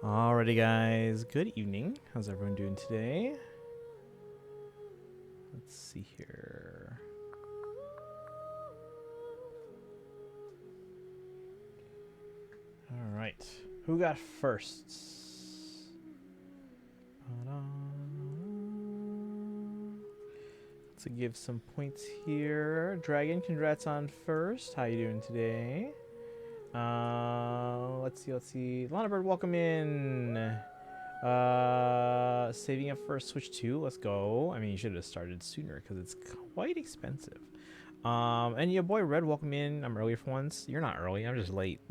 Alrighty, guys. Good evening. How's everyone doing today? Let's see here. All right. Who got first? Let's give some points here. Dragon, congrats on first. How you doing today? Let's see. Lana Bird, welcome in. Saving up for a Switch 2. Let's go. I mean, you should have started sooner because it's quite expensive. And your boy Red, welcome in. I'm early for once. You're not early. I'm just late.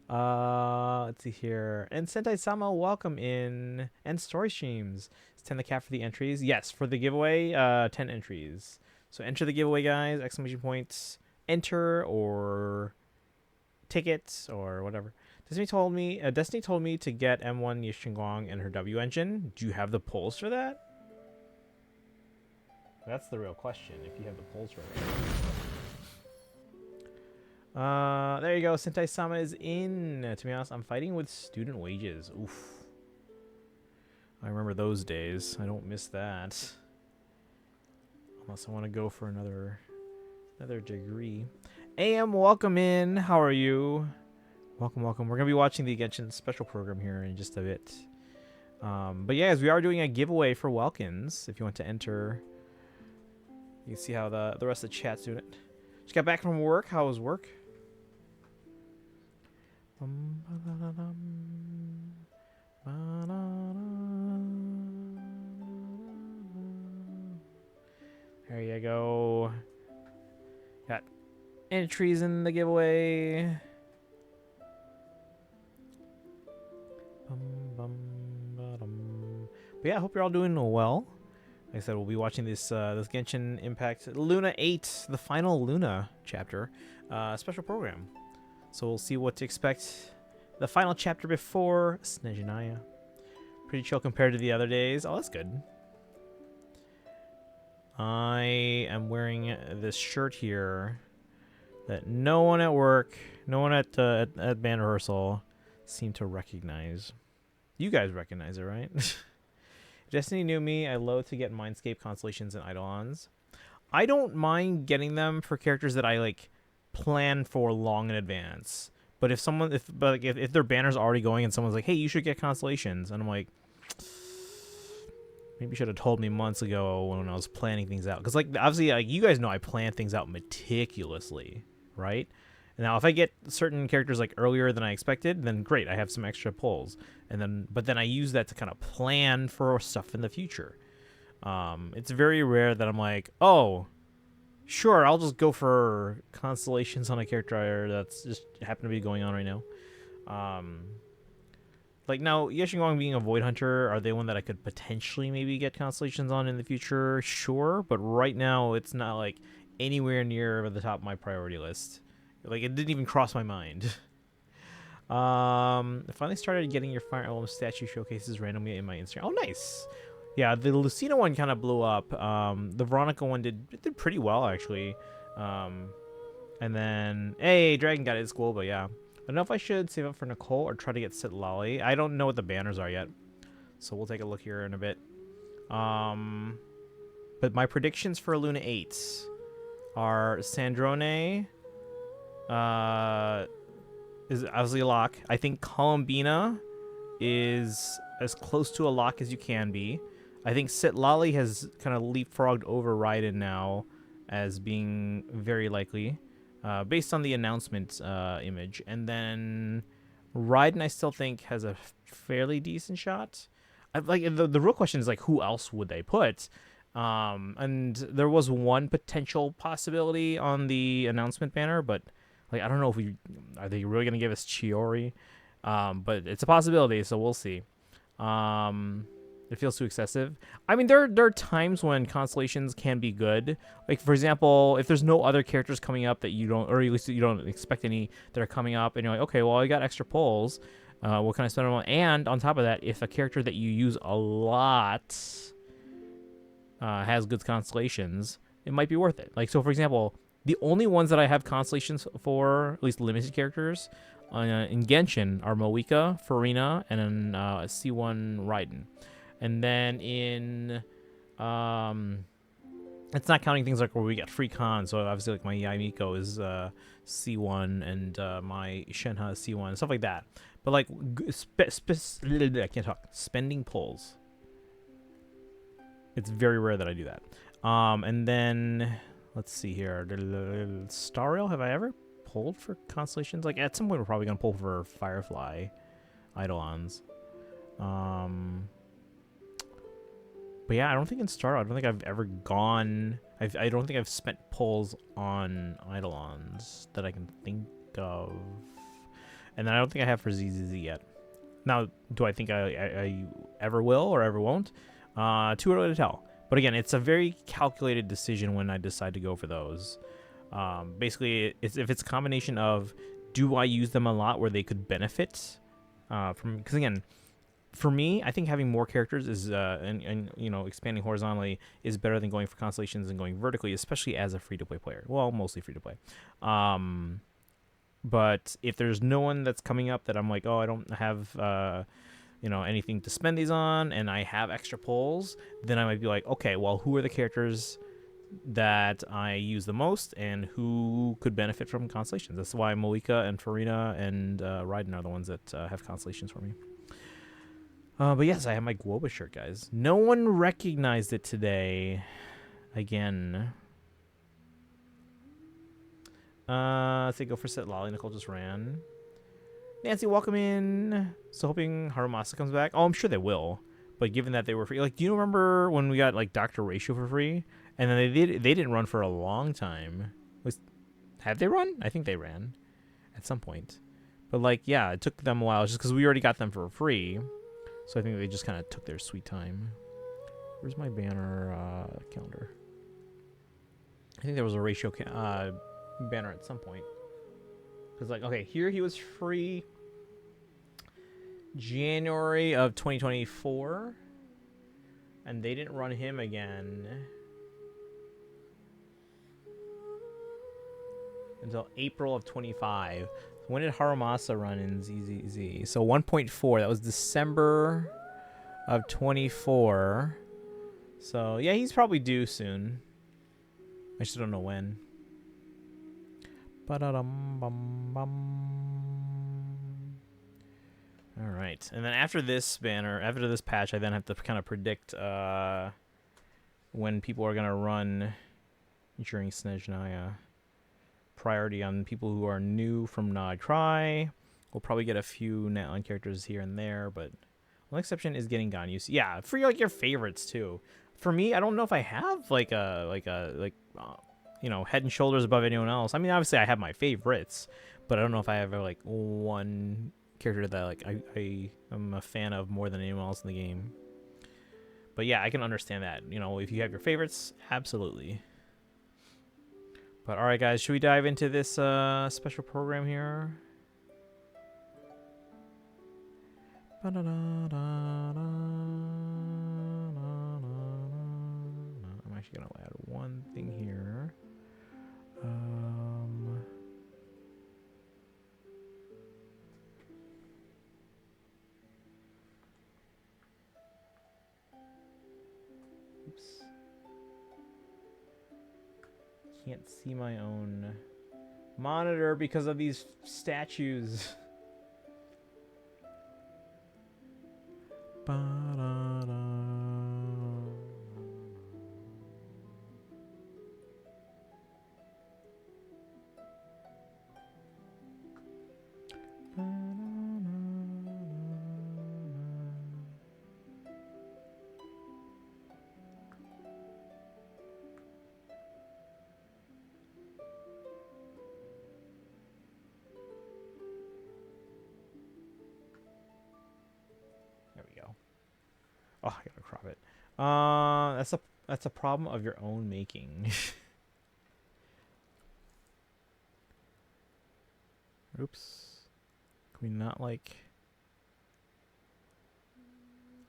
Let's see here. And Sentai Sama, welcome in. And Story Streams. Is 10 the cap for the entries? Yes, for the giveaway, 10 entries. So enter the giveaway, guys. Exclamation points. Enter or tickets or whatever. Destiny told me to get M1 Yixinguang and her W engine. Do you have the polls for that? That's the real question. If you have the polls for it. There you go. Sentai Sama is in. To be honest, I'm fighting with student wages. Oof. I remember those days. I don't miss that. Unless I want to go for another degree. AM, welcome in. How are you? Welcome. We're going to be watching the Genshin special program here in just a bit. But yeah, as we are doing a giveaway for Welkins, if you want to enter, you can see how the rest of the chat's doing it. Just got back from work. How was work? There you go. Got entries in the giveaway. But yeah, I hope you're all doing well. Like I said, we'll be watching this Genshin Impact Luna 8, the final Luna chapter, special program. So we'll see what to expect. The final chapter before Snezhinaya. Pretty chill compared to the other days. Oh, that's good. I am wearing this shirt here that no one at work, no one at band rehearsal seemed to recognize. You guys recognize it, right? Destiny knew me. I loathe to get Mindscape constellations and Eidolons. I don't mind getting them for characters that I like plan for long in advance. But if their banner's already going and someone's like, "Hey, you should get constellations," and I'm like, maybe you should have told me months ago when I was planning things out. Because like obviously, like you guys know, I plan things out meticulously, right? Now, if I get certain characters like earlier than I expected, then great, I have some extra pulls, but then I use that to kind of plan for stuff in the future. It's very rare that I'm like, oh, sure, I'll just go for constellations on a character that's just happen to be going on right now. Like now, Yeshingwang being a Void Hunter, are they one that I could potentially maybe get constellations on in the future? Sure, but right now it's not like anywhere near the top of my priority list. Like, it didn't even cross my mind. I finally started getting your Fire Emblem statue showcases randomly in my Instagram. Oh, nice. Yeah, the Lucina one kind of blew up. The Veronica one did pretty well, actually. And then, hey, Dragon got it. It's cool, but yeah. I don't know if I should save up for Nicole or try to get Sit Lolly. I don't know what the banners are yet. So we'll take a look here in a bit. But my predictions for Luna 8 are Sandrone... is obviously a lock. I think Columbina is as close to a lock as you can be. I think Sitlali has kind of leapfrogged over Raiden now as being very likely, based on the announcement image. And then Raiden, I still think, has a fairly decent shot. The real question is like, who else would they put? And there was one potential possibility on the announcement banner, but like, I don't know if are they really going to give us Chiori? But it's a possibility, so we'll see. It feels too excessive. I mean, there are times when constellations can be good. Like, for example, if there's no other characters coming up that you don't, or at least you don't expect any that are coming up, and you're like, okay, well, I got extra pulls. What can I spend on? And on top of that, if a character that you use a lot has good constellations, it might be worth it. Like, so for example, The only ones that I have constellations for, at least limited characters, in Genshin are Moika, Farina, and then C1 Raiden. And then in it's not counting things like where we get free cons. So obviously, like my Yaimiko is C1 and my Shenhe is C1, stuff like that. But like, I can't talk. Spending pulls. It's very rare that I do that. And then let's see here. Stariel, have I ever pulled for constellations? Like at some point, we're probably gonna pull for Firefly, Eidolons. But yeah, I don't think in Star, I don't think I've ever gone. I don't think I've spent pulls on Eidolons that I can think of, and then I don't think I have for ZZZ yet. Now, do I think I ever will or ever won't? Too early to tell. But again, it's a very calculated decision when I decide to go for those. Basically, if it's a combination of do I use them a lot where they could benefit from, because again, for me, I think having more characters is and you know, expanding horizontally is better than going for constellations and going vertically, especially as a free-to-play player. Well, mostly free-to-play. But if there's no one that's coming up that I'm like, oh, I don't have you know, anything to spend these on, and I have extra pulls, then I might be like, okay, well, who are the characters that I use the most, and who could benefit from constellations? That's why Moika and Farina and Raiden are the ones that have constellations for me. But yes, I have my Guoba shirt, guys. No one recognized it today. Again. Say go for Set Lolly. Nicole just ran. Nancy, welcome in. So hoping Harumasa comes back. Oh, I'm sure they will. But given that they were free, like, do you remember when we got like Dr. Ratio for free, and then they didn't run for a long time? Have they run? I think they ran at some point. But like, yeah, it took them a while just because we already got them for free. So I think they just kind of took their sweet time. Where's my banner calendar? I think there was a ratio banner at some point. Because, like, okay, here he was free January of 2024. And they didn't run him again until April of 25. When did Harumasa run in ZZZ? So 1.4. That was December of 24. So yeah, he's probably due soon. I just don't know when. All right, and then after this banner, after this patch, I then have to kind of predict when people are gonna run during Snezhnaya. Priority on people who are new from Nod Cry. We'll probably get a few Netline characters here and there, but one exception is getting Ganyu. Yeah, for like your favorites too. For me, I don't know if I have like you know, head and shoulders above anyone else. I mean, obviously I have my favorites, but I don't know if I have like one character that like I am a fan of more than anyone else in the game. But yeah, I can understand that. You know, if you have your favorites, absolutely. But alright guys, should we dive into this special program here? I'm actually going to add one thing here. Oops. Can't see my own monitor because of these statues. Oh, I gotta crop it. That's a problem of your own making. Oops. Can we not like?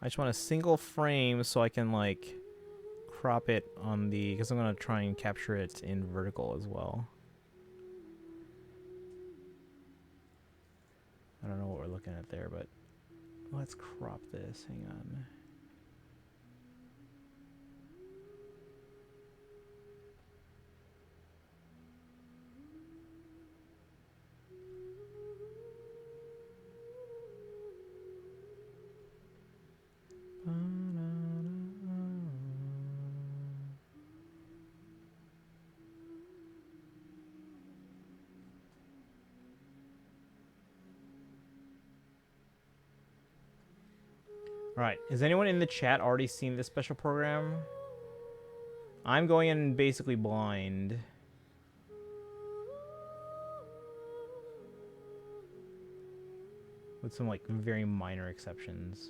I just want a single frame so I can like crop it on the, because I'm gonna try and capture it in vertical as well. looking at there, but let's crop this. Hang on. All right. Has anyone in the chat already seen this special program? I'm going in basically blind. With some, like, very minor exceptions.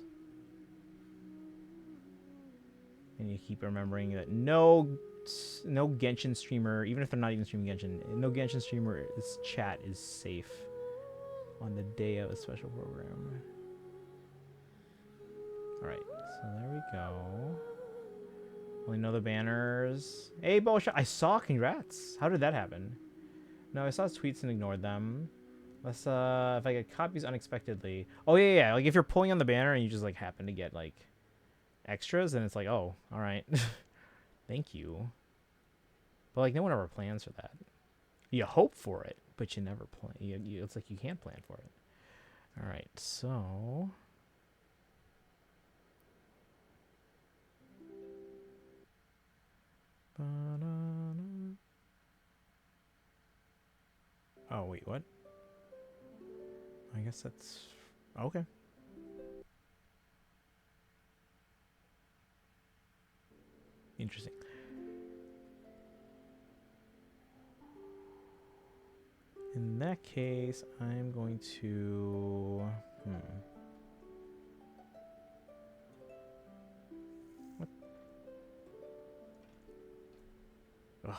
And you keep remembering that no Genshin streamer, even if they're not even streaming Genshin, no Genshin streamer's chat is safe on the day of a special program. Alright, so there we go. Only know the banners. Hey, Bullshot, I saw, congrats. How did that happen? No, I saw tweets and ignored them. Let's, if I get copies unexpectedly. Oh, yeah. Like, if you're pulling on the banner and you just, like, happen to get, like, extras, then it's like, oh, alright. Thank you. But, like, no one ever plans for that. You hope for it, but you never plan. It's like you can't plan for it. Alright, so... Oh, wait, what? I guess that's... Okay. Interesting. In that case, I'm going to... What? Ugh.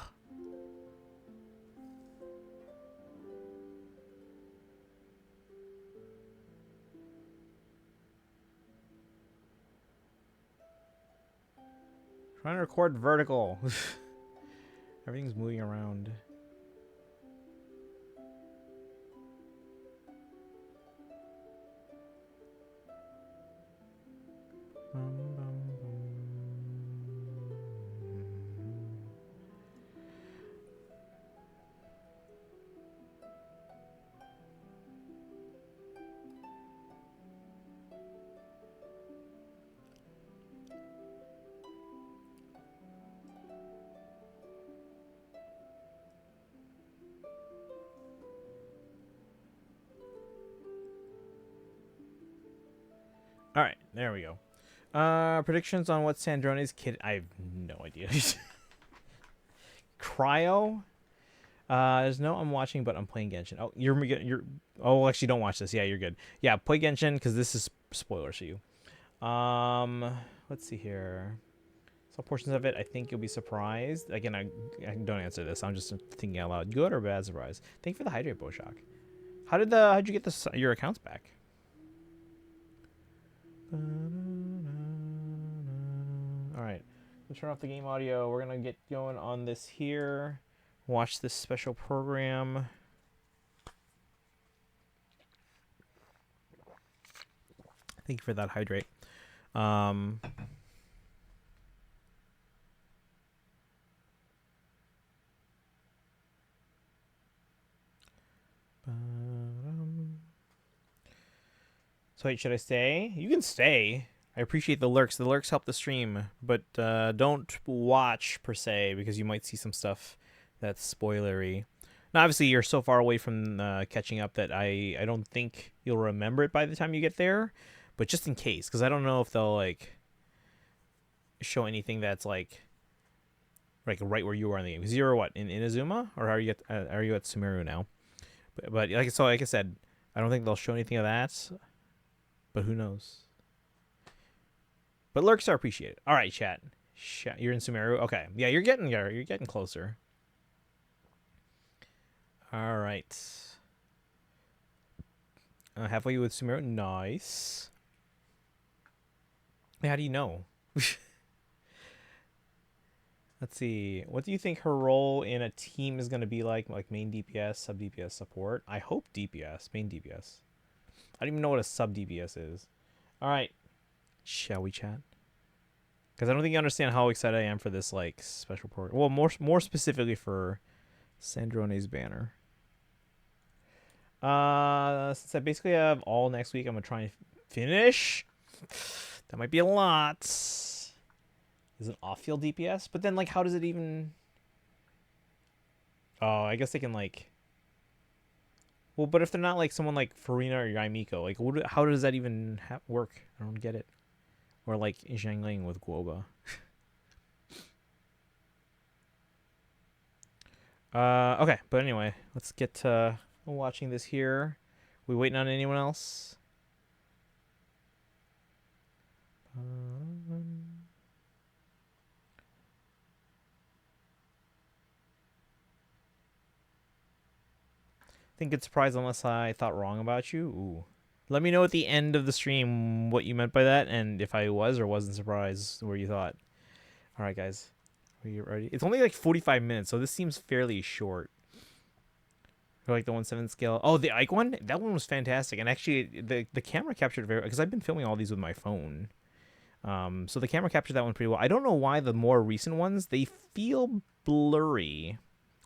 Trying to record vertical. Everything's moving around. All right, there we go. Predictions on what Sandrone's kid? I have no idea. Cryo. There's no I'm watching, but I'm playing Genshin. Oh, you're. Oh, actually, don't watch this. Yeah, you're good. Yeah, play Genshin because this is spoilers for you. Let's see here. Some portions of it, I think you'll be surprised. Again, I don't answer this. I'm just thinking out loud. Good or bad surprise? Thank you for the hydrate, Boshak. How'd you get your accounts back? All right, let's turn off the game audio. We're gonna get going on this here. Watch this special program. Thank you for that hydrate. So wait, should I stay? You can stay. I appreciate the lurks. The lurks help the stream, but don't watch per se because you might see some stuff that's spoilery. Now, obviously, you're so far away from catching up that I don't think you'll remember it by the time you get there. But just in case, because I don't know if they'll like show anything that's like right where you are in the game. Because you're what in Inazuma, or are you at Sumeru now? But like I said, I don't think they'll show anything of that. But who knows? But lurks are appreciated. All right, chat. You're in Sumeru. Okay, yeah, you're getting closer. All right. Halfway with Sumeru. Nice. How do you know? Let's see. What do you think her role in a team is going to be like? Like main DPS, sub DPS support? I hope DPS, main DPS. I don't even know what a sub DPS is. All right, shall we chat? Because I don't think you understand how excited I am for this like special program. Well, more specifically for Sandrone's banner. Since I basically have all next week, I'm gonna try and finish. That might be a lot. Is it off-field DPS? But then, like, how does it even? Oh, I guess they can like. Well, but if they're not like someone like Farina or Yaimiko, like, how does that even work? I don't get it. Or like Zhangling with Guoba. Okay, but anyway, let's get to watching this here. We waiting on anyone else? Think it's surprised unless I thought wrong about you. Ooh. Let me know at the end of the stream what you meant by that, and if I was or wasn't surprised where you thought. All right, guys. Are you ready? It's only like 45 minutes, so this seems fairly short. For like the 1/7 scale. Oh, the Ike one? That one was fantastic. And actually, the camera captured very well, because I've been filming all these with my phone. So the camera captured that one pretty well. I don't know why the more recent ones, they feel blurry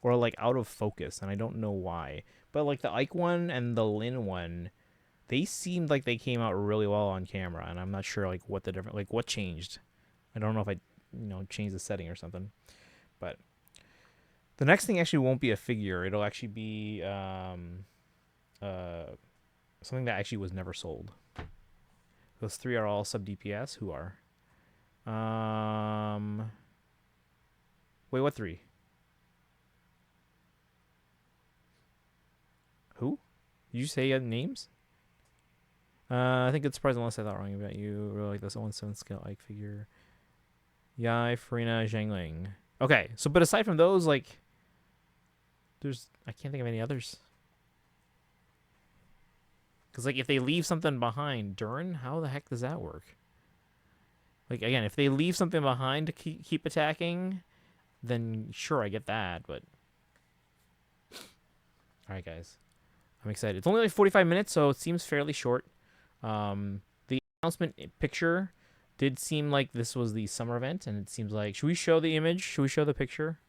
or like out of focus, and I don't know why. But like the Ike one and the Lin one, they seemed like they came out really well on camera, and I'm not sure like what the different, like what changed. I don't know if I, changed the setting or something. But the next thing actually won't be a figure. It'll actually be something that actually was never sold. Those three are all sub DPS. Who are? Wait, what three? Who? Did you say names? I think it's surprising unless I thought wrong about you. Really like this 1/7 scale Ike figure. Yai, Farina, Zhangling. Okay, so but aside from those, like, I can't think of any others. Because like if they leave something behind, Durin, how the heck does that work? Like again, if they leave something behind to keep attacking, then sure I get that. But all right, guys. I'm excited. It's only like 45 minutes, so it seems fairly short. The announcement picture did seem like this was the summer event, and it seems like... Should we show the image? Should we show the picture?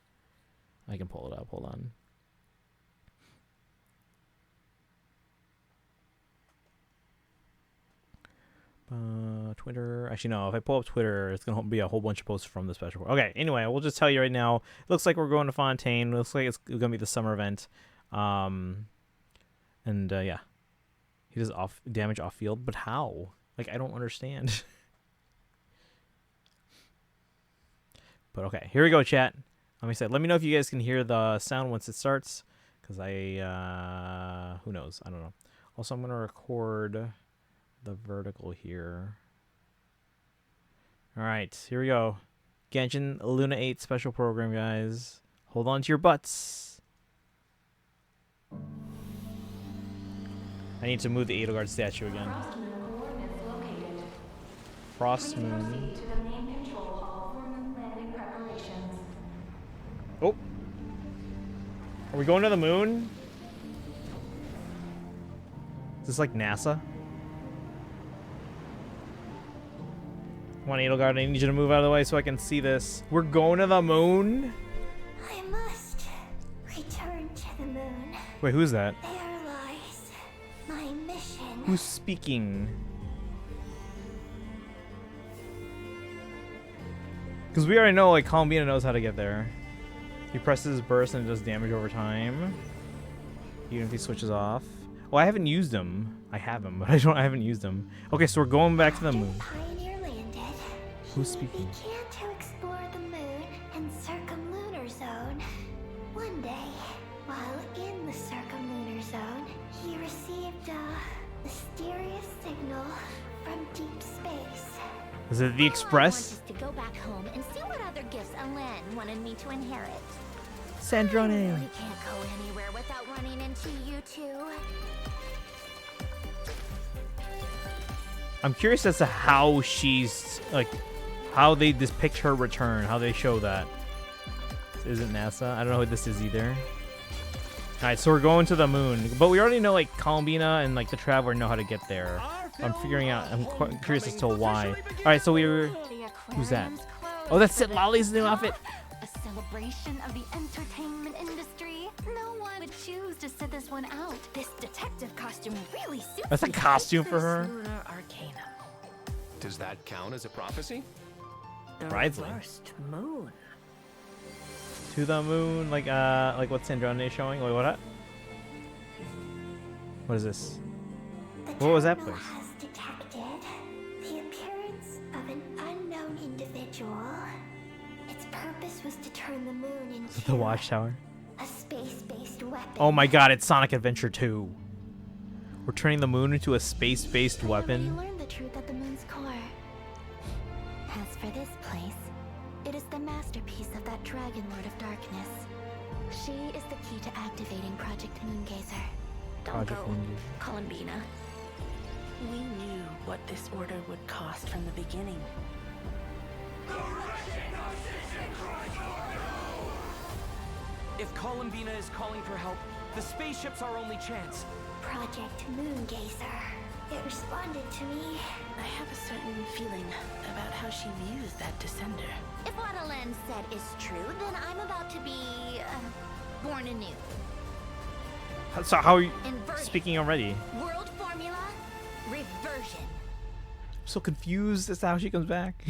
I can pull it up. Hold on. Twitter. Actually, no. If I pull up Twitter, it's going to be a whole bunch of posts from the special. Okay, anyway, we'll just tell you right now. It looks like we're going to Fontaine. It looks like it's going to be the summer event. Yeah, he does damage off field, but how? Like, I don't understand. But okay, here we go, chat. Let me say, let me know if you guys can hear the sound once it starts, because who knows? I don't know. Also, I'm gonna record the vertical here. All right, here we go. Genshin Luna 8 special program, guys. Hold on to your butts. I need to move the Edelgard statue again. Frost Moon. Oh. Are we going to the moon? Is this like NASA? Come on, Edelgard, I need you to move out of the way so I can see this. We're going to the moon? I must return to the moon. Wait, who's that? There lies my mission. Who's speaking? Because we already know, like, Columbina knows how to get there. He presses burst and it does damage over time. Even if he switches off. Well, I haven't used him. I have him, but I haven't used him. Okay, so we're going back to the moon. Pioneer landed. Who's speaking? He began to explore the moon and circumlunar zone. One day, while in the circumlunar zone, he received a mysterious signal from deep space. Is it the Express? I want us to go back home and see what other gifts Alen wanted me to inherit. Sandrone. We can't go anywhere without running into you two. I'm curious as to how she's, like, how they depict her return, how they show that. This isn't NASA. I don't know who this is either. Alright, so we're going to the moon. But we already know, like, Columbina and, like, the Traveler know how to get there. I'm figuring out, I'm quite curious as to why. Alright, so we were... Who's that? Oh, that's Sid Lolly's new outfit. A celebration of the entertainment industry. No one would choose to sit this one out. This detective costume really suits That's a me. costume for her. Lunar Arcanum. Does that count as a prophecy? The Bridesmaid. reversed moon. To the moon, like what Sandrone is showing. Wait, what? What is this? The What was that terminal place? has detected the appearance of an unknown individual. Its purpose was to turn the moon into The Watchtower. a space-based weapon. Oh my god, it's Sonic Adventure 2. We're turning the moon into a space-based weapon. You learned the truth at the moon's core. As for this place, it is the masterpiece of that Dragon Lord of Darkness. She is the key to activating Project Moongazer. Don't Project go, Moongazer. Columbina. We knew what this order would cost from the beginning. If Columbina is calling for help, the spaceship's our only chance. Project Moongazer. It responded to me. I have a certain feeling about how she views that descender. If what Alen said is true, then I'm about to be born anew. So how are you Inverted. speaking already? World formula, reversion. I'm so confused as to how she comes back.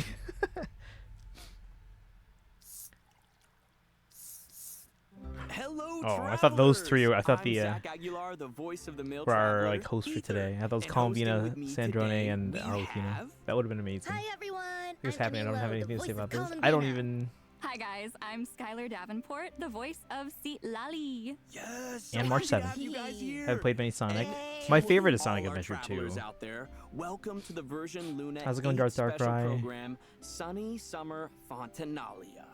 Hello, Oh, I thought those three were- I thought I'm the, Zach Aguilar, the voice of the Mill for our Traveler, like host for Ether. today. I thought it was And Columbina, hosting with me Sandrone, today, and we Arlecchino. have- That would have been amazing. Hi everyone. Here's I'm happening. I don't have Danilo, anything to the say voice about of this. I don't Columbina. even. Hi guys, I'm Skylar Davenport, the voice of Lali. Yes, And so March happy to 7th. have you guys here. Haven't played many Sonic. Hey. My favorite is All Sonic our Adventure 2. travelers out there, welcome to the version Luna How's it going, 8 Dark special Darkrai? program, Sunny Summer Fontanalia.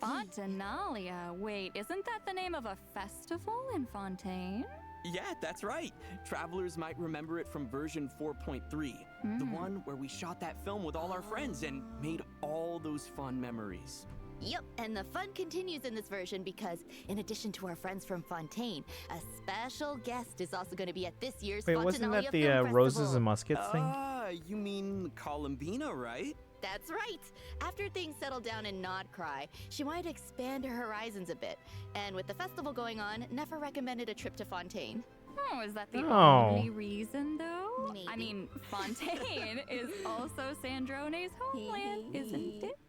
Fontenalia. Wait, isn't that the name of a festival in Fontaine? Yeah, that's right. Travelers might remember it from version 4.3, the one where we shot that film with all our friends and made all those fun memories. Yep, and the fun continues in this version because, in addition to our friends from Fontaine, a special guest is also going to be at this year's Wait, wasn't Fontanalia that the Film Roses Festival. and Muskets thing? You mean Columbina, right? That's right. After things settled down in Nodcry, she wanted to expand her horizons a bit. And with the festival going on, Nefer recommended a trip to Fontaine. Oh, is that the No. only reason though? I Maybe. mean, Fontaine is also Sandrone's homeland, isn't it?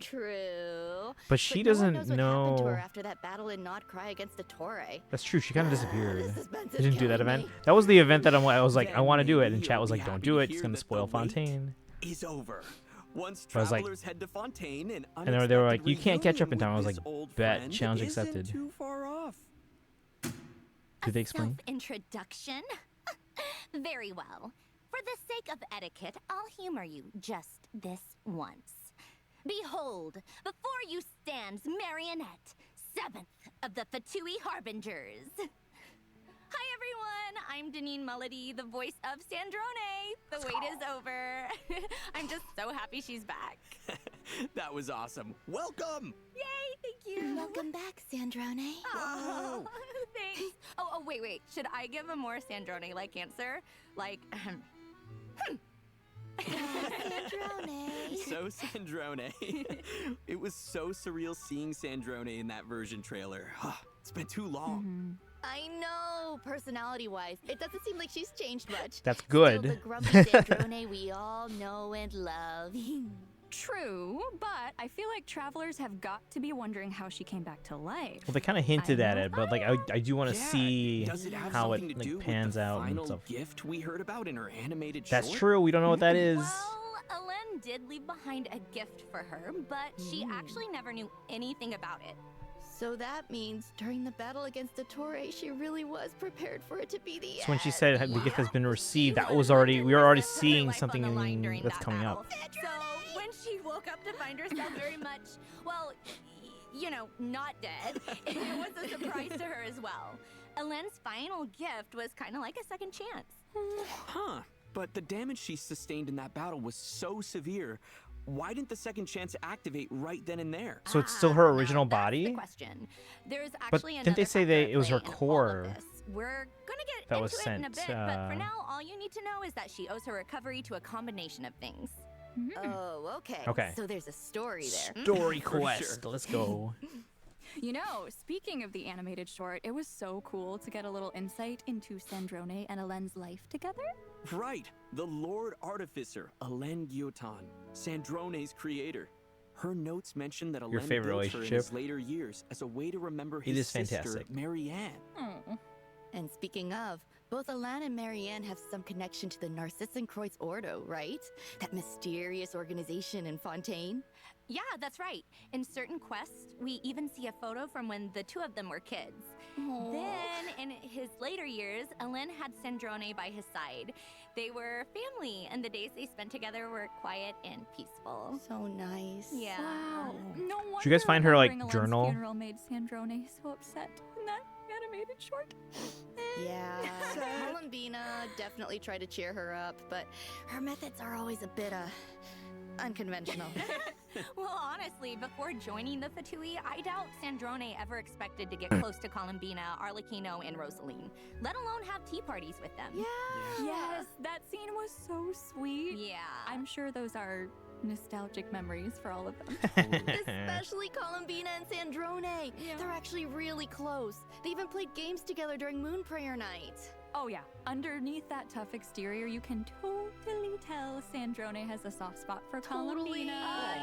True. But she no one doesn't knows what happened to know. her after that battle in Nodcry against the Torre. That's true. She kind of disappeared. The suspense She is didn't do that killing event. me. That was the event that I was like, I Then want to do it, and maybe chat you'll was be like, don't happy do to it. It's hear gonna that the spoil wait Fontaine. Is over. Once I was like- travelers head to Fontaine, and And they were like, you can't catch up in time. I was like, bet, friend challenge isn't accepted. Too far off. Did they explain? Introduction? Very well. For the sake of etiquette, I'll humor you just this once. Behold, before you stands Marionette, 7th of the Fatui Harbingers. Hi everyone, I'm Deneen Mulledy, the voice of Sandrone. The wait is over. I'm just so happy she's back. That was awesome. Welcome. Yay, thank you. Welcome back, Sandrone. Oh, thanks. Oh, wait. Should I give a more Sandrone-like answer? Like, Sandrone. So Sandrone. It was so surreal seeing Sandrone in that version trailer. It's been too long. I know, personality-wise, it doesn't seem like she's changed much. That's Still the good. grumpy Sandrone we all know and love. True, but I feel like travelers have got to be wondering how she came back to life. Well, they kind of hinted at know. it, but like I do want to Yeah, see does it have how something it to do like with pans the out and final stuff. gift we heard about in her animated That's short? true. We don't know what that is. well, Alen did leave behind a gift for her, but she actually never knew anything about it. So that means during the battle against the Torre, she really was prepared for it to be the So when she end. said the gift has been received, that was 100% already we were already put her seeing life something on the line during that's that coming battle. up. So when she woke up to find herself very much, well, not dead, it was a surprise to her as well. Alen's final gift was kind of like a second chance. Huh. But the damage she sustained in that battle was so severe. why didn't the second chance activate right then and there? So it's still her Now original that's body? the question. There's But actually didn't they another say factor it was her at play in all of core this. We're gonna get that into was it in a sent, bit, but for now, all you need to know is that she owes her recovery to a combination of things. Oh, okay. Okay. So there's a story there. Story For quest. sure. Let's go. You know, speaking of the animated short, it was so cool to get a little insight into Sandrone and Elene's life together. Right, the Lord Artificer, Elen Guillotin, Sandrone's creator. Her notes mention that Elen favorite built her in his relationship? later years as a way to remember It his is sister, fantastic. Marianne. Oh. And speaking of, both Alan and Marianne have some connection to the Narcissenkreuz Ordo, right? That mysterious organization in Fontaine. Yeah, that's right. In certain quests, we even see a photo from when the two of them were kids. Then, in his later years, Elen had Sandrone by his side. They were family, and the days they spent together were quiet and peaceful. So nice. Yeah. Wow. No wonder Did you guys find her, like, remembering Elene's journal? funeral made Sandrone so upset in that animated short. Yeah. Columbina definitely tried to cheer her up, but her methods are always a bit, unconventional. Well, honestly, before joining the Fatui, I doubt Sandrone ever expected to get close to Columbina, Arlecchino, and Rosaline, let alone have tea parties with them. Yes, that scene was so sweet. Yeah. I'm sure those are nostalgic memories for all of them. Especially Columbina and Sandrone. They're actually really close. They even played games together during Moon Prayer Night. Oh yeah, underneath that tough exterior, you can totally tell Sandrone has a soft spot for Columbina.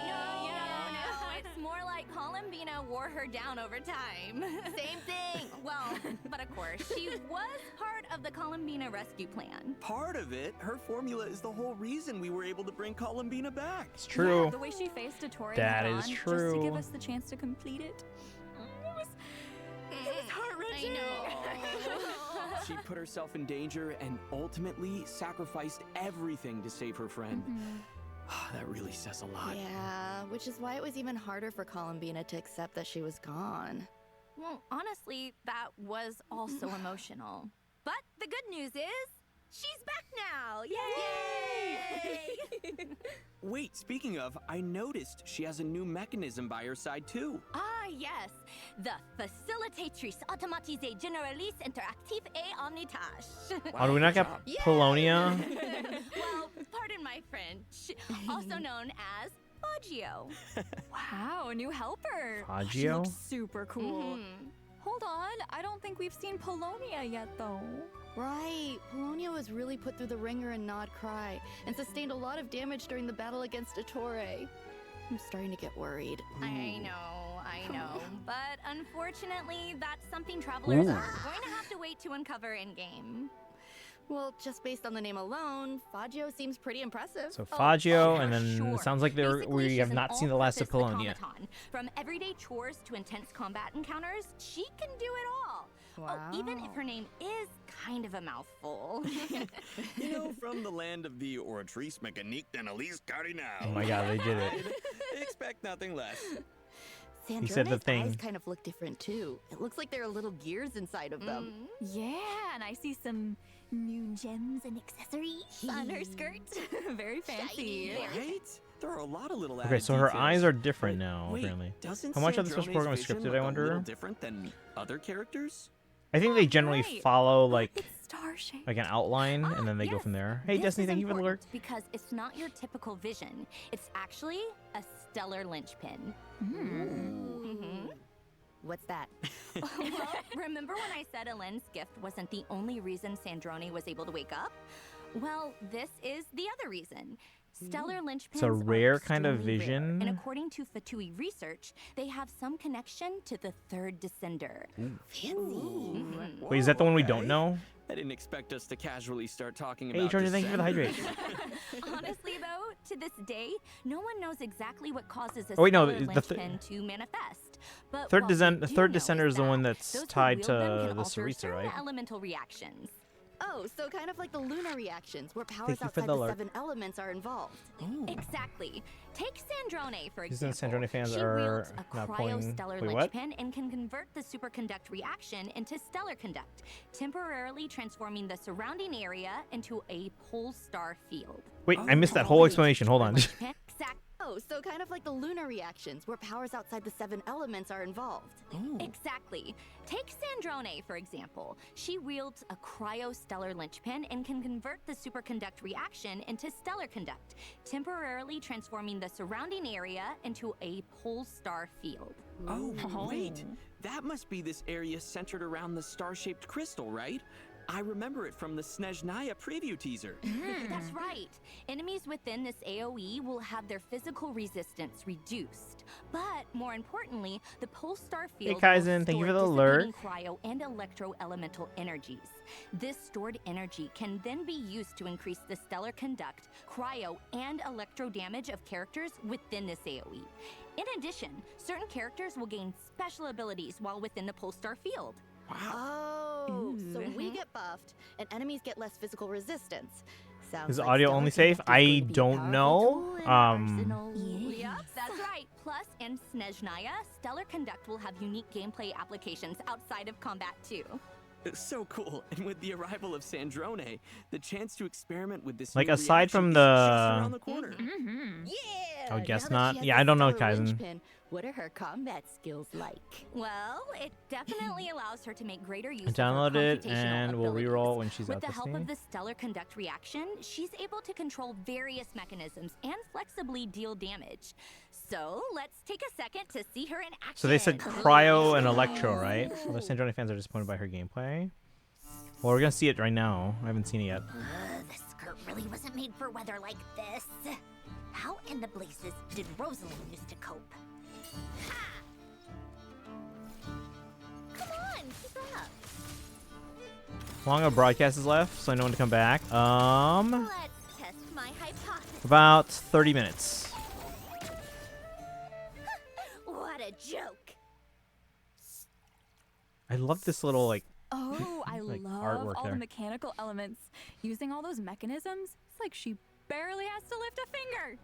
No. It's more like Columbina wore her down over time. Same thing. Well, but of course, she was part of the Columbina rescue plan. Part of it, her formula is the whole reason we were able to bring Columbina back. It's true. Yeah, the way she faced Ettore That head is on, just to true. give us the chance to complete it. It was heart-wrenching. I know. She put herself in danger and ultimately sacrificed everything to save her friend. That really says a lot. Yeah, which is why it was even harder for Columbina to accept that she was gone. Well, honestly, that was also emotional. But the good news is, she's back now! Yay! Wait, speaking of, I noticed she has a new mechanism by her side too. Ah, yes. The Facilitatrice Automatisée Généraliste Interactive et Omnitâche. Oh, do we not get Polonia? Well, pardon my French. Also known as Baggio. Wow, a new helper. She Baggio? looks super cool. Mhm. Hold on, I don't think we've seen Polonia yet, though. Right, Polonia was really put through the ringer in Nod Cry and sustained a lot of damage during the battle against Ettore. I'm starting to get worried. I know. But unfortunately, that's something travelers Ooh. are going to have to wait to uncover in-game. Well, just based on the name alone, Faggio seems pretty impressive. So Faggio, and for then sure. it sounds like Basically, we she's have an not seen the last of all-purpose Polonia. automaton. From everyday chores to intense combat encounters, she can do it all. Wow. Oh, even if her name is kind of a mouthful. You know, from the land of the Oratrice Mécanique d'Analyse Cardinal. Oh my god, they did it. Expect nothing less. Sandrone's said the thing. eyes kind of look different too. It looks like there are little gears inside of them. Yeah, and I see some new gems and accessories on her skirt. Very fancy. Right? There are a lot of little Okay, added so her details. eyes are different now, Wait, apparently. Doesn't How much of this Sandrone's program is vision scripted, look I a wonder? little different than other characters? I think they generally Right. follow like It's star-shaped. an outline, and then they go yes. from there. Hey, This Destiny, is thank you for the lurk. important because it's not your typical vision. It's actually a stellar linchpin. Mhm. What's that? Well, remember when I said Elene's gift wasn't the only reason Sandrone was able to wake up? Well, this is the other reason. Stellar linchpins a are rare kind of extremely rare, vision. and according to Fatui research, they have some connection to the third descender. Fancy. Mhm. Wait, is that the one we don't Okay. know? I didn't expect us to casually start talking Hey, about Jordan, thank you for the hydrate. Honestly, though, to this day, no one knows exactly what causes a Oh, wait, no, stellar the linchpin to manifest. But Third what we descend- do third know descender is the that one that's those who tied wield to them can the alter Sarisa, certain right? elemental reactions. Oh, so kind of like the lunar reactions, where powers Thank you for outside the the lurk. 7 elements are involved. Exactly. Take Sandrone, for These are the example. Sandrone fans she are wields a not pulling- cryostellar wait, what? linchpin and can convert the superconduct reaction into stellar conduct, temporarily transforming the surrounding area into a pole star field. Wait, I missed that whole explanation. Hold on. Exact. Oh, so kind of like the lunar reactions, where powers outside the 7 elements are involved. Oh. Exactly. Take Sandrone, for example. She wields a cryostellar linchpin and can convert the superconduct reaction into stellar conduct, temporarily transforming the surrounding area into a pole star field. Oh, wait. That must be this area centered around the star-shaped crystal, right? I remember it from the Snezhnaya preview teaser. That's right. Enemies within this AoE will have their physical resistance reduced. But more importantly, the pole star field Kaizen, will thank you store for the alert. dissipating cryo and electro-elemental energies. This stored energy can then be used to increase the stellar conduct, cryo, and electro damage of characters within this AoE. In addition, certain characters will gain special abilities while within the pole star field. Oh, so we get buffed, and enemies get less physical resistance. Sounds Is like audio stellar only conduct safe? is going I to be a don't powerful know. tool in our arsenal. Yep, that's right. Plus, in Snezhnaya, stellar conduct will have unique gameplay applications outside of combat too. So cool. And with the arrival of Sandrone, the chance to experiment with this Like, new aside reaction from is the- just around the corner. Yeah! I would guess now that not. she has Yeah, the I don't know, stellar Kaizen. linchpin, what are her combat skills like? Well, it definitely allows her to make greater use I of her download it computational and we'll abilities. reroll when she's With out the this help thing. of the stellar conduct reaction, she's able to control various mechanisms and flexibly deal damage. So let's take a second to see her in action. So they said cryo and electro, right? Other Sandrone fans are disappointed by her gameplay. Well, we're gonna see it right now. I haven't seen it yet. This skirt really wasn't made for weather like this. How in the blazes did Rosalind used to cope? Ha! Come on, keep up. How long of broadcast is left? So I know when to come back. Let's test my hypothesis. About 30 minutes. What a joke. I love this little like. Oh, I Like love artwork all there. the mechanical elements. Using all those mechanisms, it's like she barely has to lift a finger.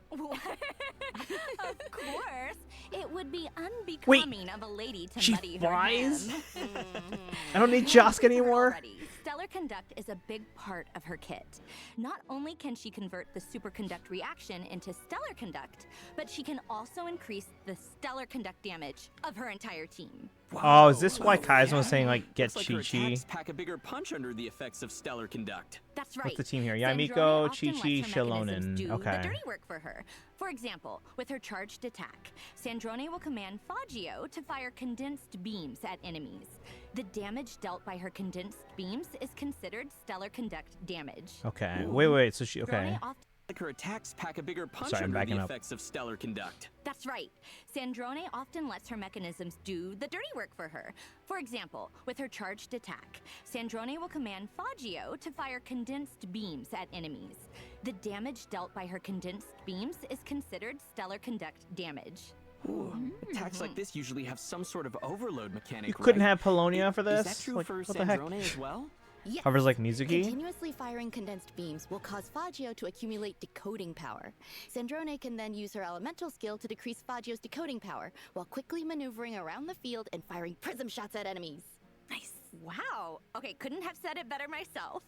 Of course, it would be unbecoming of a lady to she muddy flies? her hem. I don't need Josk anymore. Already, stellar conduct is a big part of her kit. Not only can she convert the superconduct reaction into stellar conduct, but she can also increase the stellar conduct damage of her entire team. Oh, is this why Kaizen was saying like get Looks like her Chi-Chi? attacks pack a bigger punch under the effects of stellar conduct. That's right. What's the team here? Sandrone Yamiko, often lets Chi-Chi, her mechanisms Shilonen. do the Okay. dirty work for her. For example, with her charged attack, Sandrone will command Fagio to fire condensed beams at enemies. The damage dealt by her condensed beams is considered stellar conduct damage. Okay. Wait. So she. Okay. Sandrone often Like her attacks pack a bigger punch Sorry, I'm under backing the up. effects of stellar conduct. That's right. Sandrone often lets her mechanisms do the dirty work for her. For example, with her charged attack, Sandrone will command Fagio to fire condensed beams at enemies. The damage dealt by her condensed beams is considered stellar conduct damage. Ooh, attacks like this usually have some sort of overload mechanic. You couldn't right? have Polonia for this? Is that true Like, for what the heck? Sandrone as well? Yes. Hovers like Mizuki? Continuously firing condensed beams will cause Fagio to accumulate decoding power. Sandrone can then use her elemental skill to decrease Fagio's decoding power, while quickly maneuvering around the field and firing prism shots at enemies. Nice. Wow. Okay, couldn't have said it better myself.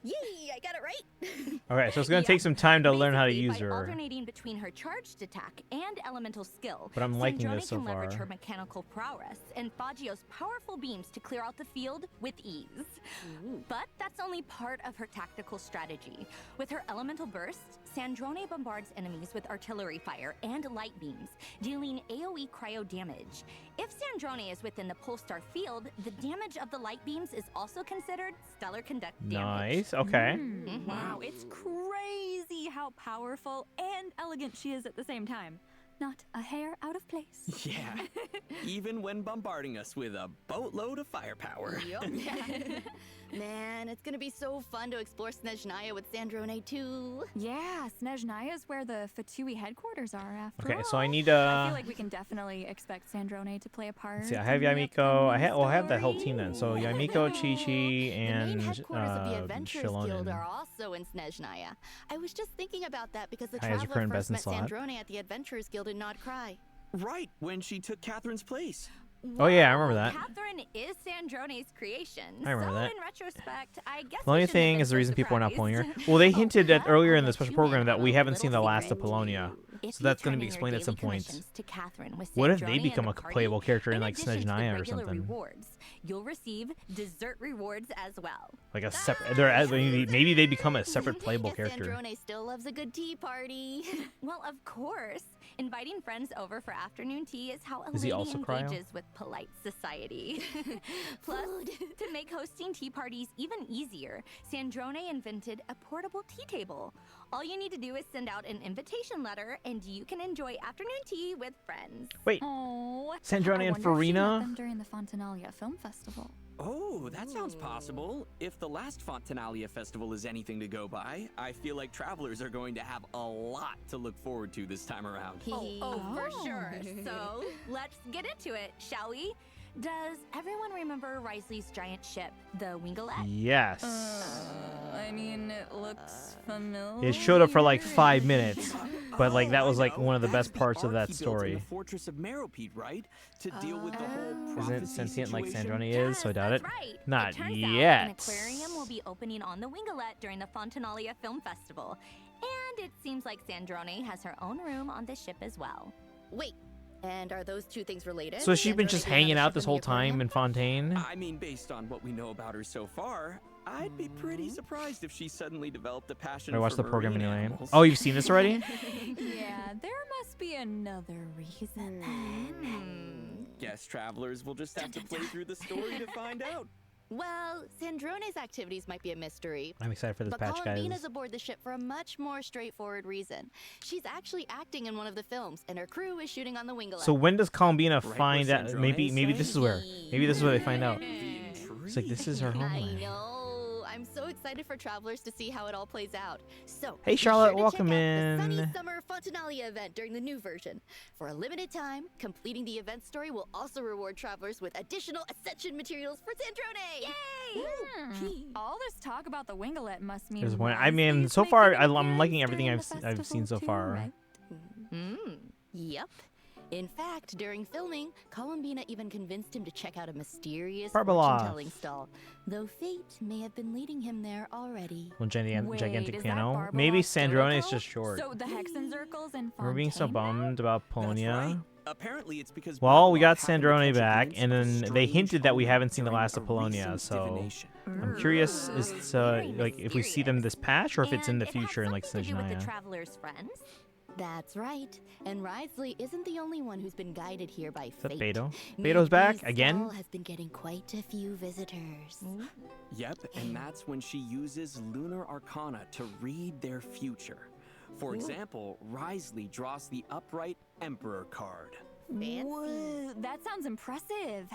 Yay, I got it right! Okay, so it's gonna Yeah. take some time to learn how to Basically, use by her. alternating between her charged attack and elemental skill, But I'm liking Sandrone this so can leverage far. her mechanical prowess and Fagio's powerful beams to clear out the field with ease. But that's only part of her tactical strategy. With her elemental bursts, Sandrone bombards enemies with artillery fire and light beams, dealing AoE cryo damage. If Sandrone is within the Polestar field, the damage of the light beams is also considered stellar conduct damage. Nice. Okay. Wow, it's crazy how powerful and elegant she is at the same time. Not a hair out of place. Yeah. Even when bombarding us with a boatload of firepower. Man, it's gonna be so fun to explore Snezhnaya with Sandrone too. Yeah, Snezhnaya is where the Fatui headquarters are after Okay, all. so I need I feel like we can definitely expect Sandrone to play a part. See, I have in the Yamiko. I upcoming have the whole story. team then. So Yamiko, Chi-Chi, The and main headquarters of the Adventurers Guild Shilonen. are also in Snezhnaya. I was just thinking about that because the Hi, how's your Traveler current first met business slot? Sandrone at the Adventurers Guild in Nod Cry. Right, when she took Catherine's place. Oh, yeah, I remember that. Catherine is Sandrone's creation. I remember so that. in retrospect, I guess The only thing is the reason people are not pulling her. Well, they hinted at earlier in the special program that we haven't seen the last of Polonia. If So that's you going to be turn in your explained at some daily point. commissions to Catherine with What if they Sandrone and become the a party, playable character in in like addition to the Snezhnaya or regular something? rewards, you'll receive dessert rewards as well. Like a separate. They're maybe they become a separate playable Guess character. Sandrone still loves a good tea party. Well, of course. Inviting friends over for afternoon tea is how a Is he lady also cryo? engages with polite society. Plus, to make hosting tea parties even easier, Sandrone invented a portable tea table. All you need to do is send out an invitation letter, and you can enjoy afternoon tea with friends. Wait, Oh, Sandrone I and wonder if she met Farina? them during the Fontanalia Film Festival. Oh, that sounds possible. If the last Fontanalia festival is anything to go by, I feel like travelers are going to have a lot to look forward to this time around. For sure. So, let's get into it, shall we? Does everyone remember Risley's giant ship, the Wingalette? Yes. I mean, it looks familiar. It showed up for like 5 minutes, but like that was I like know. one of the That's best parts of arc that he built in story. the Fortress of Meropede, right? To deal with the whole Isn't prophecy it sentient like situation. Sandrone is? So I doubt it. That's right. Not it turns yet. Out an aquarium will be opening on the Wingalette during the Fontanalia Film Festival. And it seems like Sandrone has her own room on the ship as well. Wait, and are those two things related? So has she been Sandrone just being on hanging the out ship this in the whole time aquarium? in Fontaine? I mean, based on what we know about her so far, I'd be pretty surprised if she suddenly developed a passion I watched for the program marine anyway. animals. Oh, you've seen this already? Yeah, there must be another reason then. Guess travelers will just have to play through the story to find out. Well, Sandrone's activities might be a mystery. I'm excited for this But patch, Columbina's guys. aboard the ship for a much more straightforward reason. She's actually acting in one of the films, and her crew is shooting on the Wingalette. So when does Columbina where find out? Sandrone Maybe is this is where. Maybe this is where they find out. The It's like this is her I homeland. know. I'm so excited for travelers to see how it all plays out. So, Hey, be Charlotte, sure to welcome check out in. the Sunny Summer Fontanalia event during the new version. For a limited time, completing the event story will also reward travelers with additional Ascension materials for Sandrone. Yay! All this talk about the Wingalette must mean. There's one. I mean, Risley's so far making an I'm liking appearance everything during I've the I've seen so festival too, far. right? Yep. In fact, during filming, Columbina even convinced him to check out a mysterious Barbalov. fortune-telling stall, though fate may have been leading him there already. One Wait, gigantic is piano. that Maybe Barbalov's Sandrone is Doloco? just short. So the Hexenzirkles and We're being so Fontaine now? bummed about That's Polonia. right. Apparently, it's because Well, we got Barbalov happened to Sandrone catch a back, glimpse and of a then they strange hinted that we omen haven't seen the during last a of Polonia, recent so divination. I'm curious as to like if we see them this patch or if it's in And the it has future in like something to do with the Snezhnaya. traveler's friends. That's right. And Risley isn't the only one who's been guided here by that fate. Beto? Beto's back again? Stall has been getting quite a few visitors. Yep, and that's when she uses lunar arcana to read their future. For example, Risley draws the upright Emperor card. Whoa, that sounds impressive.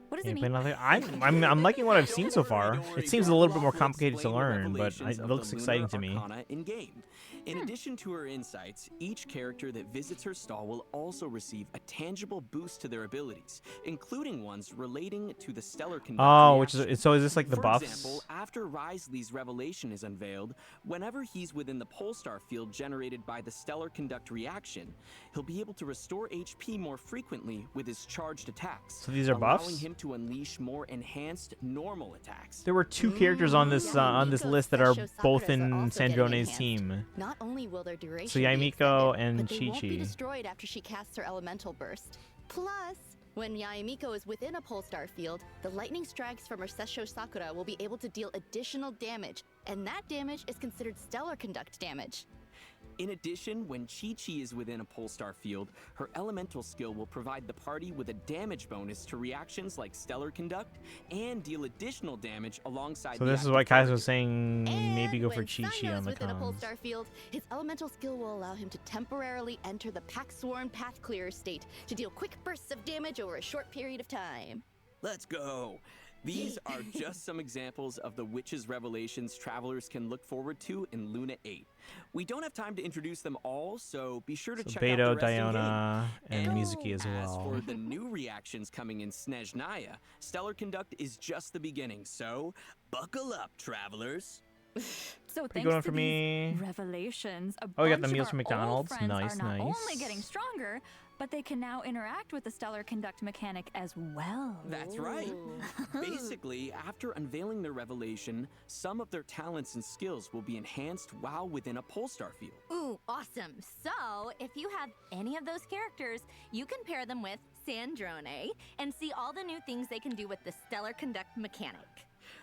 What does Yeah, it but mean? nothing- I'm liking what I've seen so far. Don't worry, It seems a little bit more Barbalov will complicated to explain the learn, but revelations it of looks the exciting lunar to me. arcana in-game. In addition to her insights, each character that visits her stall will also receive a tangible boost to their abilities, including ones relating to the stellar conduct Oh, which reaction. is so is this like the For buffs? example, after Risley's revelation is unveiled, whenever he's within the pulsar field generated by the stellar conduct reaction, he'll be able to restore HP more frequently with his charged attacks. So these are allowing buffs? him to unleash more enhanced normal attacks. There were two characters on this Yamiko, list that are Sesho, both Sakura in are also getting Sandrone's enhanced. team. Not only will their duration So be Yamiko extended, and but they won't be Chi-Chi. destroyed after she casts her elemental burst. Plus, when Yamiko is within a pulsar field, the lightning strikes from her Sesho Sakura will be able to deal additional damage, and that damage is considered stellar conduct damage. In addition, when Chi-Chi is within a Polestar field, her elemental skill will provide the party with a damage bonus to reactions like Stellar Conduct and deal additional damage alongside So the this is active what Kai's target. was saying. Maybe And go for when Chi-Chi Sanyo on is the within a comms. Polestar field, his elemental skill will allow him to temporarily enter the Pack-Sworn Path Clearer state to deal quick bursts of damage over a short period of time. Let's go! These are just some examples of the witch's revelations travelers can look forward to in Luna 8. We don't have time to introduce them all, so be sure to So check out Beto, the rest in-game. Diona, and Mizuki as As well. for the new reactions coming in Snezhnaya, Stellar Conduct is just the beginning, so buckle up, travelers. So Pretty thanks good one to for me. these revelations, a Oh, we got bunch the meals of from our old McDonald's. friends Nice, are not nice. only getting stronger, but they can now interact with the stellar conduct mechanic as well. That's right. Basically, after unveiling their revelation, some of their talents and skills will be enhanced while within a Polestar field. Ooh, awesome. So, if you have any of those characters, you can pair them with Sandrone and see all the new things they can do with the stellar conduct mechanic.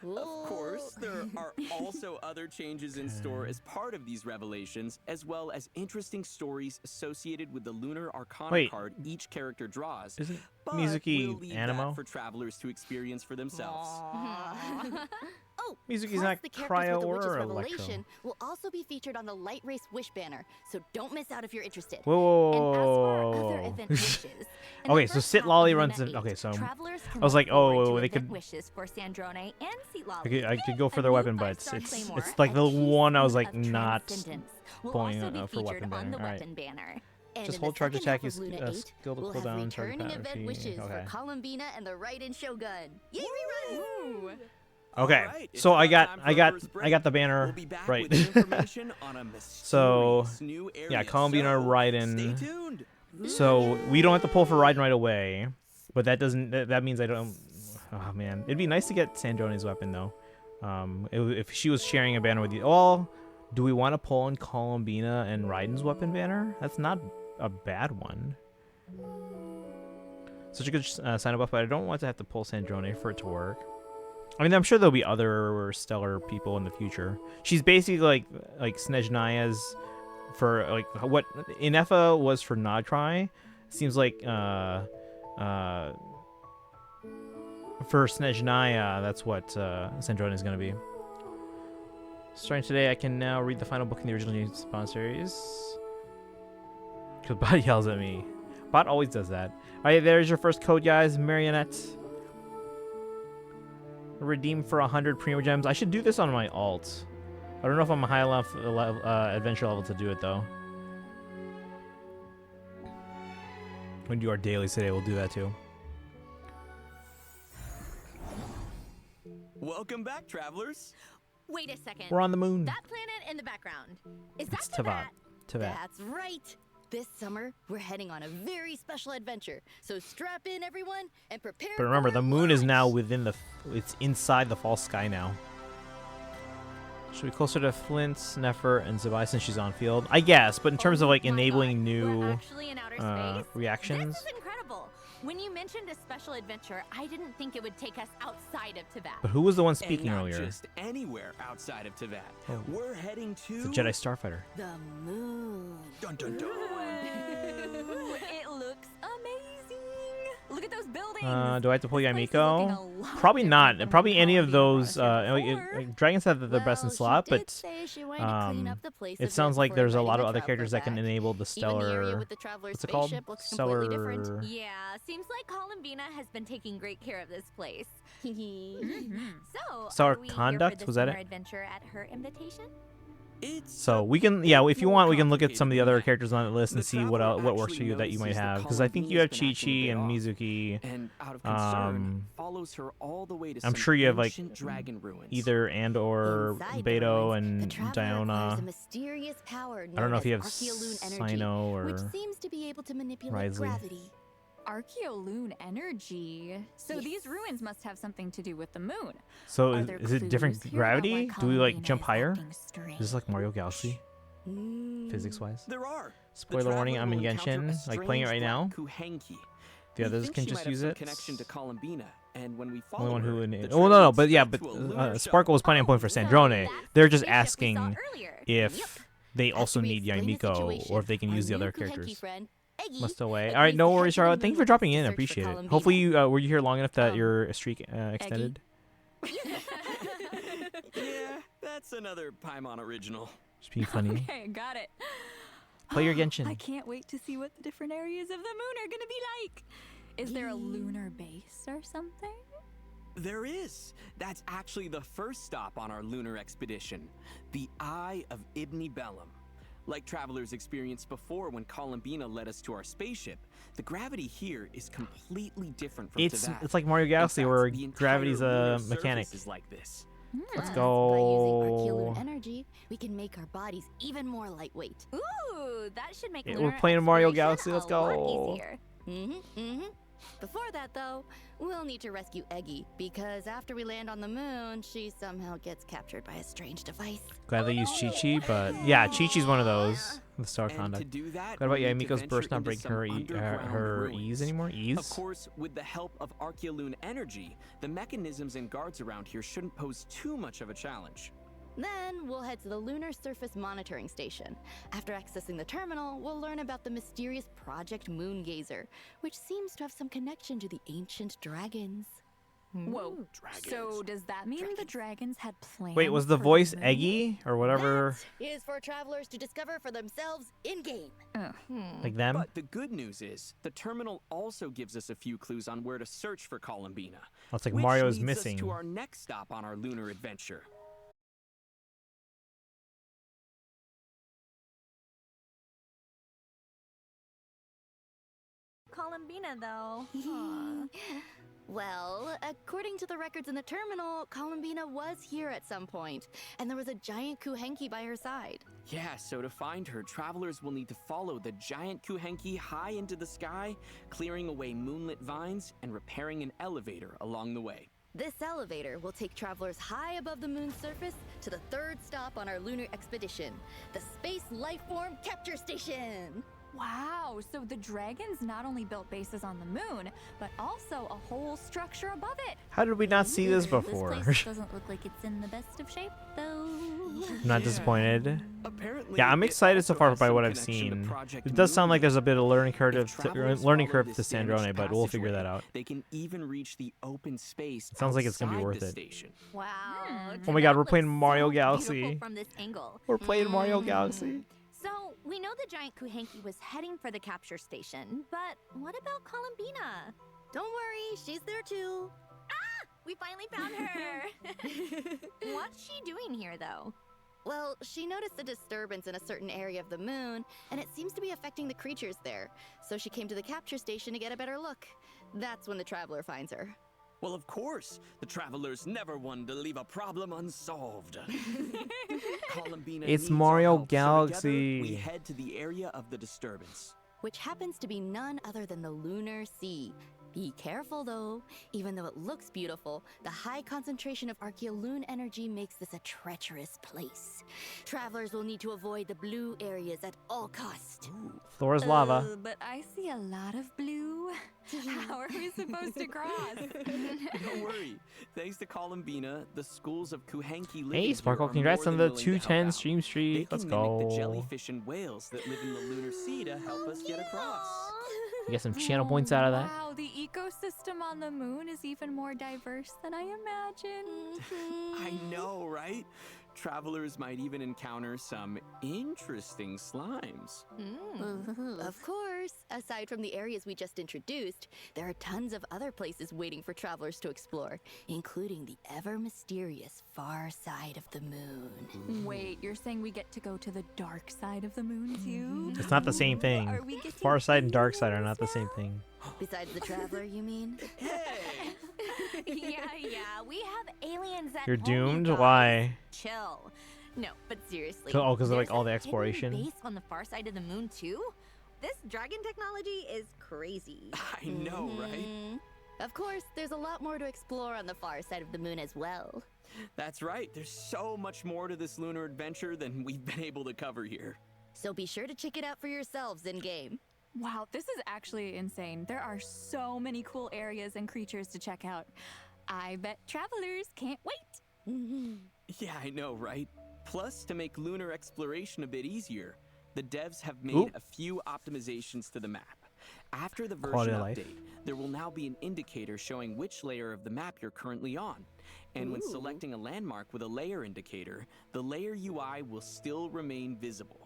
Of course, there are also other changes in store as part of these revelations, as well as interesting stories associated with the Lunar Arcana Wait. card each character draws. Isn't But Mizuki we'll leave Animo? that for travelers to experience for themselves. Oh, Mizuki's plus not the characters cryo with the or Witch's electro. Revelation will also be featured on the Light Race Wish banner, so don't miss out if you're interested. Whoa. And as for our other event wishes, in Okay, the so first Sit half Lolly of runs Luna in- okay, 8, so travelers can I was look like, forward oh, to they event could- wishes for Sandrone and Sit Lolly. I could go for A their new weapon, but 5-star it's Claymore, like the a one I was teaspoon like of not transcendence, will pulling also be for weapon featured on banner. the Alright. weapon banner. And Just in hold the charge second attack, half use of Luna 8, skill to we'll pull have down, charge returning attack, event okay. wishes for Columbina and the Raiden Shogun. Yay, reruns! Okay, Alright, it's so I about got time I for got first I break. got the banner We'll be back right. with information on a So, mysterious new area. yeah, Columbina, So, Raiden. Stay tuned. So we don't have to pull for Raiden right away, but that doesn't. That means I don't. Oh man, it'd be nice to get Sandrone's weapon though. If she was sharing a banner with you, oh, do we want to pull in Columbina and Raiden's weapon banner? That's not a bad one. Such a good sign up buff, but I don't want to have to pull Sandrone for it to work. I mean, I'm sure there'll be other stellar people in the future. She's basically like Snezhnaya's for like what Inefa was for Nodtry. Seems like for Snezhnaya, that's what Sandrone is going to be. Starting today, I can now read the final book in the original James Bond series. Because Bot yells at me. Bot always does that. Alright, there's your first code, guys. Marionette. Redeem for 100 Primo Gems. I should do this on my alt. I don't know if I'm a high enough adventure level to do it, though. When you do our dailies today, we'll do that, too. Welcome back, travelers. Wait a second. We're on the moon. That planet in the background. Is that It's Tavat. Tavat. That's right. This summer, we're heading on a very special adventure. So strap in, everyone, and prepare. But remember, for the moon is now launch. within the... It's inside the false sky now. Should be closer to Flint, Nefer, and Zabai since she's on field. I guess, but in terms of like Oh my enabling God, we're new actually in outer space? reactions. This is incredible. When you mentioned a special adventure, I didn't think it would take us outside of Tibet. But who was the one And speaking not earlier? just anywhere outside of Tibet. Oh. We're heading to It's a Jedi Starfighter. The moon. Dun dun dun. Ooh, it looks amazing. Look at those buildings. Do I have to pull This place is Yamiko? looking a lot Probably different not. than Probably when any of Columbina those. was here before. Dragon said that they're best in Well, she slot, did but say she wanted to clean up the place a it bit sounds like before there's a lot inviting of a other traveler characters that can back. enable the Even the area stellar. with the traveler's What's it called? spaceship looks completely different. Stellar. Yeah, seems like Columbina has been taking great care of this place. So, Stellar are we here for Conduct? this Was that summer it? adventure at her invitation? It's So a we can, bit yeah, if you more want, we can look at some of the other complicated characters on the list and The see what traveler what works for actually you that you might notices that have. Because I think you have Columbina's Chi Chi been and acting a bit Mizuki. off, and out of concern, Um, follows her all the way to I'm some sure you have like ancient dragon ruins. either and or Inside the Beto ruins, and the traveler acquires a Diona. mysterious power I don't know if you have Archeoloon energy, Sino or which seems to be able to manipulate Risley. gravity. Archeoloon energy. So Yes. these ruins must have something to do with the moon. So Are is, there is it different clues here about why gravity? Do we like Columbina jump is higher? acting Is strange? this like Mario Galaxy, physics wise? There are. Spoiler warning, traveler I'm in will encounter Genshin, a like playing it strange right now. black Kuhenki. The We others think can she just might have use some it. connection to Columbina, and when we follow Only one who her, would. the Oh train no, leads but yeah, straight but to a lunar Sparkle was planning a point for So Sandrone. that's They're the just spaceship we saw asking earlier. if Yep. they After also we need explain the Yamiko situation, or if they can our use the new other Kuhenki characters. friend, Eggy, Must away. agrees All right, no to head worries, to the Charlotte. Thank you for moon dropping to in. I search for appreciate it. Columbina. Hopefully, you were you here long enough that Um, your streak extended. Yeah, that's another Paimon original. Just being funny. Okay, got it. Play your I Genshin. can't wait to see what the different areas of the moon are gonna be like. Is there a lunar base or something? There is. That's actually the first stop on our lunar expedition, the Eye of Ibni Bellum. Like travelers experienced before when Columbina led us to our spaceship, the gravity here is completely different from It's Tibet. it's like Mario In Galaxy fact, where the entire gravity's lunar a surface mechanic. is like this. Let's By using go. Archeoloon can make our bodies even more lightweight. Ooh, that should make Yeah, lunar we're playing Mario exploration Galaxy, let's a go. lot easier. Before that, though, we'll need to rescue Eggy, because after we land on the moon, she somehow gets captured by a strange device. Glad they used Chi-Chi, but yeah, Chi-Chi's one of those. The star And conduct. to do that, What about we'll need to Yamiko's venture burst not into breaking some her underground her ruins. ease anymore? Ease? Of course, with the help of Archeoloon energy, the mechanisms and guards around here shouldn't pose too much of a challenge. Then we'll head to the Lunar Surface Monitoring Station. After accessing the terminal, we'll learn about the mysterious Project Moongazer, which seems to have some connection to the ancient dragons. Whoa. So does that mean the dragons had plans? Wait, was the for voice moon? Eggy or whatever? That is for travelers to discover for themselves in-game. Like them? But the good news is, the terminal also gives us a few clues on where to search for Columbina. Oh, it's like which Mario's leads missing. us to our next stop on our lunar adventure. Columbina, though. Well, according to the records in the terminal, Columbina was here at some point, and there was a giant Kuhenki by her side. Yeah, so to find her, travelers will need to follow the giant Kuhenki high into the sky, clearing away moonlit vines and repairing an elevator along the way. This elevator will take travelers high above the moon's surface to the third stop on our lunar expedition, the Space Lifeform Capture Station. Wow, so the dragons not only built bases on the moon, but also a whole structure above it. How did we not see this before? This place doesn't look like it's in the best of shape, though. I'm not disappointed. Apparently, Yeah, I'm it excited so also far has by some what I've connection to seen. Project It does sound like Moon. there's a bit of learning curve If to travelers learning follow curve to this damaged Sandrone, but we'll figure that passageway, out. They can even reach the open space. It sounds like it's gonna be outside worth the it. Station. Wow. Oh my God, we're that playing looks Mario so Galaxy. beautiful from this angle. We're playing Mario Galaxy. So, we know the giant Kuhenki was heading for the capture station, but what about Columbina? Don't worry, she's there too. We finally found her! What's she doing here, though? Well, she noticed a disturbance in a certain area of the moon, and it seems to be affecting the creatures there. So she came to the capture station to get a better look. That's when the traveler finds her. Well, of course, the travelers never wanted to leave a problem unsolved. Columbina It's needs our Mario help, so together, we Galaxy. head to the area of the disturbance. Which happens to be none other than the Lunar Sea. Be careful though. Even though it looks beautiful, the high concentration of Archeoloon energy makes this a treacherous place. Travelers will need to avoid the blue areas at all costs. Thor's lava. But I see a lot of blue. How are we supposed to cross? Don't worry. Thanks to Columbina, the schools of Kuhenki live Hey, here Sparkle, are congrats more on than the willing to help 210 out. stream They streak. can Let's mimic the go. jellyfish and whales that live in the lunar sea to help us get across. You get some channel points out of that. Wow, the ecosystem on the moon is even more diverse than I imagined. I know, right? Travelers might even encounter some interesting slimes. Of course, aside from the areas we just introduced, there are tons of other places waiting for travelers to explore, including the ever mysterious far side of the moon. Wait, you're saying we get to go to the dark side of the moon too? It's not the same thing. Are we getting Far side and dark side are aliens not the same now? thing. Besides the traveler, you mean? yeah, we have aliens at You're home, doomed? you guys. Why? Chill. No, but seriously. Oh, 'cause of, like, there's all the a hidden exploration? base on the far side of the moon too? This dragon technology is crazy. I know, right? Mhm. Of course, there's a lot more to explore on the far side of the moon as well. That's right. There's so much more to this lunar adventure than we've been able to cover here. So be sure to check it out for yourselves in-game. Wow, this is actually insane. There are so many cool areas and creatures to check out. I bet travelers can't wait. Yeah, I know, right? Plus, to make lunar exploration a bit easier, the devs have made Oop. a few optimizations to the map. After the Quality version of life. update, there will now be an indicator showing which layer of the map you're currently on. And when selecting a landmark with a layer indicator, the layer UI will still remain visible.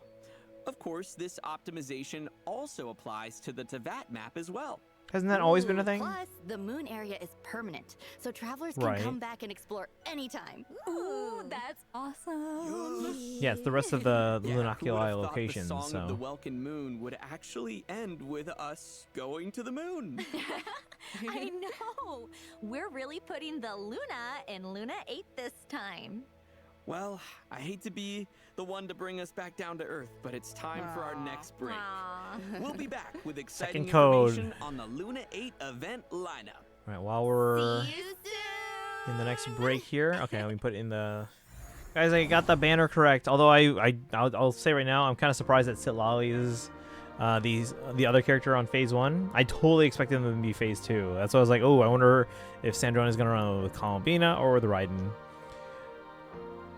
Of course, this optimization also applies to the Tevat map as well. Hasn't that always been a Ooh, thing? Plus, the moon area is permanent, so travelers Right. can come back and explore anytime. Ooh, that's awesome. Yeah, it's the rest of the Yeah, who Lunoculi would've thought locations, the song of the so. Welkin Moon would actually end with us going to the moon. I know. We're really putting the Luna in Luna 8 this time. Well, I hate to be the one to bring us back down to Earth, but it's time for our next break. Aw. We'll be back with exciting Second code. information on the Luna 8 event lineup. All right, while we're See you soon. in the next break here, okay, let me put in the guys. I got the banner correct. Although I'll say right now, I'm kind of surprised that Sitlali is the other character on Phase 1. I totally expected them to be Phase 2. That's why I was like, oh, I wonder if Sandrone is gonna run with Columbina or with Raiden.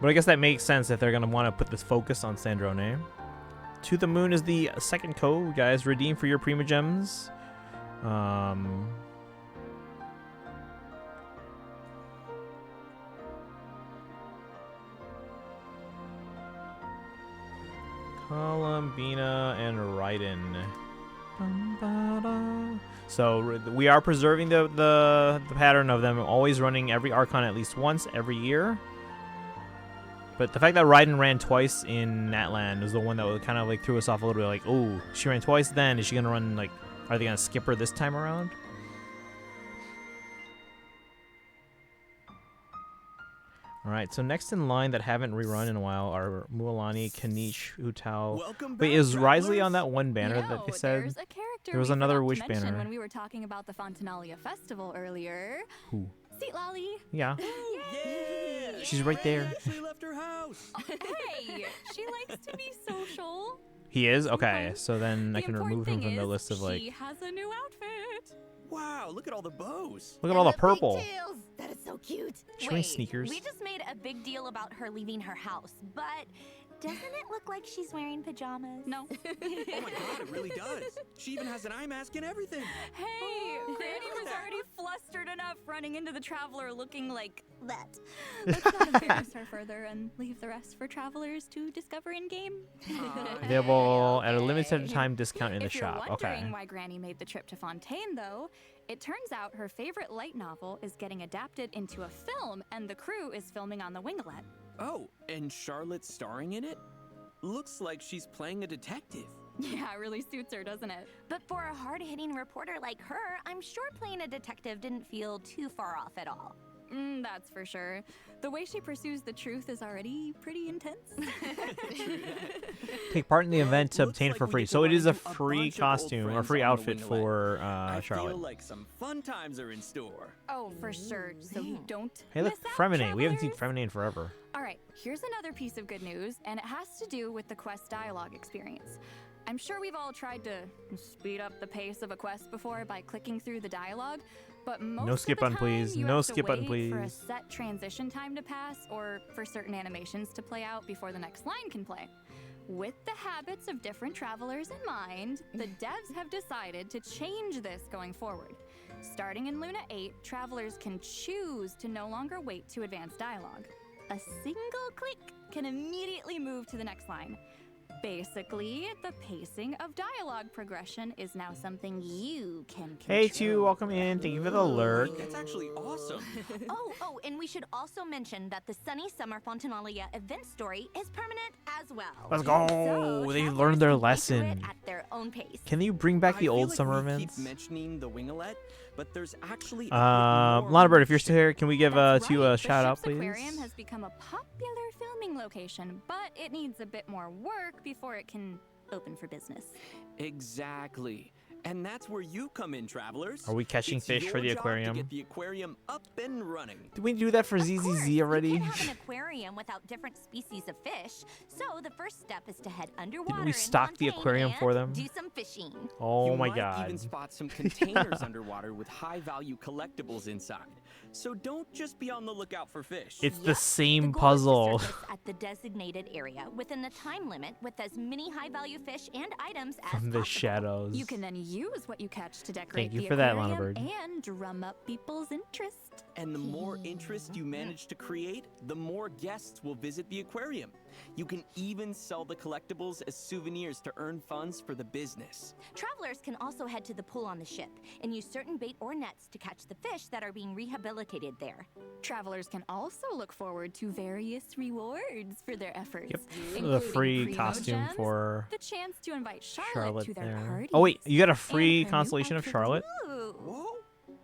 But I guess that makes sense if they're gonna want to put this focus on Sandrone. To the Moon is the second code, guys. Redeem for your Primogems. Columbina and Raiden. So we are preserving the pattern of them always running every Archon at least once every year. But the fact that Raiden ran twice in Natlan was the one that kind of like threw us off a little bit. Like, oh, she ran twice then. Is she going to run, like, are they going to skip her this time around? All right, so next in line that haven't rerun in a while are Mualani, Kanish, Utao. Welcome Wait, back, is Risley travelers. on that one banner No, that they said? there's a character There was we another forgot Wish to mention banner. when we were talking about the Fontinalia Festival earlier. Who? Seatlali. Yeah. Yeah! She's right there. She left her house. Hey, she likes to be social. He is? Okay, so then The I can important remove him thing from the is list of, like... she has a new outfit. Wow, look at all the bows. Look at all the big purple. tails. That is so cute. She's wearing sneakers. We just made a big deal about her leaving her house, but doesn't it look like she's wearing pajamas? No. Oh my god, it really does. She even has an eye mask and everything. Hey, Granny was already flustered enough running into the Traveler looking like that. Let's not embarrass her further and leave the rest for travelers to discover in-game. Available at a limited time discount in the If shop. you're wondering Okay. why Granny made the trip to Fontaine, though, it turns out her favorite light novel is getting adapted into a film, and the crew is filming on the Winglet. Oh, and Charlotte's starring in it? Looks like she's playing a detective. Yeah, it really suits her, doesn't it? But for a hard-hitting reporter like her, I'm sure playing a detective didn't feel too far off at all. That's for sure. The way she pursues the truth is already pretty intense. Take part in the event to Looks obtain like for we free. get to So it run is a into free bunch of old costume or friends free on the outfit Winglet. for I Charlotte. feel like some fun times are in store. Oh, for sure. So you don't Hey, look, miss out, Fremine. We haven't seen travelers. Fremine in forever. All right, here's another piece of good news, and it has to do with the quest dialogue experience. I'm sure we've all tried to speed up the pace of a quest before by clicking through the dialogue, but most skip of the button, please. time, you No have to skip button, wait for a please. set transition time to pass or for certain animations to play out before the next line can play. With the habits of different travelers in mind, the devs have decided to change this going forward. Starting in Luna 8, travelers can choose to no longer wait to advance dialogue. A single click can immediately move to the next line. Basically, the pacing of dialogue progression is now something you can control. Hey, Chu, welcome in. Thank you for the alert. That's actually awesome. Oh, and we should also mention that the Sunny Summer Fontinalia event story is permanent as well. Let's go. So They travelers learned their can play through it lesson. at their own pace. Can you bring back I the feel old like summer we events? keep mentioning the Winglet, but there's actually Lana Bird, if you're still here, can we give That's Chu right. a shout out, The please? ship's aquarium has become a popular filming location, but it needs a bit more work before it can open for business. Exactly. And that's where you come in, travelers. Are we catching It's fish your for the job to aquarium? get the aquarium up and running. Did we do that for Of course, ZZZ already? You can't have an aquarium without different species of fish. So the first step is to head underwater. we in stock the Fontaine aquarium for and them? Do some fishing. Oh You my might god. even spot some containers underwater with high-value collectibles inside. So don't just be on the lookout for fish. It's the Yep. same The goal puzzle. is to surface at the designated area within a time limit with as many high-value fish and items as From the possible. shadows. You can then use what you catch to decorate Thank you the for that, Lana aquarium Bird. and drum up people's interest. And the more interest you manage to create, the more guests will visit the aquarium. You can even sell the collectibles as souvenirs to earn funds for the business. Travelers can also head to the pool on the ship and use certain bait or nets to catch the fish that are being rehabilitated there. Travelers can also look forward to various rewards for their efforts. Yep. The including free Primo costume Gems, for the chance to invite Charlotte, Charlotte to their there. parties. Oh wait, you got a and free her new constellation of outfit. Charlotte? Ooh. Whoa!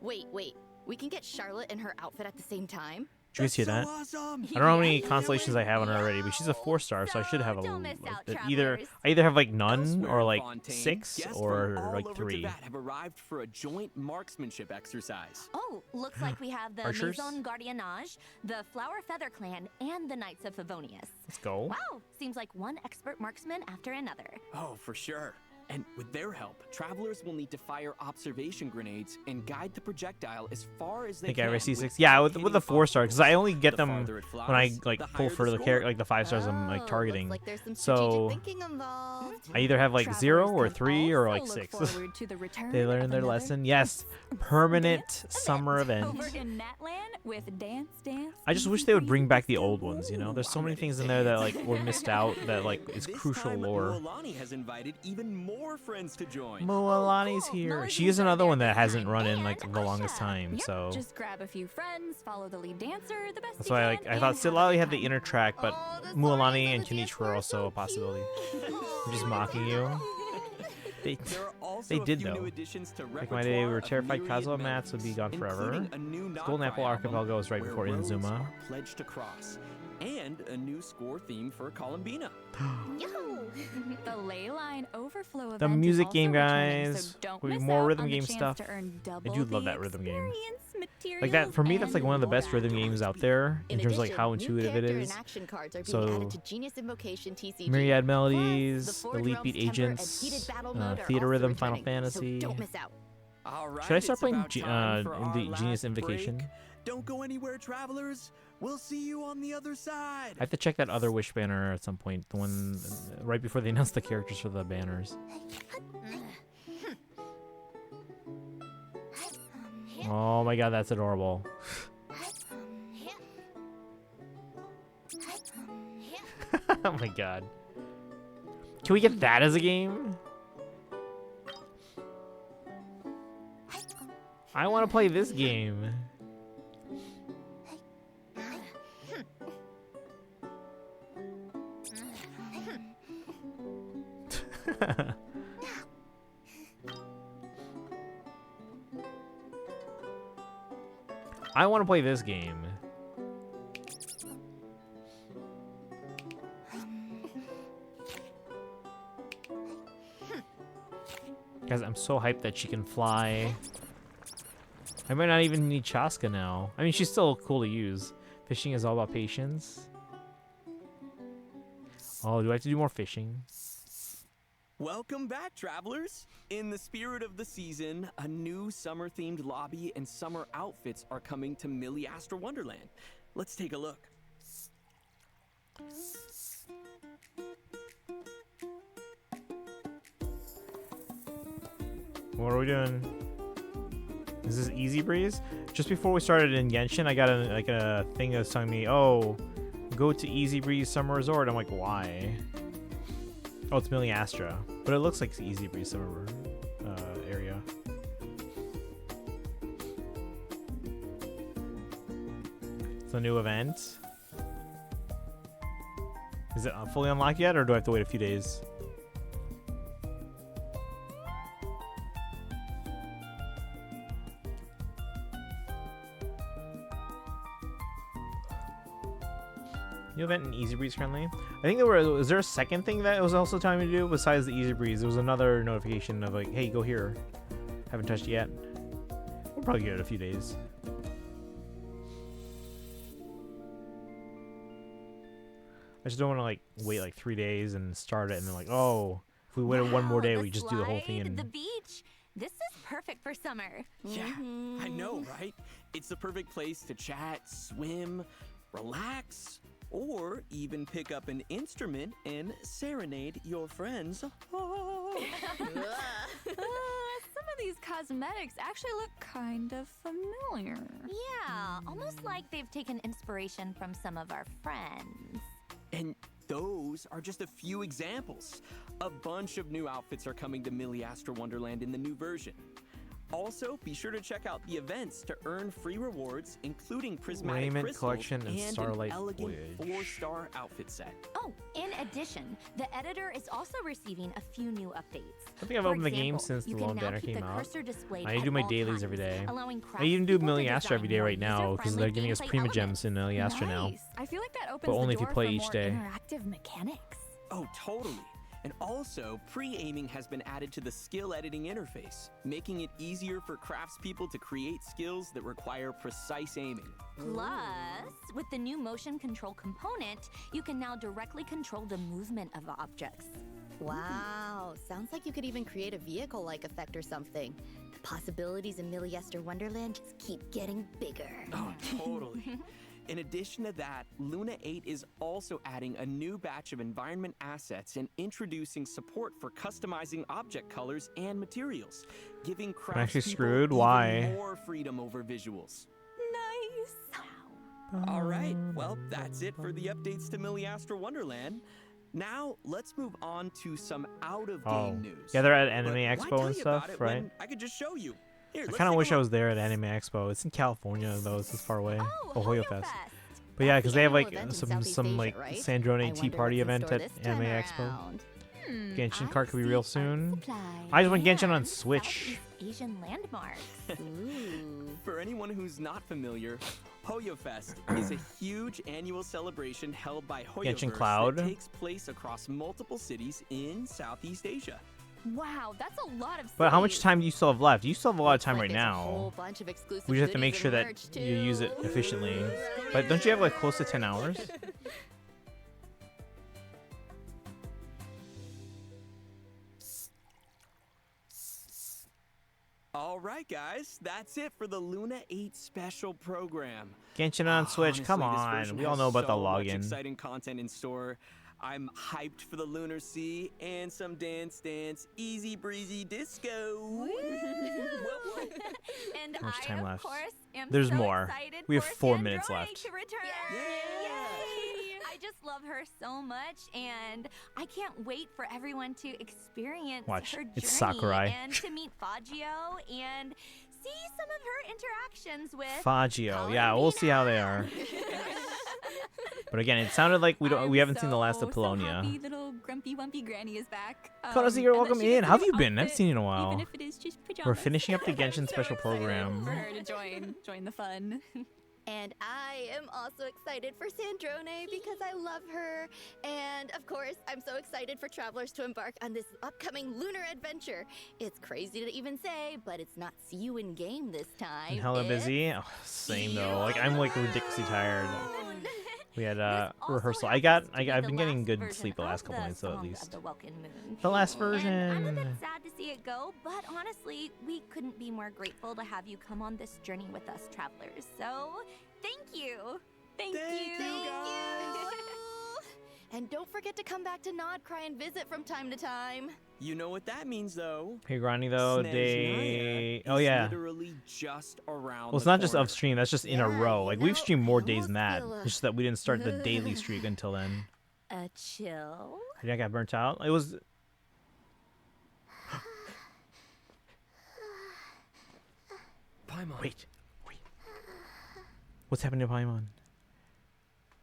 Wait. We can get Charlotte and her outfit at the same time? Did you guys hear that? Awesome. I don't know how many constellations I have on her already, but she's a 4-star, so I should have a Don't miss like, out, either travelers. I either have like none Elsewhere or in like Fontaine, 6 guests or from all like over 3. Teyvat have arrived for a joint marksmanship exercise. Oh, looks like we have the Archers? Maison Gardiennage, the Flower Feather Clan, and the Knights of Favonius. Let's go. Wow, seems like one expert marksman after another. Oh, for sure. And with their help, travelers will need to fire observation grenades and guide the projectile as far as I they think can. I ever see 6. without Yeah, with hitting the 4-star, because I only get The them farther it when I flies, like the pull higher for the score. character, like the 5 stars I'm like Oh, targeting. looks like there's some So strategic thinking involved. I either have like Travelers 0 or can 3 or also like look 6. forward to the return They of learned their another lesson. Yes, permanent summer event. Over in Natland with Dance. I just wish they would bring back the old ones, you know? There's so many things in there that like were missed out that like is This crucial time, lore. Mualani has invited even more friends to join. Moalani's cool. here. Moe's She is been another there one that this hasn't time. run in like And the longest Asha. time, Yep, so just grab a few friends, follow the lead dancer, the best that's you why can, like I and thought have a Silali good had the time. inner track, but Oh, the Mualani stories and of the Kanichi dance were were also so a possibility. cute. I'm just mocking you. They, There are also they a did few though. new additions to Like my day, we were repertoire of terrified myriad Kazuha Mats would be gone melodies, forever. including a new Golden Apple Noctri album Archipelago was right where before roads Inazuma. are pledged to cross, and a new score theme for Columbina. The ley line overflow The event is music also game, returning, guys. so don't With miss more out rhythm on the game chance stuff. to earn I double do love the that rhythm game. experience Like that for me, that's like one of the materials best rhythm games out there in terms of like how intuitive it new character is. and action cards are being So, added to Genius Invocation TCG. Myriad Plus, Melodies, the Forge Elite Realms Beat Temper and Agents, Heated Battle Mode are Theater also Rhythm, Final returning, Fantasy. So don't miss out. All right, Should I start it's playing about time for in our the Genius last Invocation? break. Don't go anywhere, travelers. We'll see you on the other side. I have to check that other Wish banner at some point. The one right before they announced the characters for the banners. Oh my god, that's adorable. Oh my god. Can we get that as a game? I want to play this game. I want to play this game. Guys, I'm so hyped that she can fly. I might not even need Chaska now. I mean, she's still cool to use. Fishing is all about patience. Oh, do I have to do more fishing? Welcome back, travelers. In the spirit of the season, a new summer-themed lobby and summer outfits are coming to Millie Astra Wonderland. Let's take a look. What are we doing? Is this Easy Breeze? Just before we started in Genshin, I got a thing that was telling me, oh, go to Easy Breeze Summer Resort. I'm like, why? Oh, it's Millie Astra. But it looks like Easy Breeze Summer area. It's a new event. Is it fully unlocked yet, or do I have to wait a few days? New event in Easy Breeze currently. I think was there a second thing that it was also telling me to do besides the Easy Breeze? There was another notification of like, hey, go here. Haven't touched it yet. We'll probably give it a few days. I just don't want to like wait like 3 days and start it and then like, oh, if we waited one more day, the we just do the whole thing slide, and the beach. This is perfect for summer. Yeah, I know, right? It's the perfect place to chat, swim, relax, or even pick up an instrument and serenade your friends. Some of these cosmetics actually look kind of familiar. Yeah, almost like they've taken inspiration from some of our friends. And those are just a few examples. A bunch of new outfits are coming to Millie Astra Wonderland in the new version. Also, be sure to check out the events to earn free rewards, including prismatic Raiment crystals collection and Starlight an elegant Voyage. 4-star outfit set. Oh, in addition, the editor is also receiving a few new updates. I think I've For opened the game example, since the you can Lone now Banner keep came the out. cursor displayed I do at my all dailies every times, day. allowing I even do craftspeople to Million Astra every design day more right now because they're giving us user-friendly Prima gameplay Gems in Million Astra now. Nice. I feel like that opens But only the if you door play for each more day. interactive mechanics. Oh, totally. And also, pre-aiming has been added to the skill editing interface, making it easier for craftspeople to create skills that require precise aiming. Plus, with the new motion control component, you can now directly control the movement of objects. Wow, sounds like you could even create a vehicle-like effect or something. The possibilities in Milliester Wonderland just keep getting bigger. Oh, totally. In addition to that, Luna 8 is also adding a new batch of environment assets and introducing support for customizing object colors and materials, giving I'm actually craftspeople screwed. even Why? more freedom over visuals. Wow. All right, well, that's it for the updates to Milliastra Wonderland. Now, let's move on to some out-of-game news. Yeah, they're at But Anime why Expo tell and you about stuff, it right? when I could just show you. Here, I let's kind of take a wish I look. was there at Anime Expo. It's in California though. It's this far away. Oh, Ohio Hoyo Fest. Fest. But yeah, That's because the they have annual like event in some Southeast like Asia, right? Sandrone I tea wonder party what's in event store at this Anime time Expo. around. Genshin I card could be see real art soon. supply I just want Genshin on and Switch. Southeast Asian landmarks. Ooh. For anyone who's not familiar, Hoyo Fest is a huge annual celebration held by Genshin Hoyoverse Cloud. that takes place across multiple cities in Southeast Asia. Wow, that's a lot of But how much cities. time do you still have left? You still have a lot of Looks time like right there's a whole now. bunch of exclusive We just have to make cities sure and that merch, you use it too. efficiently. But don't you have like close to 10 hours? All right, guys, that's it for the Luna 8 special program. Genshin on Switch, come Honestly, this on. version We all has know about the so much login. exciting content in store. I'm hyped for the Lunar Sea and some Dance Easy Breezy Disco. And How much I, time of left? course, am There's so more. excited We have for 4 minutes Sandrone left. to return. Yeah. I just love her so much, and I can't wait for everyone to experience Watch, her journey it's Sakurai. and to meet Fagio and see some of her interactions with Fagio. Yeah, we'll see how they are. But again, it sounded like we haven't seen the last of So Polonia. happy little grumpy wumpy granny is back. Konosuke, you're and that welcome she in. gets a How have new you been? I haven't outfit, seen you in a while. Even if it is just pajamas. We're finishing up the Genshin I'm special so excited program. for her to join the fun. And I am also excited for Sandrone because I love her. And of course, I'm so excited for travelers to embark on this upcoming lunar adventure. It's crazy to even say, but it's not see you in game this time. And hella It's busy. Oh, same though. Like I'm like ridiculously tired. Moon. We had This also rehearsal. happens to be I've the been getting last good version sleep the of last couple the nights though at Song least. of the Welkin Moon. The last And I'm a bit version. sad to see it go, but honestly, we couldn't be more grateful to have you come on this journey with us, travelers. So, thank you. Thank you. Thank you. And don't forget to come back to Nodcry and visit from time to time. You know what that means, though. Hey, grinding though. Snezhnaya They. Oh is yeah. literally just around Well, it's the not just corner. upstream. That's just in a Yeah, row. you Like know, we've streamed more I days than that. almost feel, It's just that we didn't start the daily streak until then. A chill. I think I got burnt out. It was. Paimon. Wait. What's happening to Paimon?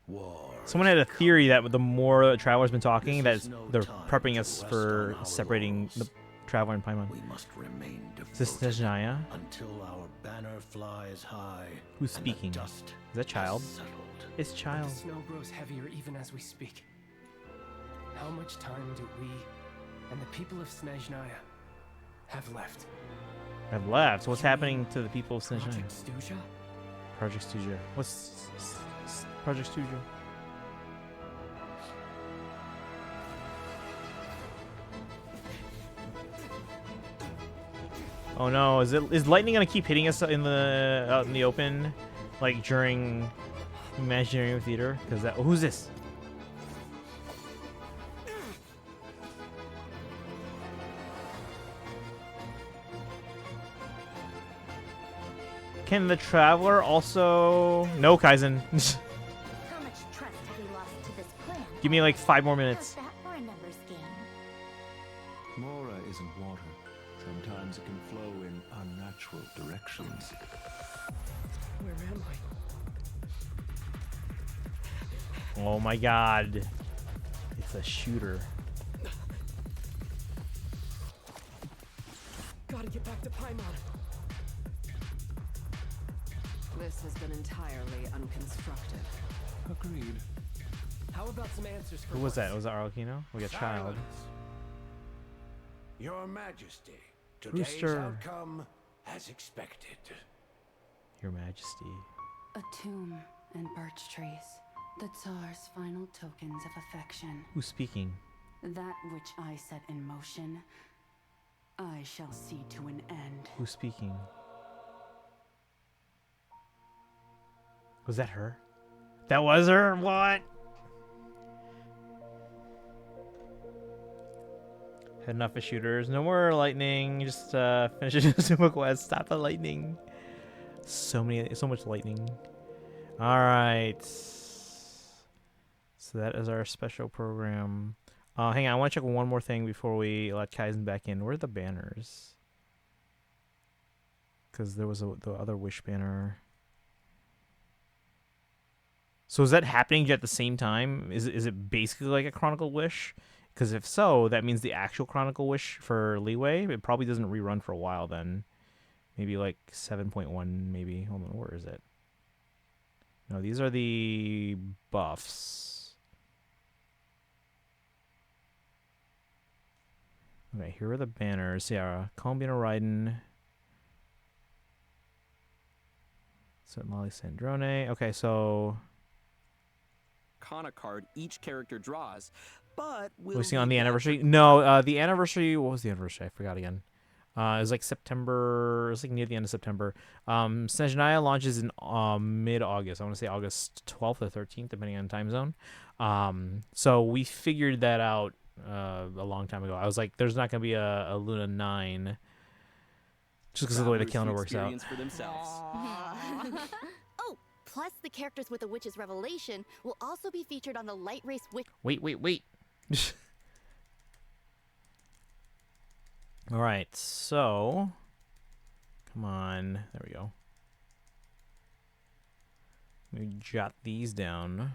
War Someone had a theory that the more Traveler's been talking, that This is no they're time prepping to us rest for on our separating the laurels. Traveler and Paimon. We must remain Is this devoted Snezhnaya? until our banner flies high. Who's and the speaking? dust Is that Child? has settled. It's Child. The snow grows heavier even as we speak. How much time do we and the people of Snezhnaya have left? I've left. What's happening to the people of Snezhnaya? Project Stuja? Project Studio. What's Project Studio? Oh no! Is lightning gonna keep hitting us in the out in the open, like during Imaginary Theater? Because that who's this? Can the Traveler also? No, Kaizen. How much trust have we lost to this plan? Give me like 5 more minutes. How's that for a numbers game? Mora isn't water. Sometimes it can flow in unnatural Oh my god. It's a shooter. Gotta get back to Paimon. This has been entirely unconstructive. Agreed. How about some answers for Who was that? once? Was it Arlecchino? We got Child. Silence. Your Majesty, today's Rooster. outcome as expected. Your Majesty. A tomb and birch trees. The Tsar's final tokens of affection. Who's speaking? That which I set in motion, I shall see to an end. Who's speaking? Was that her? That was her? What? Had enough of shooters. No more lightning. Just finish the super quest. Stop the lightning. So much lightning. All right. So that is our special program. Hang on, I want to check one more thing before we let Kaizen back in. Where are the banners? Because there was the other wish banner. So is that happening at the same time? Is it basically like a Chronicle Wish? Because if so, that means the actual Chronicle Wish for Leeway, it probably doesn't rerun for a while then. Maybe like 7.1 maybe. Hold on, where is it? No, these are the buffs. Okay, here are the banners. Yeah, Columbina Raiden. So Molly Sandrone. Okay, so Kana card each character draws, but we see on the anniversary. No, the anniversary. What was the anniversary? I forgot again. It was like September. It was like near the end of September. Snezhnaya launches in mid-August. I want to say August 12th or 13th, depending on time zone. So we figured that out a long time ago. I was like, there's not going to be a Luna 9 just because of the way the calendar works out. For themselves. Oh, plus the characters with the Witch's Revelation will also be featured on the Light Race Witch. Wait. All right, so come on. There we go. Let me jot these down.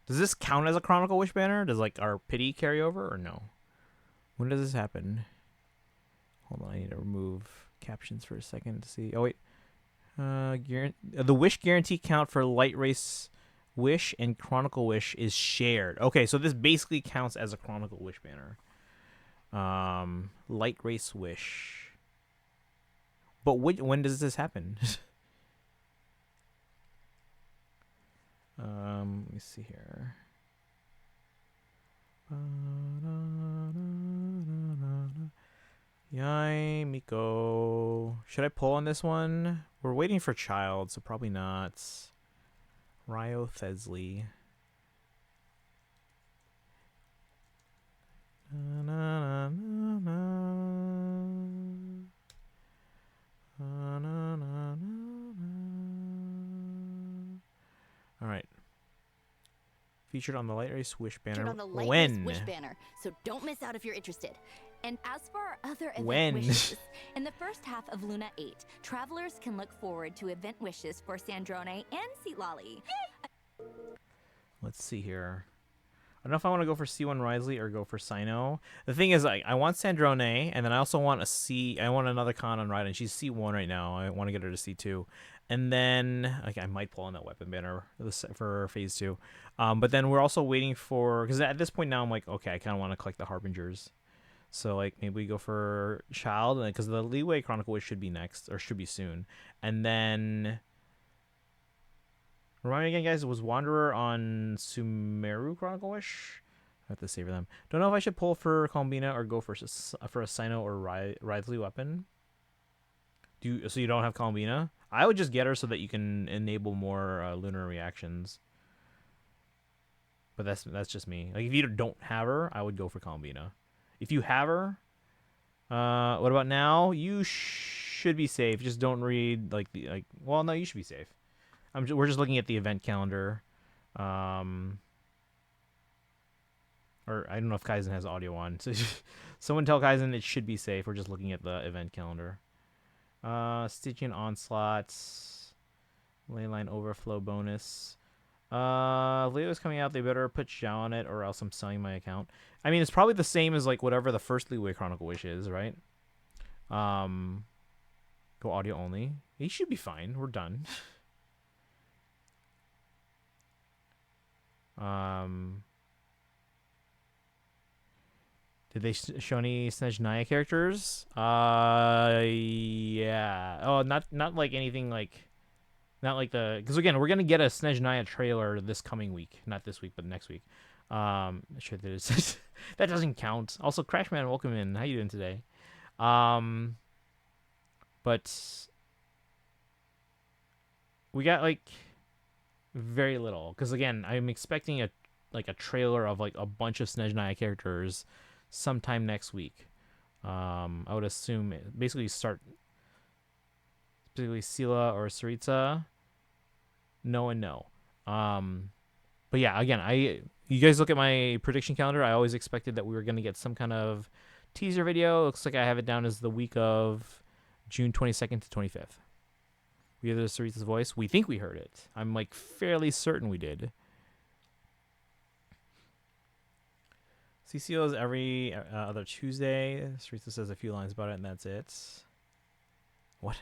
Does this count as a Chronicle Wish banner? Does like our pity carry over or no? When does this happen? Hold on, I need to remove captions for a second to see. Oh wait, the Wish guarantee count for Light Race Wish and Chronicle Wish is shared. Okay, so this basically counts as a Chronicle Wish banner. Light Race Wish. But when does this happen? Let me see here. Yay, Miko. Should I pull on this one? We're waiting for Child, so probably not. Ryo Thesley. All right. Featured on the Light Race Wish banner. On the Light When? Race Wish banner, so don't miss out if you're interested. And as for our other event When? wishes, in the first half of Luna 8, travelers can look forward to event wishes for Sandrone and Seatlolly. Let's see here. I don't know if I want to go for C1 Risley or go for Sino. The thing is, I want Sandrone, and then I also want I want another con on Raiden. She's C1 right now. I want to get her to C2. And then, like, I might pull on that weapon banner for Phase 2. But then we're also waiting for, because at this point now I'm like, okay, I kind of want to collect the Harbingers. So, like, maybe we go for Child, because the Leeway Chronicle Wish should be next, or should be soon. And then, remind me again, guys, was Wanderer on Sumeru Chronicle Wish? I have to savor them. Don't know if I should pull for Columbina or go for a Sino or Risley weapon. So you don't have Columbina? I would just get her so that you can enable more lunar reactions. But that's just me. Like, if you don't have her, I would go for Columbina. If you have her, what about now? You should be safe. Just don't read well, no, you should be safe. We're just looking at the event calendar. Or I don't know if Kaizen has audio on. So someone tell Kaizen it should be safe. We're just looking at the event calendar. Stygian Onslaught. Leyline Overflow bonus. Leo's coming out. They better put Zhao on it, or else I'm selling my account. I mean, it's probably the same as like whatever the first Leeway Chronicle Wish is, right? Go audio only. He should be fine. We're done. Did they show any Snezhnaya characters? Yeah. Oh, not like anything like, not like the, because again, we're gonna get a Snezhnaya trailer this coming week, not this week, but next week. Sure that is that doesn't count. Also, Crashman, welcome in. How you doing today? But we got like very little, because again, I'm expecting a trailer of like a bunch of Snezhnaya characters sometime next week. I would assume basically start specifically Sila or Saritsa. No and no. But yeah, again, you guys look at my prediction calendar. I always expected that we were gonna get some kind of teaser video. Looks like I have it down as the week of June 22nd to 25th. We heard Saritsa's voice. We think we heard it. I'm like fairly certain we did. CCO is every other Tuesday. Saritsa says a few lines about it, and that's it. What?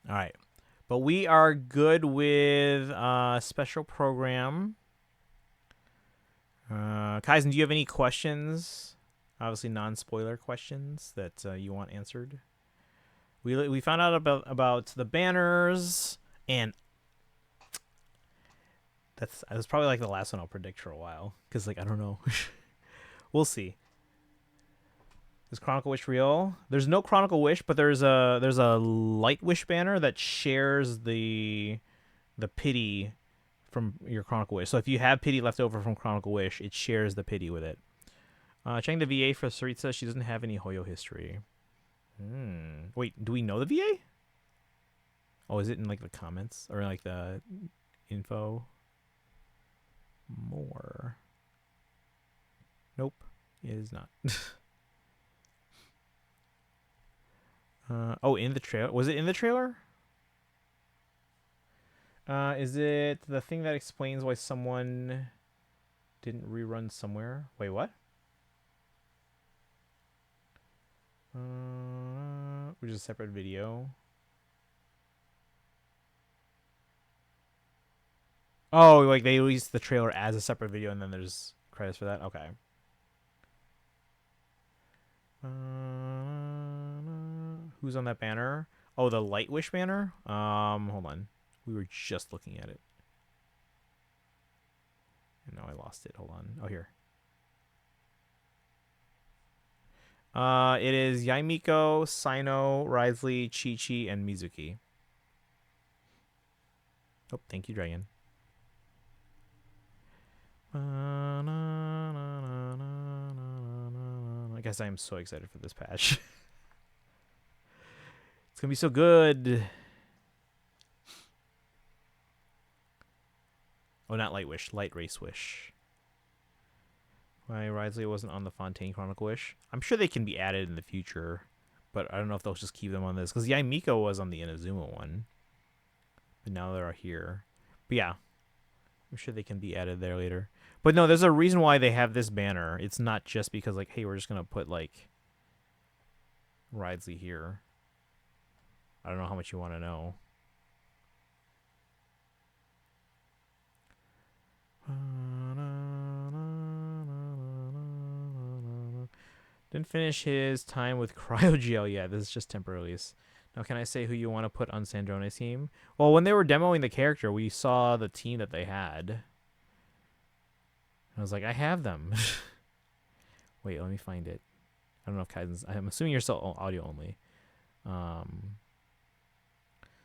All right. But we are good with special program. Kaizen, do you have any questions? Obviously non-spoiler questions that you want answered. We found out about the banners, and that was probably like the last one I'll predict for a while, because like I don't know. We'll see. Is Chronicle Wish real? There's no Chronicle Wish, but there's a Light Wish banner that shares the pity from your Chronicle Wish. So if you have pity left over from Chronicle Wish, it shares the pity with it. Checking the VA for Saritsa. She doesn't have any Hoyo history. Wait, do we know the VA? Oh, is it in like the comments or like the info? More. Nope, it is not. Oh, in the trailer. Was it in the trailer? Is it the thing that explains why someone didn't rerun somewhere? Wait, what? Which is a separate video. Oh, like they released the trailer as a separate video, and then there's credits for that. Okay. Who's on that banner? Oh, the Light Wish banner. Hold on. We were just looking at it. And now I lost it. Hold on. Oh, here. It is Yaimiko, Sino, Risley, Chi-Chi, and Mizuki. Oh, thank you, Dragon. I guess I am so excited for this patch. It's gonna be so good. Oh, not Light Wish, Light Race Wish. Why Risley wasn't on the Fontaine Chronicle Wish? I'm sure they can be added in the future, but I don't know if they'll just keep them on this, because Yaimiko was on the Inazuma one, but now they're here. But yeah, I'm sure they can be added there later. But no, there's a reason why they have this banner. It's not just because like, hey, we're just gonna put like Risley here. I don't know how much you want to know. Didn't finish his time with Cryogel yet. This is just temporary. Now, can I say who you want to put on Sandrone's team? Well, when they were demoing the character, we saw the team that they had. I was like, I have them. Wait, let me find it. I don't know if Kaizen's... I'm assuming you're still audio only.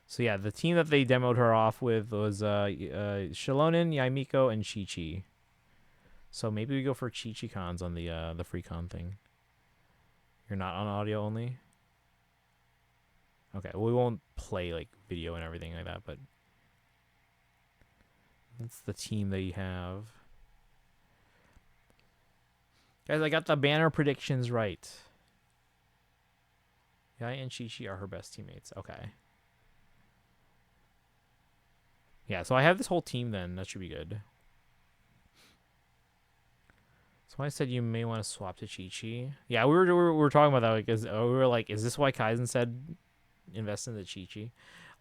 So yeah, the team that they demoed her off with was Shilonen, Yaimiko, and Chi-Chi. So maybe we go for Chi-Chi cons on the free con thing. You're not on audio only? Okay, well, we won't play like video and everything like that, but that's the team that you have. Guys, I got the banner predictions right. Yai and Chi-Chi are her best teammates. Okay. Yeah, so I have this whole team then. That should be good. So I said you may want to swap to Chi-Chi. Yeah, we were talking about that. Like, we were like, is this why Kaizen said invest in the Chi-Chi?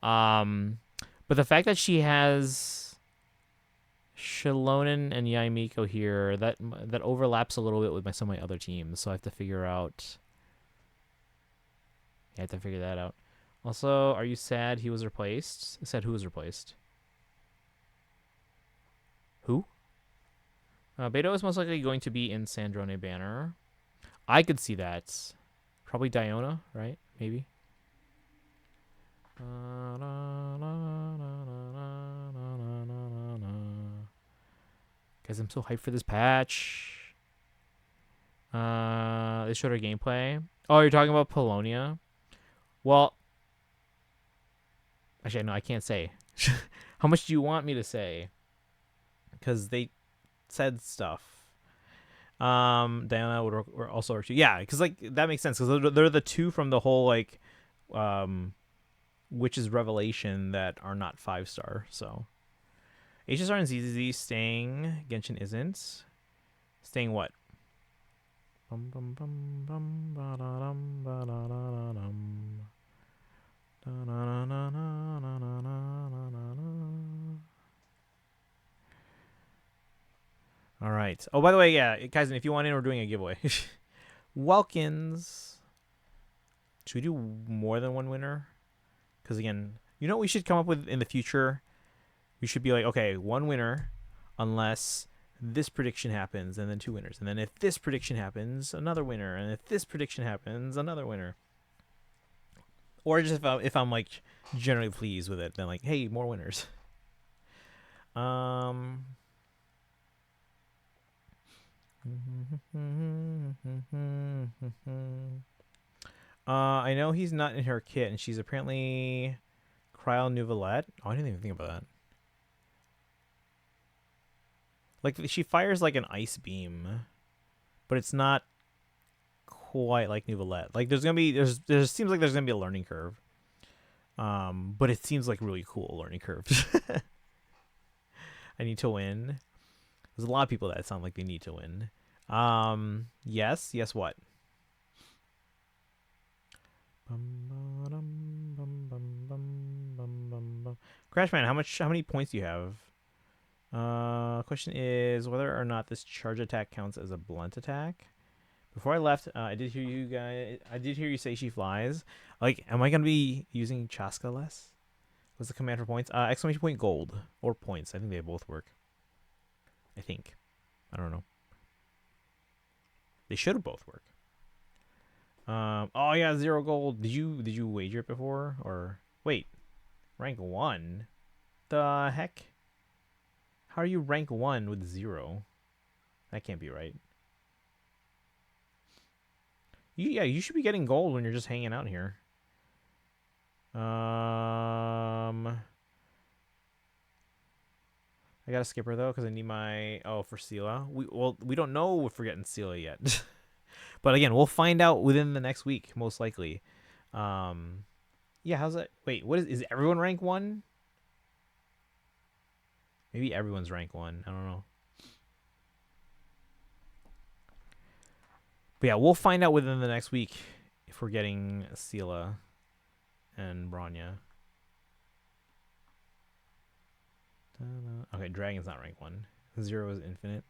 But the fact that she has Shilonen and Yaimiko here, that overlaps a little bit with some of my other teams. So I have to figure out. Yeah, I have to figure that out. Also, are you sad he was replaced? I said who was replaced? Who? Beto is most likely going to be in Sandrone banner. I could see that. Probably Diona, right? Maybe. Guys, I'm so hyped for this patch. They showed our gameplay. Oh, you're talking about Polonia? Well, actually, no, I can't say. How much do you want me to say? Because they said stuff. Diana would also work too. Yeah, because like that makes sense because they're the two from the whole like, Witch's Revelation that are not 5-star. So, HSR and ZZZ staying. Genshin isn't. Staying what? All right. Oh, by the way, yeah, Kaizen, if you want in, we're doing a giveaway. Welkins. Should we do more than one winner? Because, again, you know what we should come up with in the future? We should be like, okay, one winner unless this prediction happens, and then 2 winners. And then if this prediction happens, another winner. And if this prediction happens, another winner. Or just if I'm like, generally pleased with it, then like, hey, more winners. I know he's not in her kit, and she's apparently Cryo Nouvelette. Oh, I didn't even think about that. Like, she fires like an ice beam, but it's not quite like Nouvelette. Like, there seems like there's gonna be a learning curve. But it seems like really cool learning curves. I need to win. There's a lot of people that sound like they need to win. Yes what? Crashman, how many points do you have? Question is whether or not this charge attack counts as a blunt attack. Before I left, I did hear you say she flies. Like, am I gonna be using Chaska less? What's the command for points? Exclamation point gold or points. I think they both work. I think. I don't know. They should both work. Oh yeah, 0 gold. Did you wager it before or wait? Rank 1? The heck? How are you rank 1 with 0? That can't be right. You should be getting gold when you're just hanging out here. I gotta skip her though because I need my for Sela. We don't know if we're getting Sela yet, but again we'll find out within the next week most likely. Yeah, how's that? Wait, what is everyone rank 1? Maybe everyone's rank 1. I don't know. But yeah, we'll find out within the next week if we're getting Sela and Bronya. Okay, Dragon's not rank 1. 0 is infinite.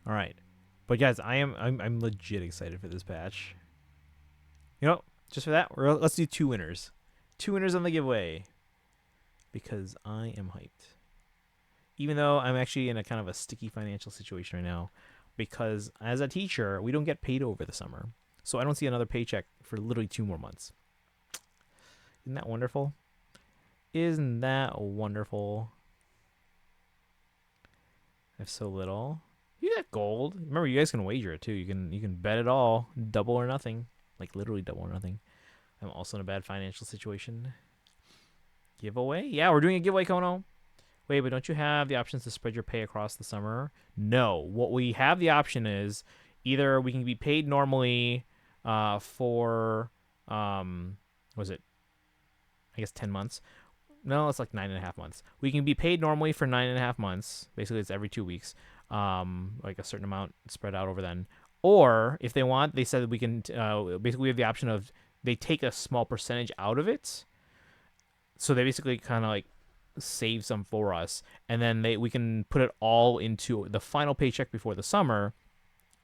All right, but guys, I'm legit excited for this patch. You know, just for that, let's do 2 winners. 2 winners on the giveaway. Because I am hyped. Even though I'm actually in a kind of a sticky financial situation right now. Because as a teacher, we don't get paid over the summer. So I don't see another paycheck for literally 2 more months. Isn't that wonderful? Isn't that wonderful? I have so little. You got gold. Remember, you guys can wager it too. You can bet it all. Double or nothing. Like literally double or nothing. I'm also in a bad financial situation. Giveaway? Yeah, we're doing a giveaway, Kono. Wait, but don't you have the options to spread your pay across the summer? No. What we have the option is either we can be paid normally for was it? I guess 10 months. No, it's like 9.5 months. We can be paid normally for 9.5 months. Basically, it's every 2 weeks. Like a certain amount spread out over then. Or if they want, they said we can. Basically, we have the option of they take a small percentage out of it. So they basically kind of like save some for us, and then we can put it all into the final paycheck before the summer.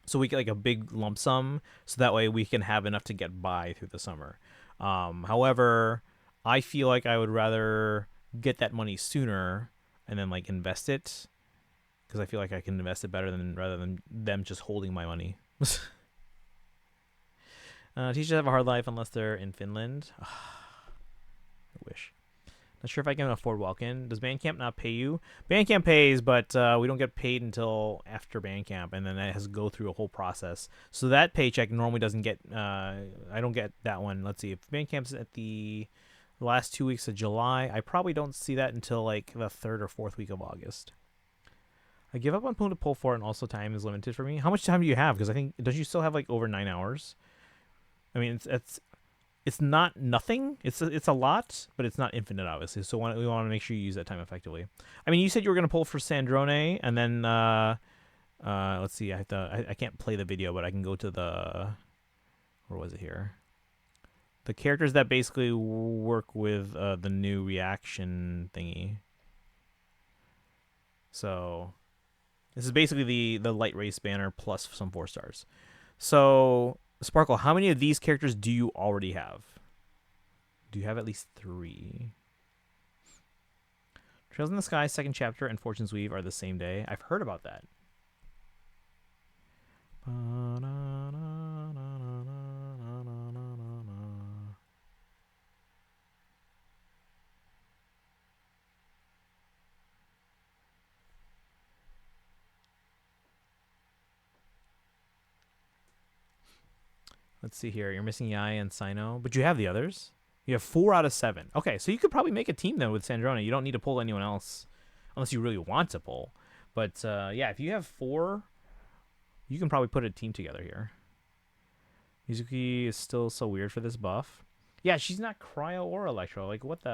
So we get like a big lump sum, so that way we can have enough to get by through the summer. However, I feel like I would rather get that money sooner and then like invest it, because I feel like I can invest it better rather than them just holding my money. Teachers have a hard life unless they're in Finland. I wish. Not sure if I can afford walk-in. Does Bandcamp not pay you? Bandcamp pays, but we don't get paid until after Bandcamp, and then it has to go through a whole process. So that paycheck normally doesn't get. I don't get that one. Let's see if Bandcamp's at the last 2 weeks of July. I probably don't see that until like the 3rd or 4th week of August. I give up on pulling to pull for it, and also time is limited for me. How much time do you have? Because I think don't you still have like over 9 hours? I mean, it's not nothing. It's a lot, but it's not infinite, obviously. So we want to make sure you use that time effectively. I mean, you said you were gonna pull for Sandrone, and then let's see. I can't play the video, but I can go to the where was it here? The characters that basically work with the new reaction thingy. So this is basically the light race banner plus some 4 stars. So Sparkle, how many of these characters do you already have? Do you have at least 3? Trails in the Sky, second chapter, and Fortune's Weave are the same day. I've heard about that. Let's see here. You're missing Yai and Sino, but you have the others. You have 4 out of 7. Okay, so you could probably make a team then with Sandrone. You don't need to pull anyone else unless you really want to pull. But yeah, if you have 4, you can probably put a team together here. Mizuki is still so weird for this buff. Yeah, she's not Cryo or Electro. Like, what?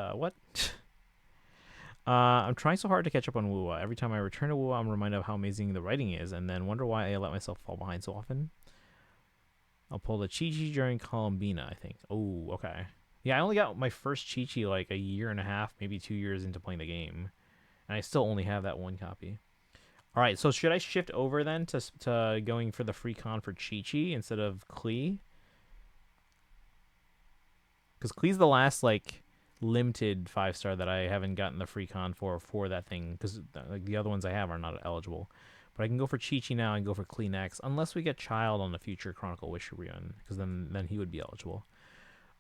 I'm trying so hard to catch up on Wuwa. Every time I return to Wuwa, I'm reminded of how amazing the writing is, and then wonder why I let myself fall behind so often. I'll pull the Chi-Chi during Columbina, I think. Oh, okay. Yeah, I only got my first Chi-Chi like a year and a half, maybe 2 years into playing the game. And I still only have that 1 copy. All right, so should I shift over then to going for the free con for Chi-Chi instead of Klee? Because Klee's the last, like, limited 5-star that I haven't gotten the free con for that thing. Because like, the other ones I have are not eligible. But I can go for Chi-Chi now and go for Klee next, unless we get Child on the future Chronicle Wish run, because then he would be eligible.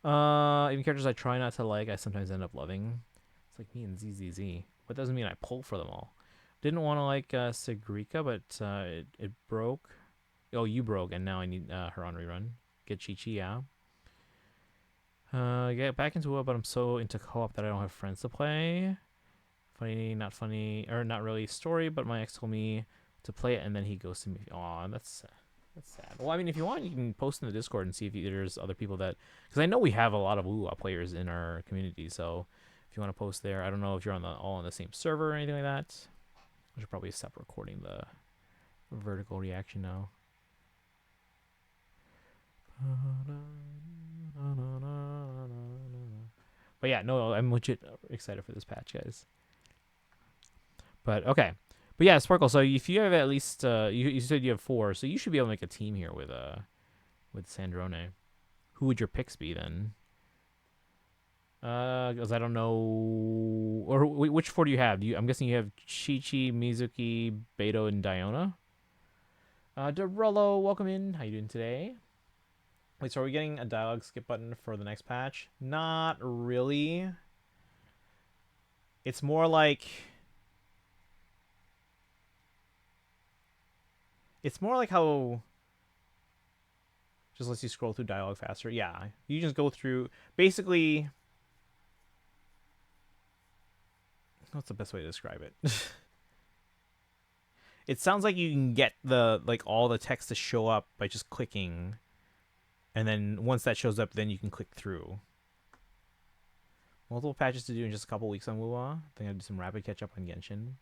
Even characters I try not to like, I sometimes end up loving. It's like me and ZZZ. But doesn't mean I pull for them all. Didn't want to like Sigrika, but it broke. Oh, you broke, and now I need her on rerun. Get Chi-Chi, yeah. Get back into it, but I'm so into co-op that I don't have friends to play. Funny, not funny, or not really story, but my ex told me to play it, and then he goes to me. Aw, that's sad. Well, I mean, if you want, you can post in the Discord and see if there's other people that, because I know we have a lot of Wuwa players in our community. So if you want to post there, I don't know if you're all on the same server or anything like that. I should probably stop recording the vertical reaction now. But yeah, no, I'm legit excited for this patch, guys. But okay. But yeah, Sparkle, so if you have at least you said you have 4, so you should be able to make a team here with Sandrone. Who would your picks be then? Because I don't know, or which 4 do you have? I'm guessing you have Chi-Chi, Mizuki, Beto, and Diona. Derello, welcome in. How you doing today? Wait, so are we getting a dialogue skip button for the next patch? Not really. It's more like how just lets you scroll through dialogue faster. Yeah, you just go through. Basically, what's the best way to describe it? It sounds like you can get all the text to show up by just clicking, And then once that shows up, then you can click through. Multiple patches to do in just a couple weeks on WoW. I think I'll do some rapid catch up on Genshin.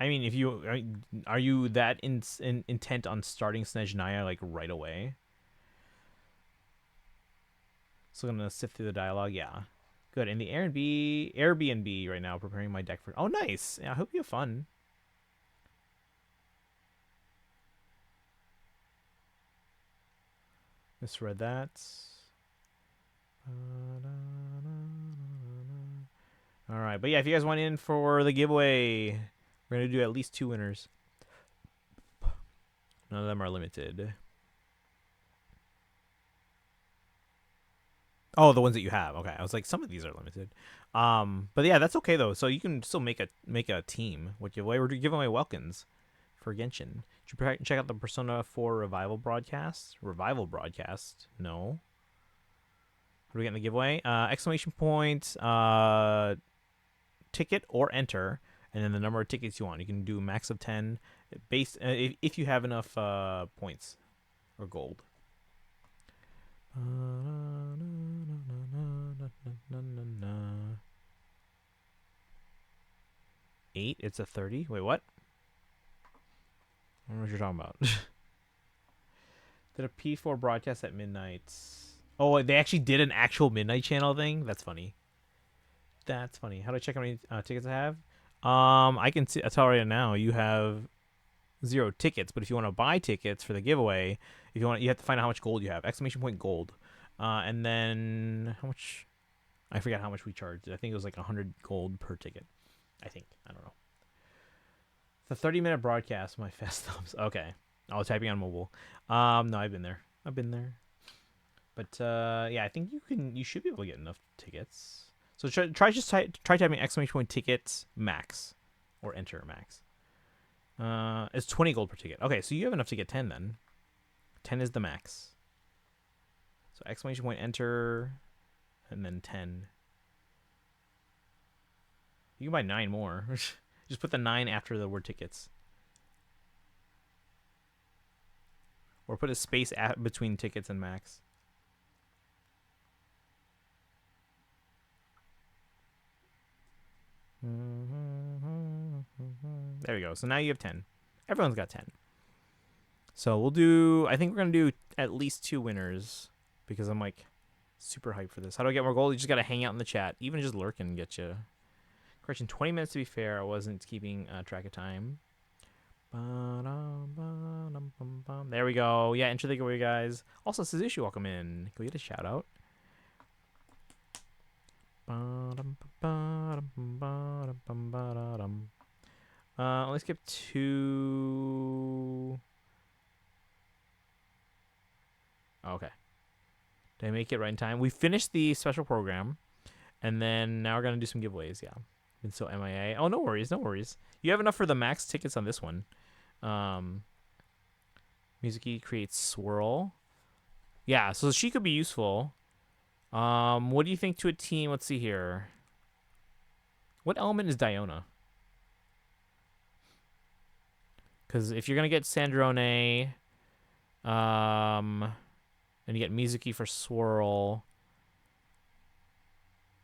I mean, if you are you that intent on starting Snezhnaya like right away? So I'm gonna sift through the dialogue. Yeah, good. In the Airbnb right now, preparing my deck for. Oh, nice. Yeah, I hope you have fun. Misread that. All right, but yeah, if you guys want in for the giveaway, we're gonna do at least 2 winners. None of them are limited. Oh, the ones that you have. Okay, I was like, some of these are limited. But yeah, that's okay though. So you can still make a team with giveaway. We're giving away Welkins for Genshin. Did you check out the Persona 4 Revival broadcast? Revival broadcast? No. What do we get in the giveaway? Exclamation point, ticket or enter, and then the number of tickets you want. You can do a max of 10, based if you have enough points or gold. 8. It's a 30. Wait, what? I don't know what you're talking about. Did a P4 broadcast at midnight? Oh, they actually did an actual midnight channel thing? That's funny. That's funny. How do I check how many tickets I have? I can see. I'll tell right now. You have 0 tickets, but if you want to buy tickets for the giveaway, if you want, you have to find out how much gold you have. Exclamation point gold, and then how much? I forgot how much we charged. I think it was like 100 gold per ticket. I think. I don't know. The 30-minute broadcast. My fast thumbs. Okay. I was typing on mobile. No, I've been there. But yeah, I think you should be able to get enough tickets. So try typing exclamation point tickets max, or enter max. It's 20 gold per ticket. Okay, so you have enough to get 10 then. 10 is the max. So exclamation point enter, and then 10. You can buy 9 more. Just put the 9 after the word tickets. Or put a space between tickets and max. There we go. So now you have 10. Everyone's got 10. So we'll do, I think we're going to do at least 2 winners, because I'm like super hyped for this. How do I get more gold? You just got to hang out in the chat. Even just lurking get you. Correction, 20 minutes to be fair. I wasn't keeping track of time. There we go. Yeah, enter the giveaway, guys. Also, Suzushi, welcome in. Can we get a shout out? Let's skip to. Okay. Did I make it right in time? We finished the special program, and then now we're gonna do some giveaways. Yeah, been so MIA. Oh, no worries, no worries. You have enough for the max tickets on this one. Mizuki creates swirl. Yeah, so she could be useful. What do you think to a team? Let's see here. What element is Diona? Because if you're gonna get Sandrone, and you get Mizuki for swirl,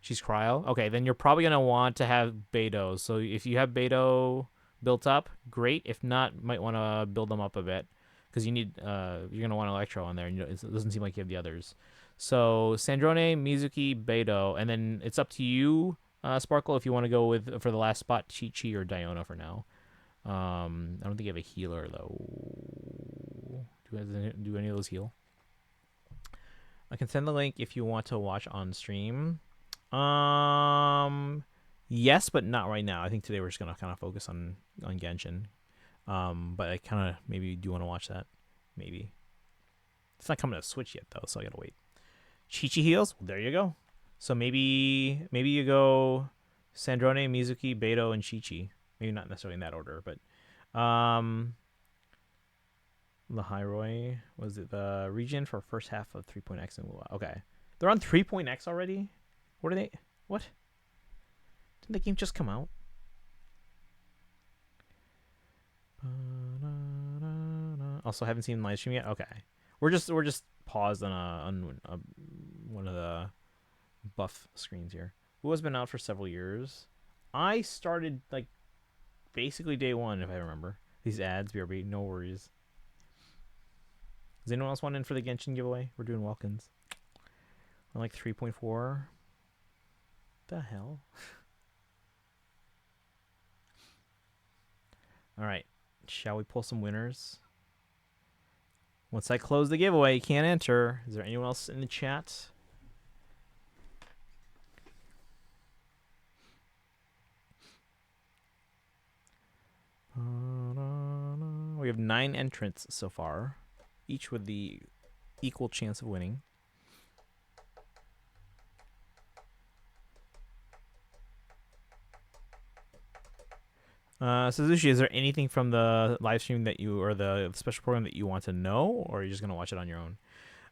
she's cryo. Okay, then you're probably gonna want to have Beidou. So if you have Beidou built up, great. If not, might want to build them up a bit, because you need you're gonna want Electro on there, and it doesn't seem like you have the others. So Sandrone, Mizuki, Beidou, and then it's up to you, Sparkle, if you want to go with for the last spot Chi-Chi or Diona for now. I don't think you have a healer though. Do any of those heal? I can send the link if you want to watch on stream. Yes, but not right now. I think today we're just gonna kind of focus on Genshin. But I kind of maybe do want to watch that. Maybe it's not coming to Switch yet though, so I gotta wait. Chi-Chi heals. Well, there you go. So maybe you go Sandrone, Mizuki, Beidou, and Chi-Chi. Maybe not necessarily in that order, but Lahairoi, was it the region for first half of 3.x and okay. They're on 3.x already? What are they? What? Didn't the game just come out? Also, haven't seen live stream yet? Okay. We're just paused on one of the buff screens here. Who has been out for several years? I started like basically day one, if I remember. These ads, BRB, no worries. Does anyone else want in for the Genshin giveaway? We're doing walk-ins. We're like 3.4. The hell? All right. Shall we pull some winners? Once I close the giveaway, you can't enter. Is there anyone else in the chat? We have 9 entrants so far, each with the equal chance of winning. Suzushi, is there anything from the live stream that you, or the special program that you want to know, or are you just going to watch it on your own?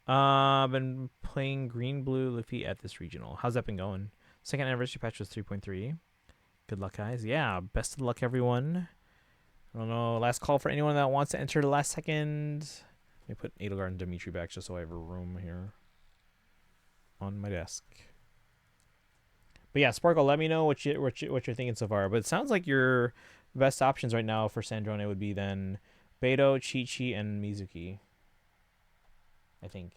I've been playing Green Blue Luffy at this regional. How's that been going? Second anniversary patch was 3.3. Good luck, guys. Yeah, best of luck, everyone. I don't know. Last call for anyone that wants to enter the last second. Let me put Edelgard and Dimitri back just so I have a room here on my desk. But yeah, Sparkle, let me know what you're thinking so far. But it sounds like your best options right now for Sandrone would be then Beto, Chi-Chi, and Mizuki. I think.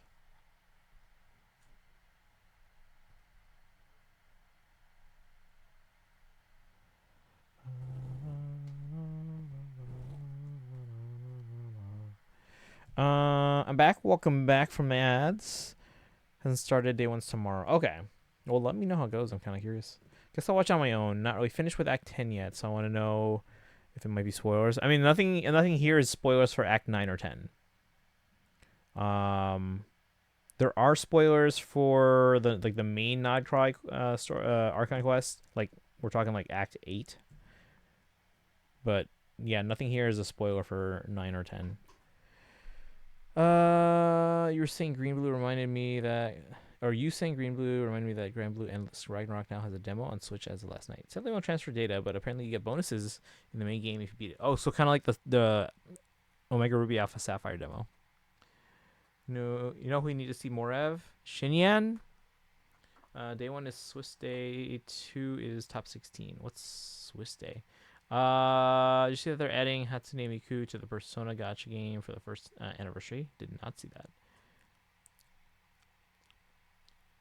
I'm back. Welcome back from the ads. Hasn't started. Day one's tomorrow. Okay. Well, let me know how it goes. I'm kind of curious. Guess I'll watch on my own. Not really finished with Act 10 yet, so I want to know if it might be spoilers. I mean, nothing here is spoilers for Act 9 or 10. There are spoilers for the main Nodcry Archon quest. Like we're talking like Act 8. But yeah, nothing here is a spoiler for 9 or 10. You were saying Green Blue reminded me that, or you saying Green Blue reminded me that Grand Blue Endless Ragnarok now has a demo on Switch as of last night. Sadly, won't transfer data, but apparently you get bonuses in the main game if you beat it. Oh, so kind of like the Omega Ruby Alpha Sapphire demo. No, you know who we need to see more of? Xinyan. Day 1 is Swiss Day. 2 is Top 16. What's Swiss Day? Did you see that they're adding Hatsune Miku to the Persona Gacha game for the first anniversary? Did not see that.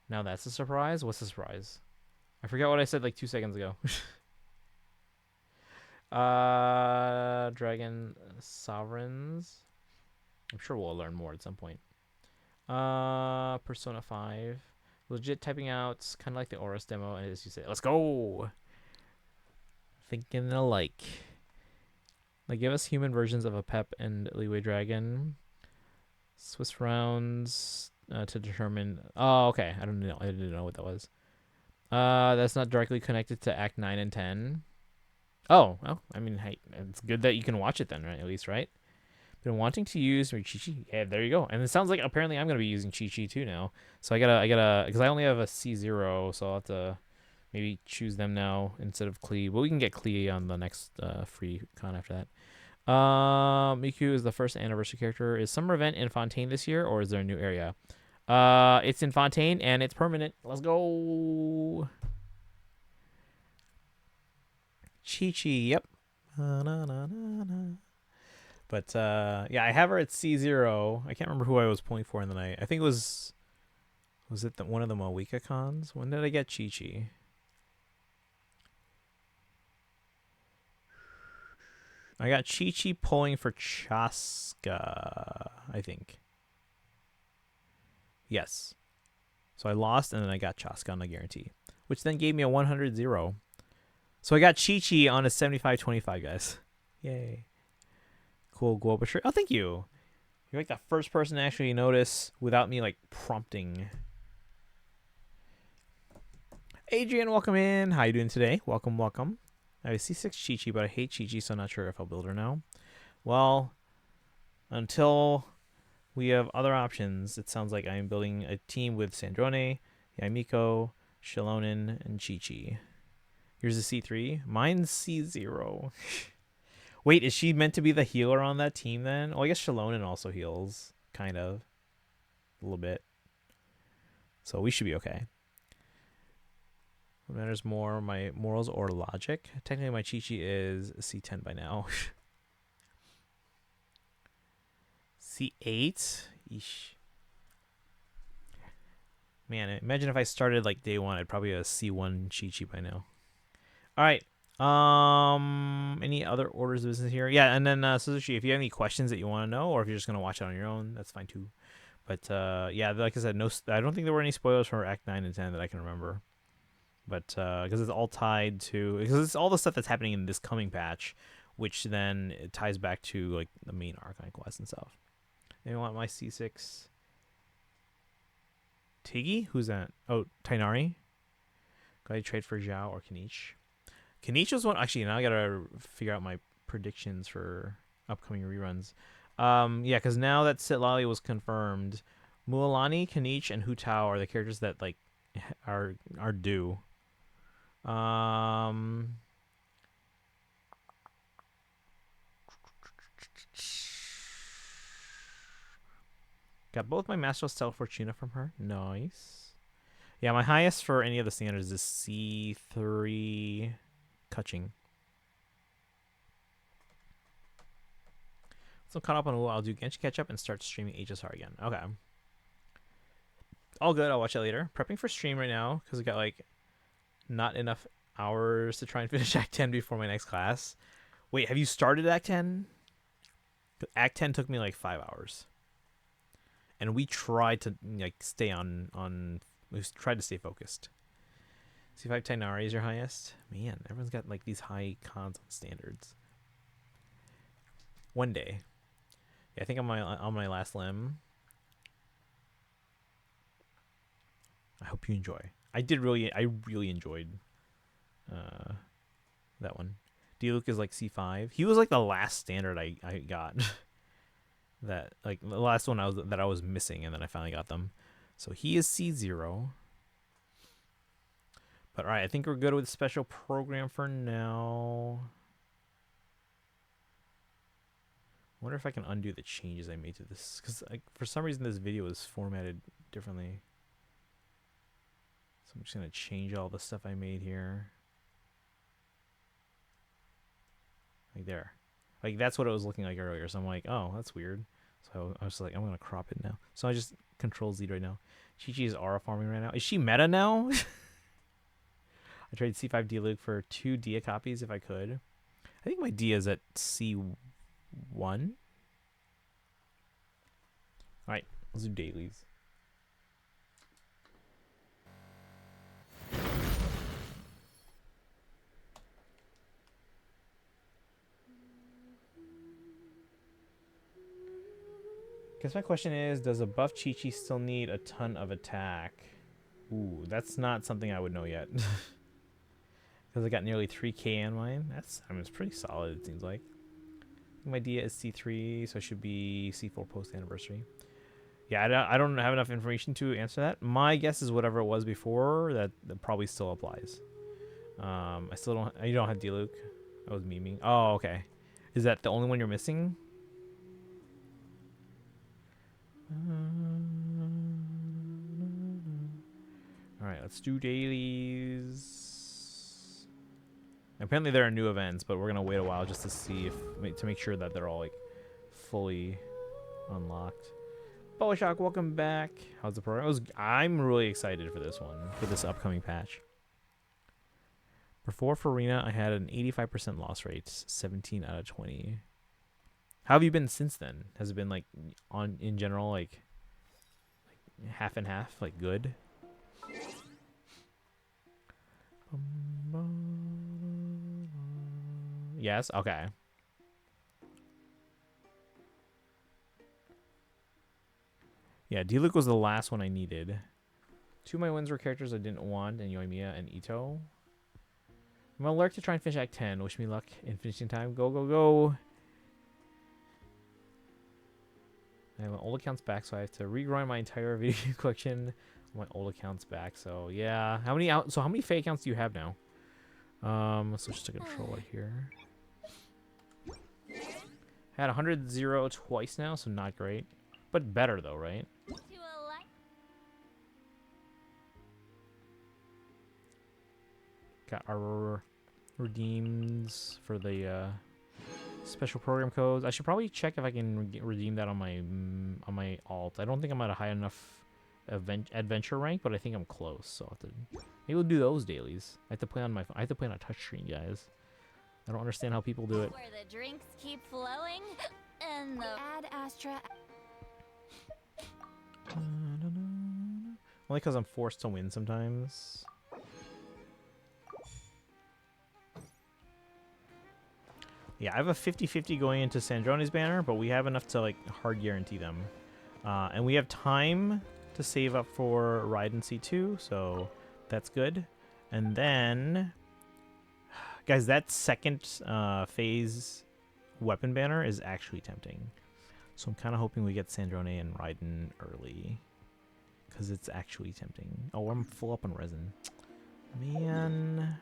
Now that's a surprise? What's the surprise? I forgot what I said like 2 seconds ago. Dragon Sovereigns. I'm sure we'll learn more at some point. Persona 5. Legit typing out, kind of like the Horus demo, as you say. Let's go! Thinking alike. Like, give us human versions of a Pep and Leeway Dragon. Swiss rounds to determine. Oh, okay. I don't know. I didn't know what that was. That's not directly connected to Act 9 and 10. Oh, well, I mean, hey, it's good that you can watch it then, right? At least, right? Been wanting to use Chi-Chi. Yeah, there you go. And it sounds like apparently I'm gonna be using Chi-Chi too now. So I gotta, because I only have a C0, so I'll have to maybe choose them now instead of Klee. But we can get Klee on the next free con after that. Miku is the first anniversary character. Is summer event in Fontaine this year, or is there a new area? It's in Fontaine and it's permanent. Let's go. Chi-Chi, yep. But yeah, I have her at C0. I can't remember who I was pulling for in the night. I think it was it one of the Moika cons? When did I get Chi-Chi? I got Chi-Chi pulling for Chaska, I think. Yes. So I lost, and then I got Chaska on the guarantee, which then gave me a 100-0. So I got Chi-Chi on a 75-25, guys. Yay. Cool Guoba shirt. Oh, thank you. You're like the first person to actually notice without me, like, prompting. Adrian, welcome in. How you doing today? Welcome, welcome. I have C6 Chi-Chi, but I hate Chi-Chi, so I'm not sure if I'll build her now. Well, until we have other options, it sounds like I'm building a team with Sandrone, Yamiko, Shilonen, and Chi-Chi. Here's a C3. Mine's C0. Wait, is she meant to be the healer on that team then? Well, I guess Shilonen also heals, kind of. little bit. So we should be okay. What matters more, my morals or logic? Technically, my Chi-Chi is C10 by now. C8? Eesh. Man, imagine if I started like day one, I'd probably have a C1 Chi-Chi by now. All right. Any other orders of business here? Yeah, and then Suzushi, if you have any questions that you want to know, or if you're just gonna watch it on your own, that's fine too. But yeah, like I said, I don't think there were any spoilers for Act 9 and 10 that I can remember. But because it's all tied to, because it's all the stuff that's happening in this coming patch, which then it ties back to like the main Arcane quest and stuff. They want my C6. Tiggy? Who's that? Oh, Tainari. Go ahead, trade for Zhao or Kanich. Kanich was one. Actually, now I gotta figure out my predictions for upcoming reruns. Yeah, because now that Citlali was confirmed, Mualani, Kanich, and Hu Tao are the characters that like are due. Got both my Master Stella Fortuna from her. Nice. Yeah, my highest for any of the standards is C3 Kutching. So caught up on I'll do Genshin catch up and start streaming HSR again. Okay. All good. I'll watch it later. Prepping for stream right now because I got like not enough hours to try and finish Act 10 before my next class. Wait, have you started Act 10? Act 10 took me like 5 hours. And we tried to like stay we tried to stay focused. C5 Tainari is your highest? Man, everyone's got like these high cons on standards. One day. Yeah, I think on my last limb. I hope you enjoy. I really enjoyed that one. D-Luke is like C5. He was like the last standard I got. That like the last one I was missing, and then I finally got them. So he is C0. But all right, I think we're good with special program for now. I wonder if I can undo the changes I made to this, because for some reason this video is formatted differently. So I'm just gonna change all the stuff I made here. Like there. Like that's what it was looking like earlier. So I'm like, oh, that's weird. So I was like, I'm gonna crop it now. So I just Control Z right now. Chi-Chi is aura farming right now. Is she meta now? I traded C5 D-Luke for 2 Dia copies if I could. I think my Dia is at C1. Alright, let's do dailies. Guess my question is, does a buff Chi-Chi still need a ton of attack? Ooh, that's not something I would know yet. Because I got nearly 3k on mine. I mean, it's pretty solid, it seems like. My Dia is C3, so it should be C4 post-anniversary. Yeah, I don't have enough information to answer that. My guess is whatever it was before, that probably still applies. You don't have D-Luke? I was memeing. Oh, okay. Is that the only one you're missing? Alright, let's do dailies. Apparently there are new events, but we're gonna wait a while just to see to make sure that they're all like fully unlocked. Shock, welcome back. How's the program? I'm really excited for this one, for this upcoming patch. Before Farina, I had an 85% loss rate, 17 out of 20. How have you been since then? Has it been like in general like half and half, like good? Yes. Okay. Yeah, D-Luke was the last one I needed. 2 of my wins were characters I didn't want, and Yoimiya and Ito. I'm gonna lurk to try and finish Act 10. Wish me luck in finishing time. Go, go, go! I have my old accounts back, so I have to regrind my entire video collection on my old accounts back. So yeah, how many fake accounts do you have now? Let's switch to controller here. Had 100-0 twice now, so not great, but better though, right? To a life Got our redeems for the special program codes. I should probably check if I can redeem that on my alt. I don't think I'm at a high enough adventure rank, but I think I'm close. So I'll have to, maybe we'll do those dailies. I have to play on my phone. I have to play on a touchscreen, guys. I don't understand how people do it. Where the drinks keep flowing and the Ad Astra. Only because I'm forced to win sometimes. Yeah, I have a 50-50 going into Sandrone's banner, but we have enough to like hard guarantee them. And we have time to save up for Raiden C2, so that's good. And then, guys, that second phase weapon banner is actually tempting. So I'm kind of hoping we get Sandrone and Raiden early, because it's actually tempting. Oh, I'm full up on resin. Man.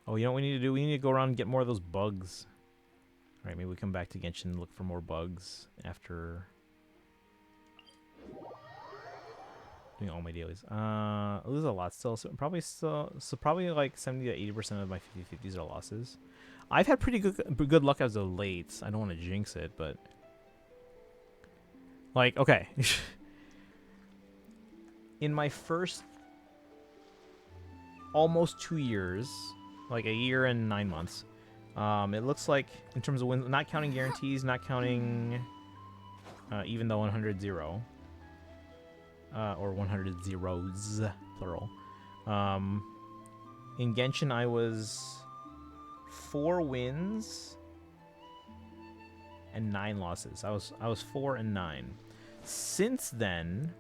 Oh, you know what we need to do? We need to go around and get more of those bugs. Alright, maybe we come back to Genshin and look for more bugs after doing all my dailies. There's a lot still. So probably like 70 to 80% of my 50-50s are losses. I've had pretty good luck as of late. I don't want to jinx it, but like, okay. In my first almost 2 years, like a year and 9 months, it looks like in terms of wins, not counting guarantees, not counting even the 100-0 or 100 zeros plural. In Genshin, I was 4 wins and 9 losses. I was 4 and 9. Since then,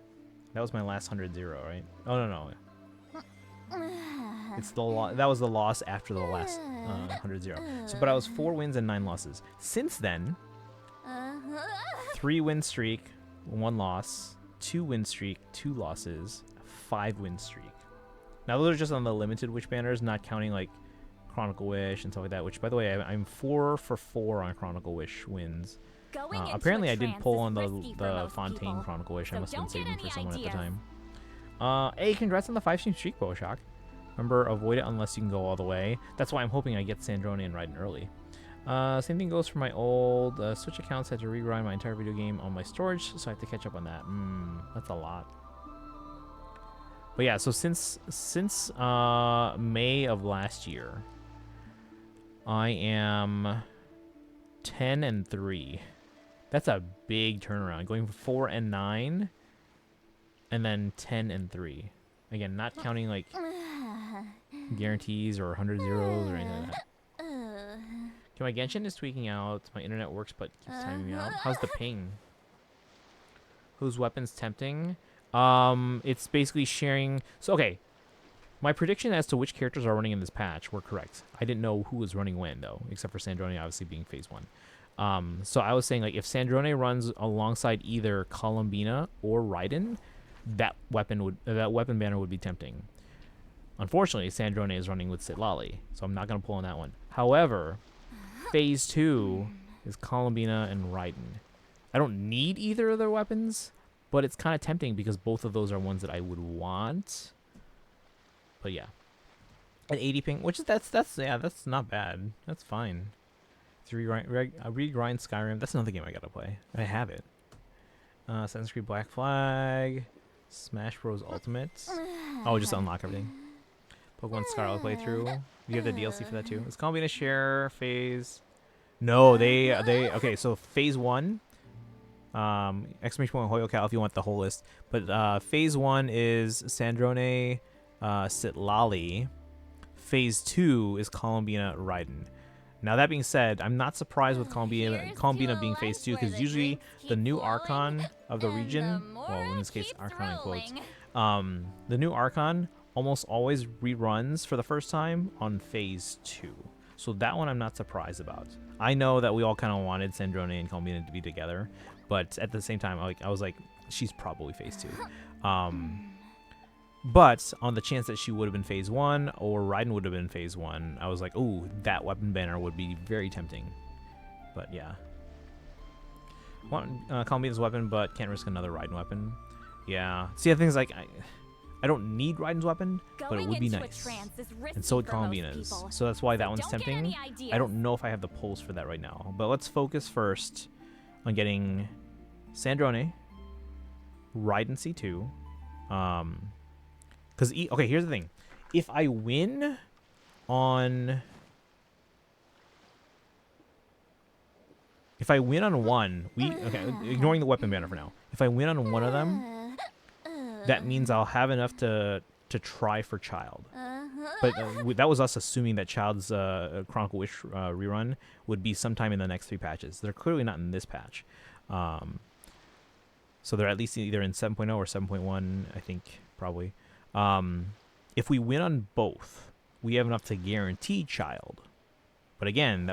that was my last 100-0, right? Oh no. It's the that was the loss after the last 100-0. So, but I was 4 wins and 9 losses. Since then, 3 win streak, 1 loss, 2 win streak, 2 losses, 5 win streak. Now those are just on the limited wish banners, not counting like Chronicle Wish and stuff like that. Which, by the way, I'm 4 for 4 on Chronicle Wish wins. Apparently, I did pull on the Fontaine Chronicle Wish. I must have been saving for someone at the time. Hey, congrats on the 5-stream streak, Boashock. Remember, avoid it unless you can go all the way. That's why I'm hoping I get Sandrone and Raiden early. Same thing goes for my old Switch accounts. I had to rerun my entire video game on my storage, so I have to catch up on that. That's a lot. But yeah, so since May of last year, I am 10 and 3. That's a big turnaround. Going from 4 and 9, and then 10 and 3. Again, not counting like guarantees or 100 zeros or anything like that. Okay, my Genshin is tweaking out. My internet works, but keeps timing me out. How's the ping? Whose weapon's tempting? It's basically sharing. So okay, my prediction as to which characters are running in this patch were correct. I didn't know who was running when though, except for Sandrone obviously being phase 1. So I was saying like if Sandrone runs alongside either Columbina or Raiden, that weapon banner would be tempting. Unfortunately, Sandrone is running with Citlali, so I'm not gonna pull on that one. However, phase 2 is Columbina and Raiden. I don't need either of their weapons, but it's kind of tempting because both of those are ones that I would want. But yeah, at 80 ping, which is that's not bad. That's fine. Regrind Skyrim. That's another game I gotta play. I have it. Assassin's Creed Black Flag, Smash Bros Ultimate. Oh, just unlock everything. Pokemon Scarlet playthrough. You have the DLC for that too. Is Columbina share phase? No, they okay. So phase 1. Exclamation point Hoyocal if you want the whole list. But phase 1 is Sandrone, Citlali. Phase 2 is Columbina, Raiden. Now that being said, I'm not surprised with Columbina being phase 2 because usually the new Archon of the region, well in this case Archon in quotes, the new Archon almost always reruns for the first time on phase 2. So that one I'm not surprised about. I know that we all kind of wanted Sandrone and Columbina to be together, but at the same time, I was like, she's probably phase 2. But on the chance that she would have been phase 1 or Raiden would have been phase 1, I was like, ooh, that weapon banner would be very tempting. But yeah. Want Columbina's weapon, but can't risk another Raiden weapon. Yeah. See, the thing is, like, I don't need Raiden's weapon, but it would be nice. And so would Columbina's. So that's why that one's tempting. I don't know if I have the pulls for that right now. But let's focus first on getting Sandrone, Raiden C2. Because, okay, here's the thing. If I win on... If I win on one, okay, ignoring the weapon banner for now. If I win on one of them, that means I'll have enough to try for Child. But that was us assuming that Child's Chronicle Wish rerun would be sometime in the next 3 patches. They're clearly not in this patch. So they're at least either in 7.0 or 7.1, I think, probably. If we win on both, we have enough to guarantee Child. But again,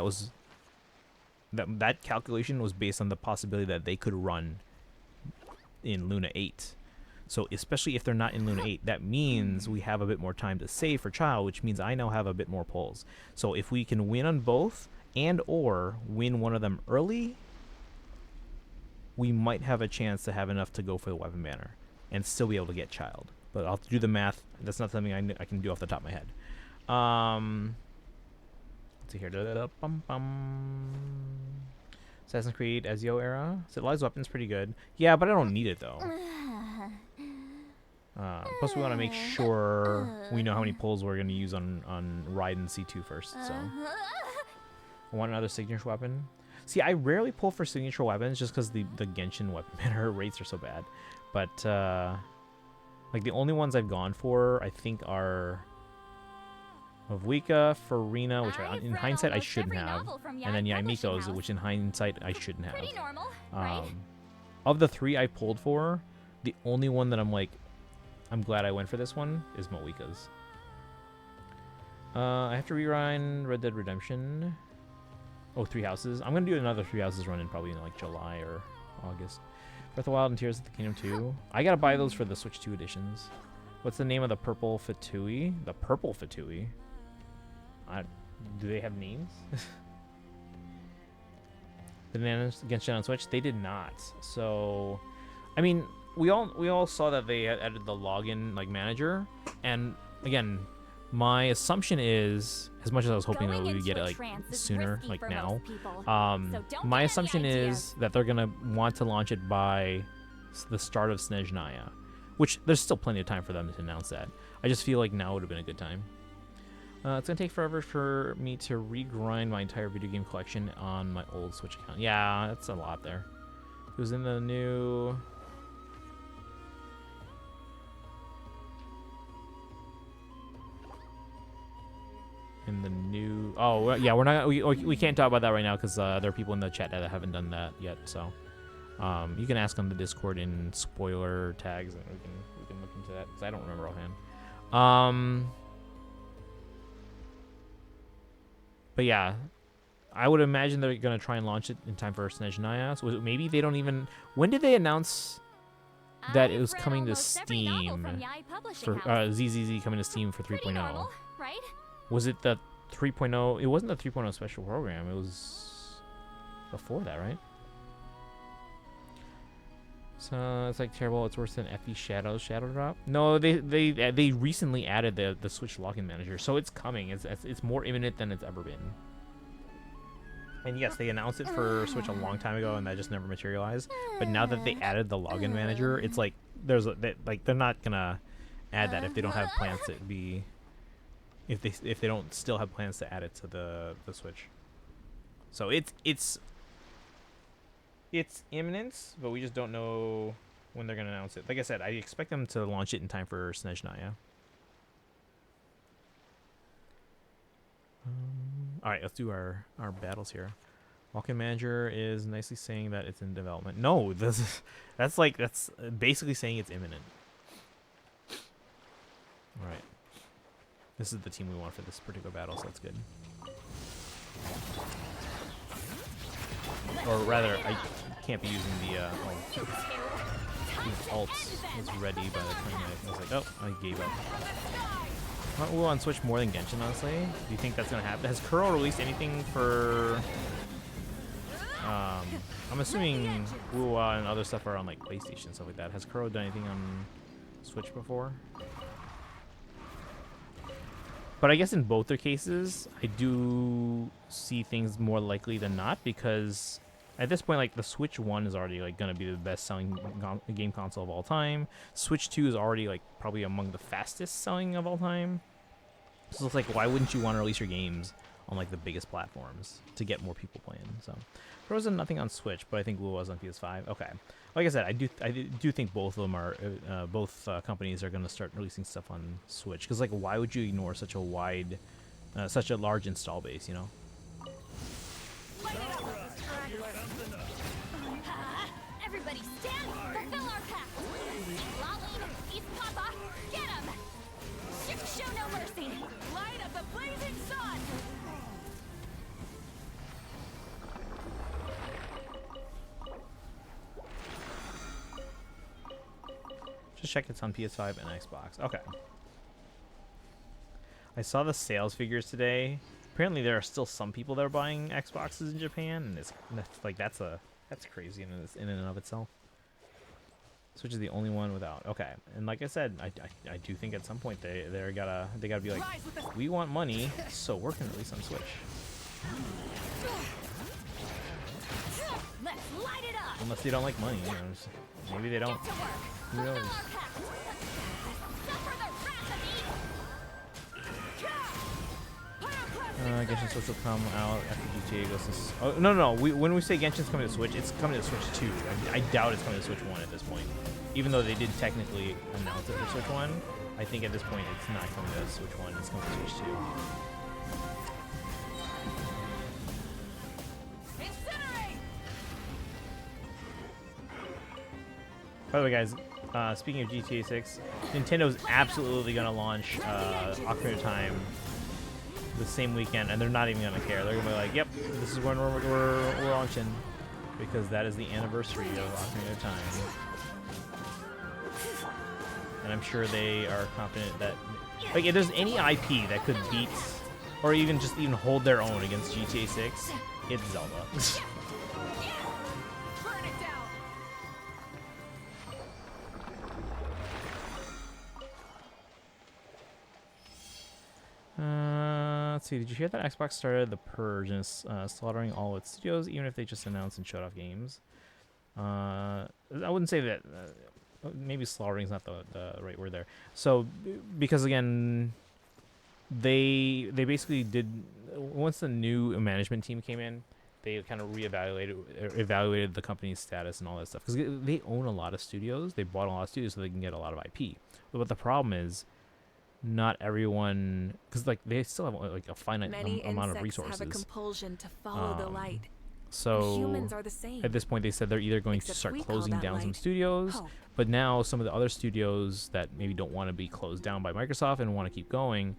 that calculation was based on the possibility that they could run in Luna 8. So especially if they're not in Luna 8, that means we have a bit more time to save for Child, which means I now have a bit more pulls. So if we can win on both and or win one of them early, we might have a chance to have enough to go for the weapon banner and still be able to get Child. But I'll have to do the math. That's not something I can do off the top of my head. Let's see here. Assassin's Creed Ezio era. Civilized weapon's pretty good. Yeah, but I don't need it though. Plus, we want to make sure we know how many pulls we're going to use on Raiden C2 first. So, I want another signature weapon. See, I rarely pull for signature weapons just because the Genshin weapon banner rates are so bad. But like the only ones I've gone for, I think, are Mavuika, Farina, which in hindsight I shouldn't have, and then Miko's, which in hindsight I shouldn't have. Of the 3 I pulled for, the only one that I'm like, I'm glad I went for this one is Mavuika's. I have to rerun Red Dead Redemption. Oh, 3 Houses. I'm gonna do another 3 Houses run in probably in like July or August. Breath of the Wild and Tears of the Kingdom 2. I gotta buy those for the Switch 2 editions. What's the name of the purple Fatui? The purple Fatui. Do they have names? Bananas Genshin on Switch? They did not. So, I mean, we all saw that they had added the login like manager, and again, my assumption is, as much as I was hoping that we would get it like sooner, like now, my assumption is that they're gonna want to launch it by the start of Snezhnaya, which there's still plenty of time for them to announce that. I just feel like now would have been a good time. It's gonna take forever for me to regrind my entire video game collection on my old Switch account. Yeah, that's a lot there. It was in the new... Oh, yeah, we're not... We can't talk about that right now because there are people in the chat that haven't done that yet, so... you can ask on the Discord in spoiler tags, and we can look into that, because I don't remember offhand. But yeah, I would imagine they're going to try and launch it in time for Snezhnaya. So maybe they don't even... When did they announce that it was coming to Steam? For ZZZ coming to Steam for 3.0. Right? Was it the 3.0? It wasn't the 3.0 special program. It was before that, right? So it's like terrible. It's worse than FE Shadow Drop. No, they recently added the Switch login manager, so it's coming. It's more imminent than it's ever been. And yes, they announced it for Switch a long time ago, and that just never materialized. But now that they added the login manager, it's like they're not gonna add that if they don't have plans to be. If they don't still have plans to add it to the Switch. So it's imminent, but we just don't know when they're gonna announce it. Like I said, I expect them to launch it in time for Snezhnaya. All right, let's do our battles here. Walk-in manager is nicely saying that it's in development. No, that's basically saying it's imminent. All right, this is the team we want for this particular battle, so that's good. Or rather, I can't be using the alts was ready by the time I was like, oh, I gave up. Aren't we on Switch more than Genshin, honestly? Do you think that's gonna happen? Has Kuro released anything for I'm assuming Wuwa and other stuff are on like PlayStation and stuff like that. Has Kuro done anything on Switch before? But I guess in both their cases, I do see things more likely than not, because at this point, like, the Switch 1 is already like gonna be the best selling game console of all time. Switch 2 is already like probably among the fastest selling of all time. So it's like, why wouldn't you want to release your games on like the biggest platforms to get more people playing? So Frozen nothing on Switch, but I think Wu was on PS5. Okay, like I said, I do think both of them are both companies are gonna start releasing stuff on Switch, because like, why would you ignore such a wide, such a large install base? You know. Everybody stand, fulfill our pact. Lolly, East Papa, get him! Show no mercy. Light of the blazing sun. Just check it's on PS5 and Xbox. Okay. I saw the sales figures today. Apparently there are still some people that are buying Xboxes in Japan, and it's like that's crazy in and of itself. Switch is the only one without. Okay, and like I said, I do think at some point they gotta be like, we want money, so we're gonna release on Switch. Let's light it up. Unless they don't like money, you know, maybe they don't. Who knows? Genshin Switch will come out after GTA goes to... Oh, no. When we say Genshin's coming to Switch, it's coming to Switch 2. I doubt it's coming to Switch 1 at this point. Even though they did technically announce it for Switch 1, I think at this point it's not coming to Switch 1, it's coming to Switch 2. By the way, guys, speaking of GTA 6, Nintendo's absolutely going to launch Ocarina of Time the same weekend, and they're not even gonna care. They're gonna be like, "Yep, this is when we're launching," because that is the anniversary of Ocarina of Time. And I'm sure they are confident that, like, if there's any IP that could beat, or even hold their own against GTA 6, it's Zelda. Let's see, did you hear that Xbox started the purge and is slaughtering all its studios, even if they just announced and showed off games? I wouldn't say that. Maybe slaughtering is not the right word there. So, because again, they basically did, once the new management team came in, they kind of evaluated the company's status and all that stuff. Because they own a lot of studios. They bought a lot of studios so they can get a lot of IP. But the problem is, not everyone, because like they still have like a finite amount of resources. Have a compulsion to follow the light. So humans are the same. At this point, they said they're either going to start closing down some studios, but now some of the other studios that maybe don't want to be closed down by Microsoft and want to keep going,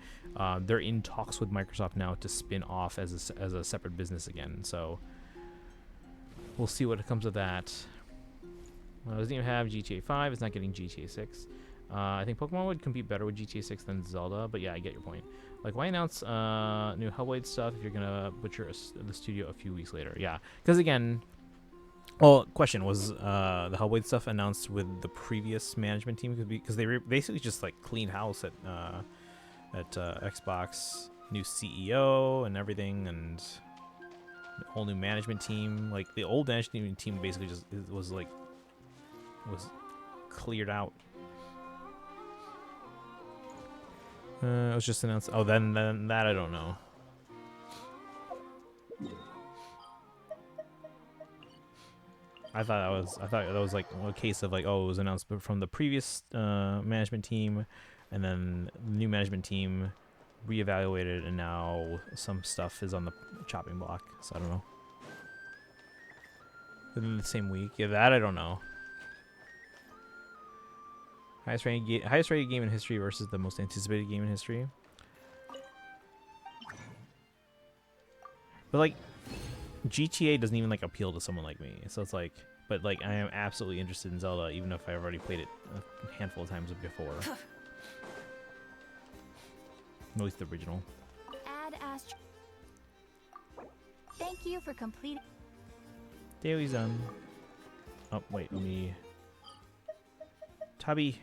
they're in talks with Microsoft now to spin off as a separate business again. So we'll see what comes of that. It doesn't even have GTA 5. It's not getting GTA 6. I think Pokemon would compete better with GTA 6 than Zelda, but yeah, I get your point. Like, why announce new Hellblade stuff if you're gonna butcher the studio a few weeks later? Yeah, because again, well, question was the Hellblade stuff announced with the previous management team, because they basically just like cleaned house at Xbox, new CEO and everything, and a whole new management team. Like the old management team basically just was cleared out. It was just announced. Oh, then that I don't know. I thought that was like a case of like, oh, it was announced from the previous management team, and then the new management team reevaluated, and now some stuff is on the chopping block. So I don't know. Within the same week, yeah, that I don't know. Highest rated game in history versus the most anticipated game in history. But like, GTA doesn't even like appeal to someone like me. So it's like, but like, I am absolutely interested in Zelda, even if I've already played it a handful of times before. At least the original. Thank you for completing. Daily's done. Oh, wait, let me... Tubby.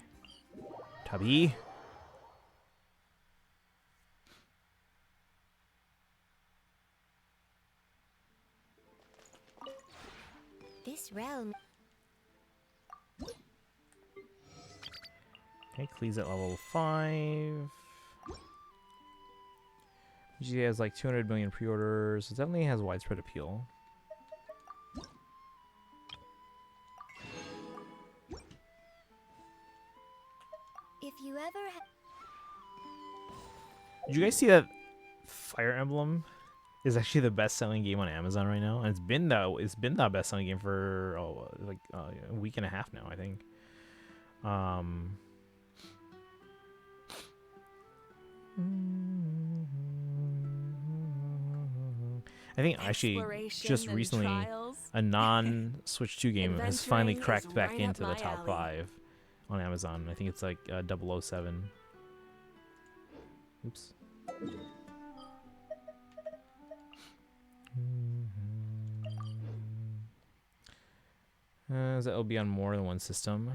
Tubby. This realm. Okay, Clee's at level 5. She has like 200 million pre-orders. It definitely has widespread appeal. If you ever Did you guys see that Fire Emblem is actually the best-selling game on Amazon right now? And it's been the best-selling game for a week and a half now, I think. I think actually just recently a non-Switch 2 game has finally cracked back into the top 5 on Amazon. I think it's like 007. Oops. That'll be on more than one system.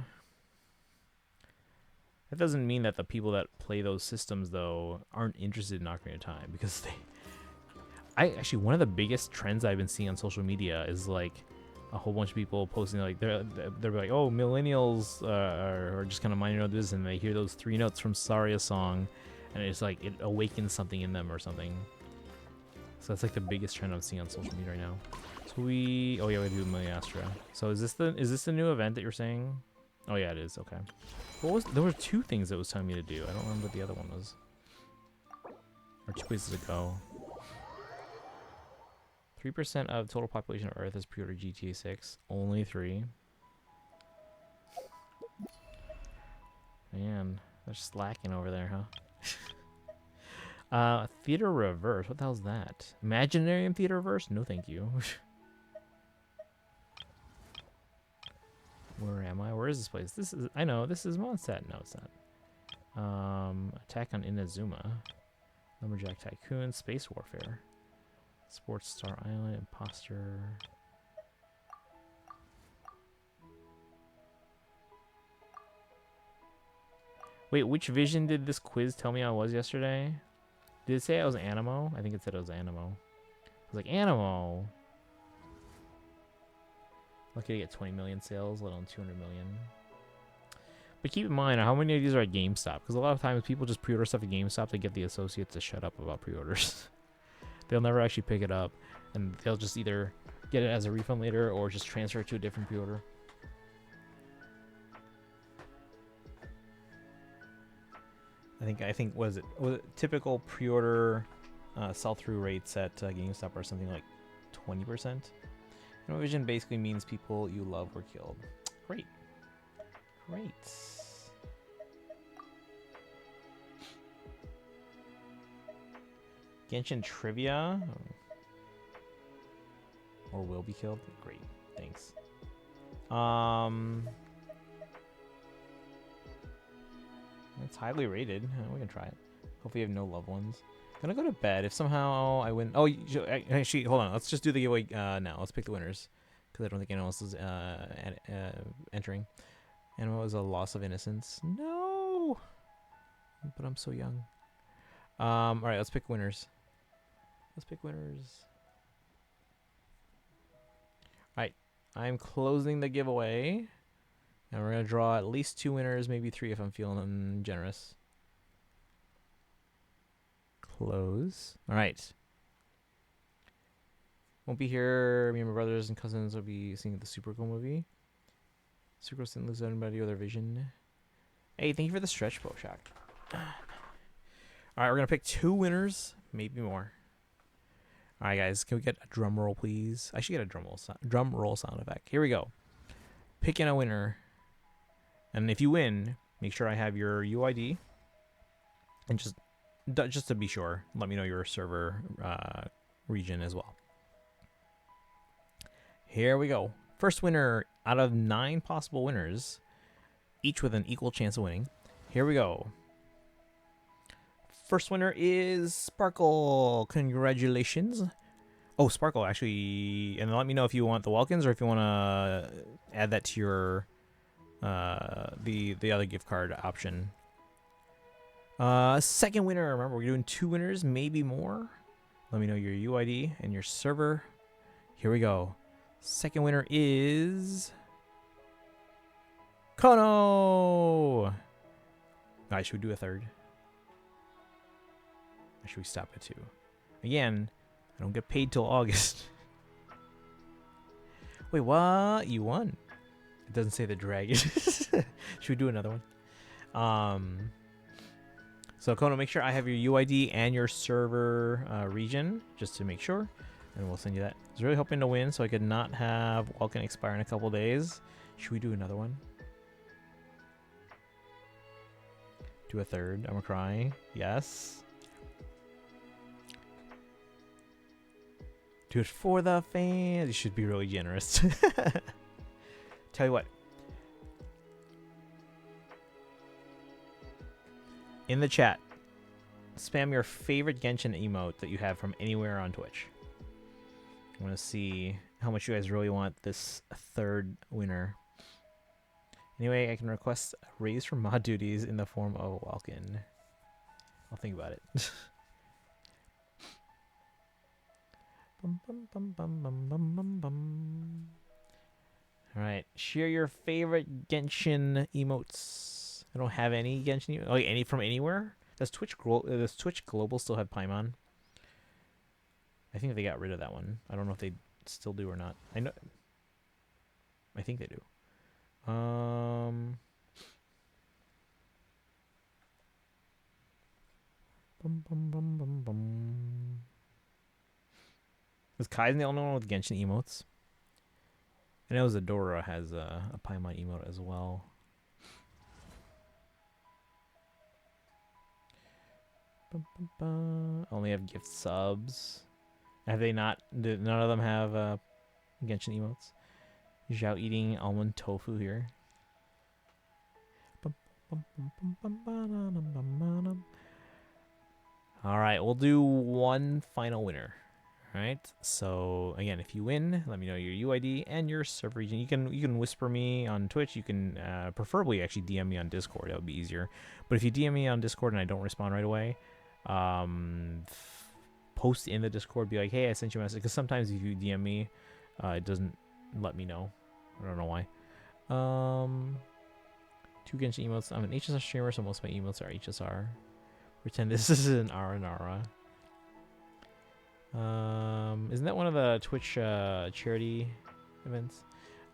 That doesn't mean that the people that play those systems though aren't interested in Ocarina of Time, because actually one of the biggest trends I've been seeing on social media is like a whole bunch of people posting like they're like, oh, millennials are just kind of minding their own business, and they hear those 3 notes from Saria's song, and it's like it awakens something in them or something. So that's like the biggest trend I'm seeing on social media right now. So we do Million Astra. So is this the new event that you're saying? Oh yeah, it is. Okay. There were 2 things that was telling me to do. I don't remember what the other one was. Or 2 places to go. 3% of total population of Earth is pre-ordered GTA 6. Only 3. Man, they're slacking over there, huh? Theater Reverse. What the hell's that? Imaginarium Theater Reverse? No, thank you. Where am I? Where is this place? I know, this is Mondstadt. No, it's not. Attack on Inazuma. Lumberjack Tycoon. Space Warfare. Sports Star Island. Imposter. Wait, which vision did this quiz tell me I was yesterday? Did it say I was Animo? I think it said I was Animo. I was like, Animo! Lucky to get 20 million sales, let alone 200 million. But keep in mind, how many of these are at GameStop? Because a lot of times people just pre-order stuff at GameStop to get the associates to shut up about pre-orders. They'll never actually pick it up, and they'll just either get it as a refund later or just transfer it to a different pre-order. I think was it typical pre-order sell-through rates at GameStop are something like 20%. Vision basically means people you love were killed. Great. Genshin trivia. Or will be killed. Great. Thanks. It's highly rated. We can try it. Hopefully you have no loved ones. Gonna go to bed. If somehow I win... Oh, actually, hold on. Let's just do the giveaway now. Let's pick the winners. Because I don't think anyone else is entering. And what was a loss of innocence? No! But I'm so young. Alright, let's pick winners. Alright, I'm closing the giveaway. And we're going to draw at least 2 winners, maybe 3 if I'm feeling generous. Close. Alright. Won't be here. Me and my brothers and cousins will be seeing the Super Cool movie. Super didn't lose anybody or their vision. Hey, thank you for the stretch, Boshak. Alright, we're going to pick 2 winners, maybe more. Alright, guys, can we get a drum roll, please? I should get a drum roll sound effect. Here we go. Picking a winner. And if you win, make sure I have your UID. And just to be sure, let me know your server region as well. Here we go. First winner out of 9 possible winners, each with an equal chance of winning. Here we go. First winner is Sparkle. Congratulations. Oh, Sparkle, actually, and let me know if you want the Welkins or if you want to add that to your the other gift card option. Second winner. Remember, we're doing 2 winners, maybe more. Let me know your UID and your server. Here we go. Second winner is Kono. Guys, should we do a third? Or should we stop at 2? Again, I don't get paid till August. Wait, what? You won. It doesn't say the dragon. Should we do another one? So Kono, make sure I have your UID and your server region, just to make sure, and we'll send you that. I was really hoping to win, so I could not have Vulcan expire in a couple days. Should we do another one? Do a third. I'm gonna cry. Yes. Do it for the fans. You should be really generous. Tell you what. In the chat, spam your favorite Genshin emote that you have from anywhere on Twitch. I want to see how much you guys really want this third winner. Anyway, I can request a raise for mod duties in the form of a Welkin. I'll think about it. Alright, share your favorite Genshin emotes. I don't have any Genshin emotes. Oh, any from anywhere? Does Twitch Global still have Paimon? I think they got rid of that one. I don't know if they still do or not. I think they do. Was Kaizen the only one with Genshin emotes? I know Zadora has a Paimon emote as well. Only have gift subs. Have they not? None of them have Genshin emotes. Zhao eating almond tofu here. All right, we'll do one final winner. All right. So again, if you win, let me know your UID and your server region. You can whisper me on Twitch. You can preferably actually DM me on Discord. That would be easier. But if you DM me on Discord and I don't respond right away, post in the Discord. Be like, hey, I sent you a message. Because sometimes if you DM me, it doesn't let me know. I don't know why. 2 Genshin emotes. I'm an HSR streamer, so most of my emotes are HSR. Pretend this is an Aranara. Isn't that one of the Twitch charity events?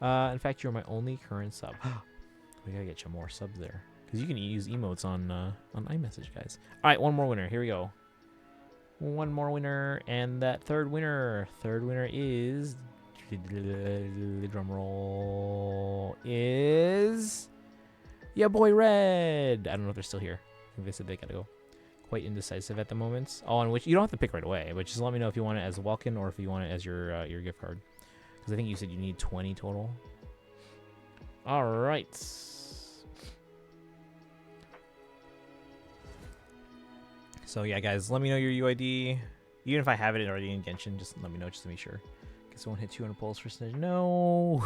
In fact, you're my only current sub. We gotta get you more subs there, because you can use emotes on iMessage, guys. All right, one more winner. Here we go. One more winner, and that third winner is, drum roll, is boy Red. I don't know if they're still here. I think they said they gotta go. Quite indecisive at the moment. Oh, and which you don't have to pick right away, but just let me know if you want it as a walk-in or if you want it as your gift card, because I think you said you need 20 total. All right. So yeah, guys, let me know your UID. Even if I have it already in Genshin, just let me know just to make sure. Guess I won't hit 200 pulls for Snedge. No.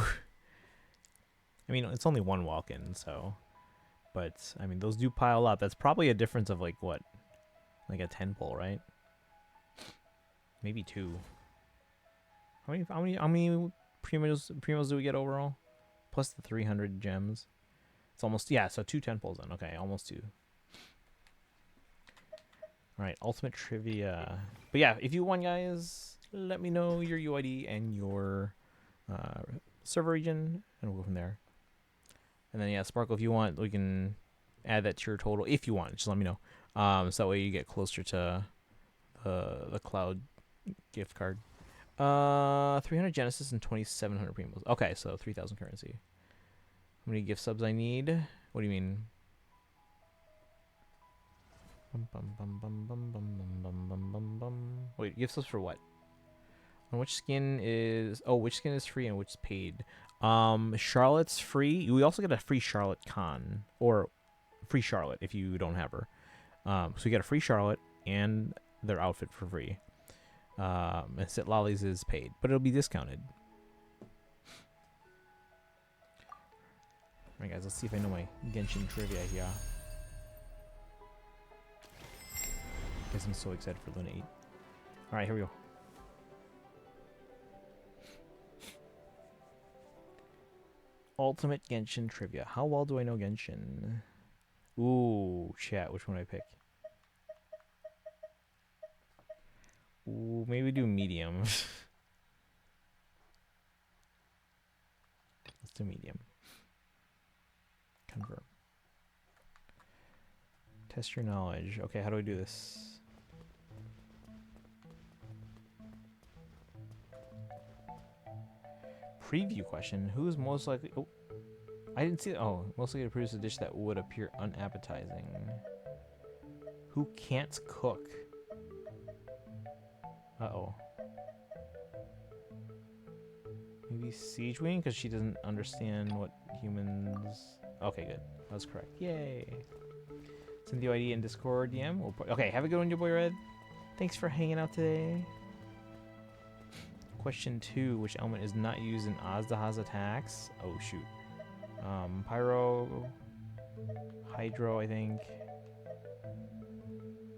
I mean, it's only one walk-in, so. But I mean, those do pile up. That's probably a difference of like what? Like a 10 pull, right? Maybe 2. How many primos do we get overall? Plus the 300 gems. It's almost, yeah, so 2 10 pulls then. Okay, almost 2. All right, ultimate trivia. But yeah, if you won, guys, let me know your UID and your server region, and we'll go from there. And then yeah, Sparkle, if you want, we can add that to your total if you want. Just let me know. So that way you get closer to the cloud gift card. 300 Genesis and 2,700 primos. Okay, so 3,000 currency. How many gift subs I need? What do you mean? Wait, gift subs for what? And which skin is... Oh, which skin is free and which is paid? Charlotte's free. We also get a free Charlotte con. Or free Charlotte if you don't have her. So you get a free Charlotte and their outfit for free. And Sit Lollies is paid, but it'll be discounted. Alright guys, let's see if I know my Genshin trivia here. Guys, I'm so excited for Luna 8. Alright, here we go. Ultimate Genshin trivia. How well do I know Genshin? Ooh, chat, which one do I pick? Ooh, maybe do medium. Let's do medium. Confirm. Test your knowledge. Okay, how do I do this? Preview question. Who is most likely... Oh, I didn't see it. Oh, most likely to produce a dish that would appear unappetizing. Who can't cook? Uh-oh. Maybe Siege Wing, because she doesn't understand what humans... Okay, good. That was correct. Yay. Send the ID in Discord DM. Okay, have a good one, your boy Red. Thanks for hanging out today. Question 2. Which element is not used in Azdaha's attacks? Oh, shoot. Pyro... Hydro, I think.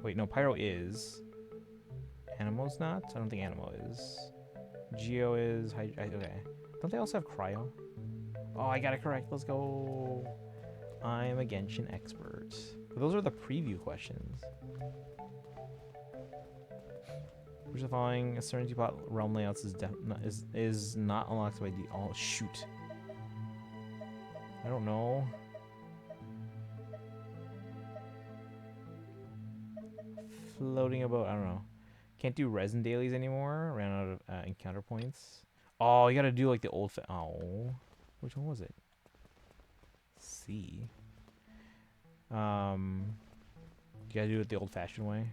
Wait, no, Pyro is. Animo's not? I don't think Animo is. Geo is... Okay. Don't they also have Cryo? Oh, I got it correct. Let's go. I'm a Genshin expert. But those are the preview questions. Which of the following Serenity Pot realm layouts is not unlocked by D? Oh, shoot. I don't know. Floating about, I don't know. Can't do resin dailies anymore. Ran out of encounter points. Oh, you gotta do like the old. Oh, which one was it? C. You gotta do it the old-fashioned way.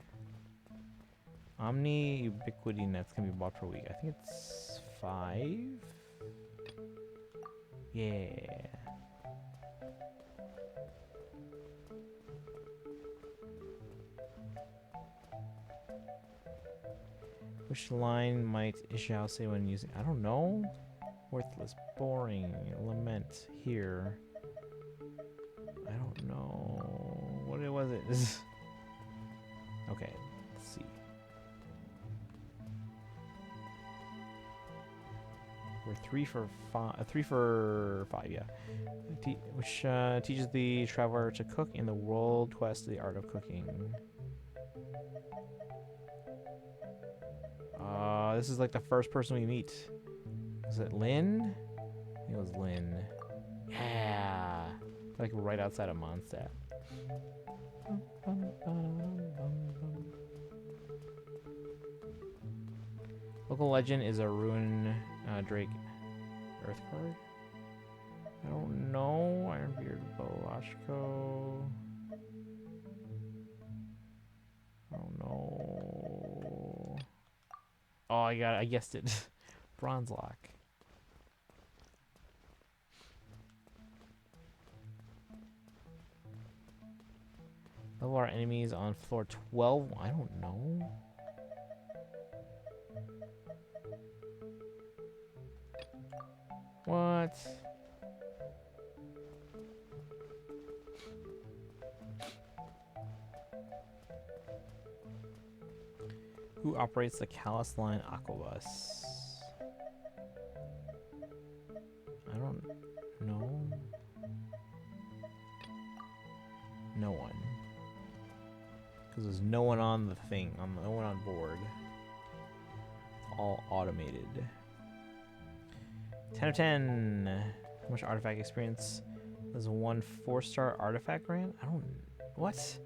Omni Ubiquity Nets can be bought per week. I think it's 5. Yeah. Which line might Xiao say when using... I don't know. Worthless, boring, lament, here. I don't know. What was it? Okay, let's see. We're 3 for 5. 3 for 5, yeah. Which teaches the traveler to cook in the world quest, the art of cooking. This is like the first person we meet. Is it Lynn? I think it was Lynn. Yeah. Like right outside of Mondstadt. Local legend is a Ruin Drake Earth card. I don't know. Ironbeard Balashko. I don't know. Oh, I guessed it. Bronze Lock. Level our enemies on floor 12. I don't know. What? Who operates the Callus Line Aquabus? I don't know. No one. Because there's no one on the thing, no one on board. It's all automated. 10 of 10. How much artifact experience does one 4-star artifact grant? I don't... What?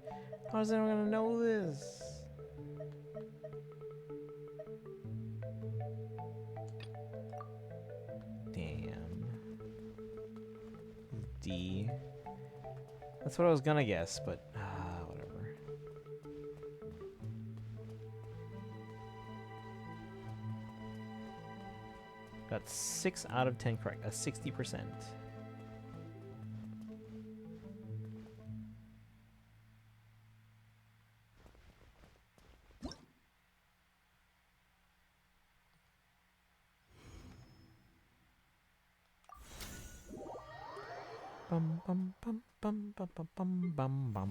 How is anyone gonna know this? Damn. D. That's what I was gonna guess, but whatever. Got 6 out of 10 correct, a 60%. Bum bum bum bum bum bum bum bum bum.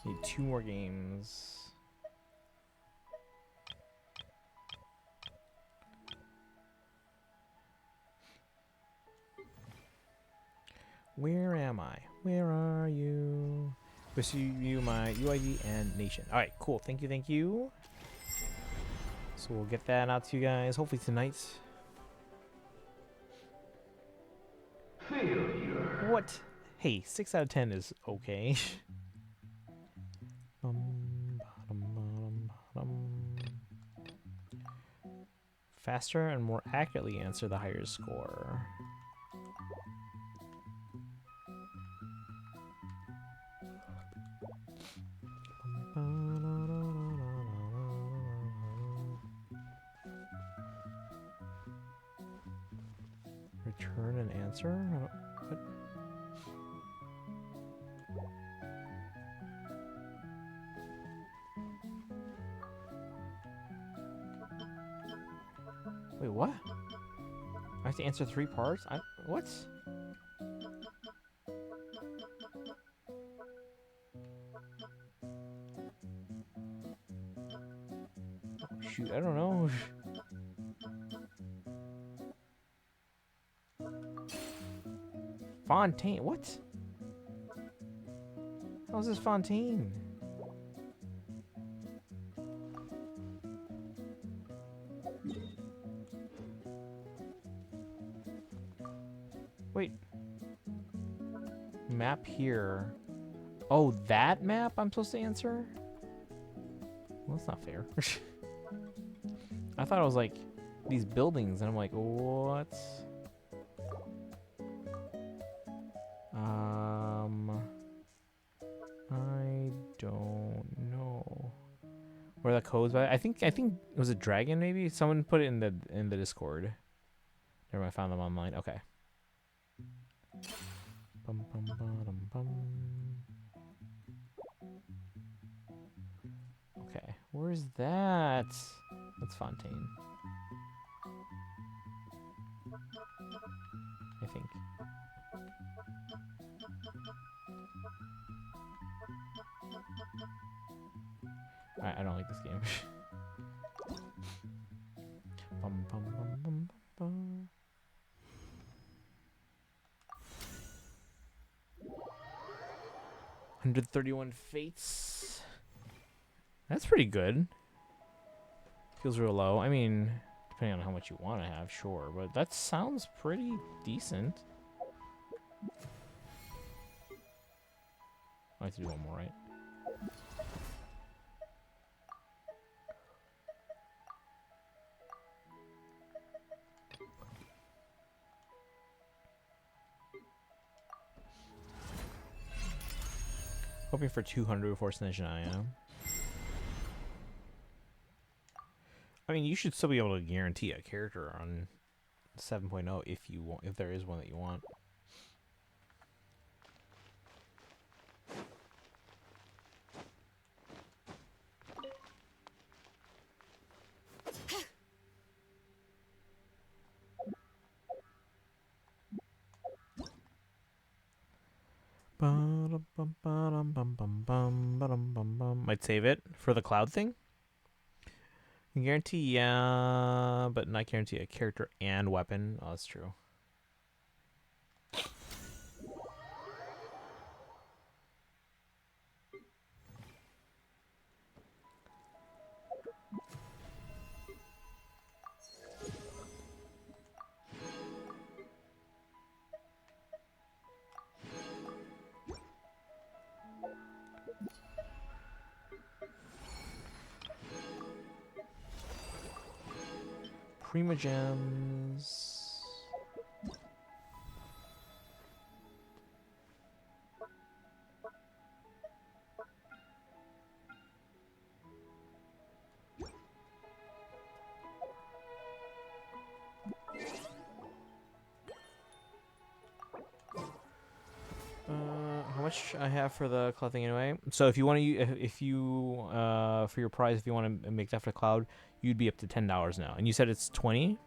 Need 2 more games. Where am I? Where are you? Wish you my UID and nation. Alright, cool. Thank you, thank you. So we'll get that out to you guys hopefully tonight. Failure. What? Hey, 6 out of 10 is okay. Faster and more accurately answer the higher score. Return an answer? What? Wait, what? I have to answer 3 parts? What? Oh, shoot, I don't know. Fontaine, what? How's this Fontaine? Wait. Map here. Oh, that map I'm supposed to answer? Well, that's not fair. I thought it was like these buildings, and I'm like, what? I don't know where the code's by. I think it was a dragon. Maybe someone put it in the Discord. Never mind, I found them online. Okay. Bum, bum, bum, bum. Okay, where's that? That's Fontaine. I think. I don't like this game. Bum, bum, bum, bum, bum. $131 fates. That's pretty good. Feels real low. I mean, depending on how much you want to have, sure, but that sounds pretty decent. I have to do one more, right? Hoping for 200 before Snezhnaya. I mean, you should still be able to guarantee a character on 7.0 if you want, if there is one that you want. Might save it for the cloud thing. Guarantee, yeah, but not guarantee a character and weapon. Oh, that's true. Prima gems. How much I have for the cloud thing anyway. So if you want to, if you for your prize, if you want to make that for the cloud, you'd be up to $10 now. And you said it's 20.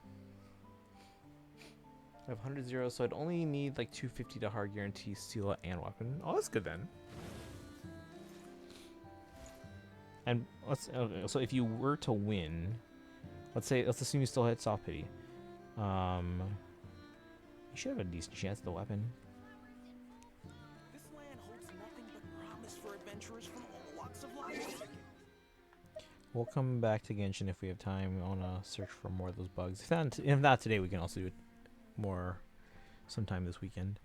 I have 100 zeros, so I'd only need like 250 to hard guarantee seal and weapon. Oh, that's good then. And let's okay, so if you were to win, let's assume you still hit soft pity. You should have a decent chance at the weapon. This land holds nothing but promise for adventurers from all walks of life. We'll come back to Genshin if we have time. I want to search for more of those bugs. If not today, we can also do it more sometime this weekend.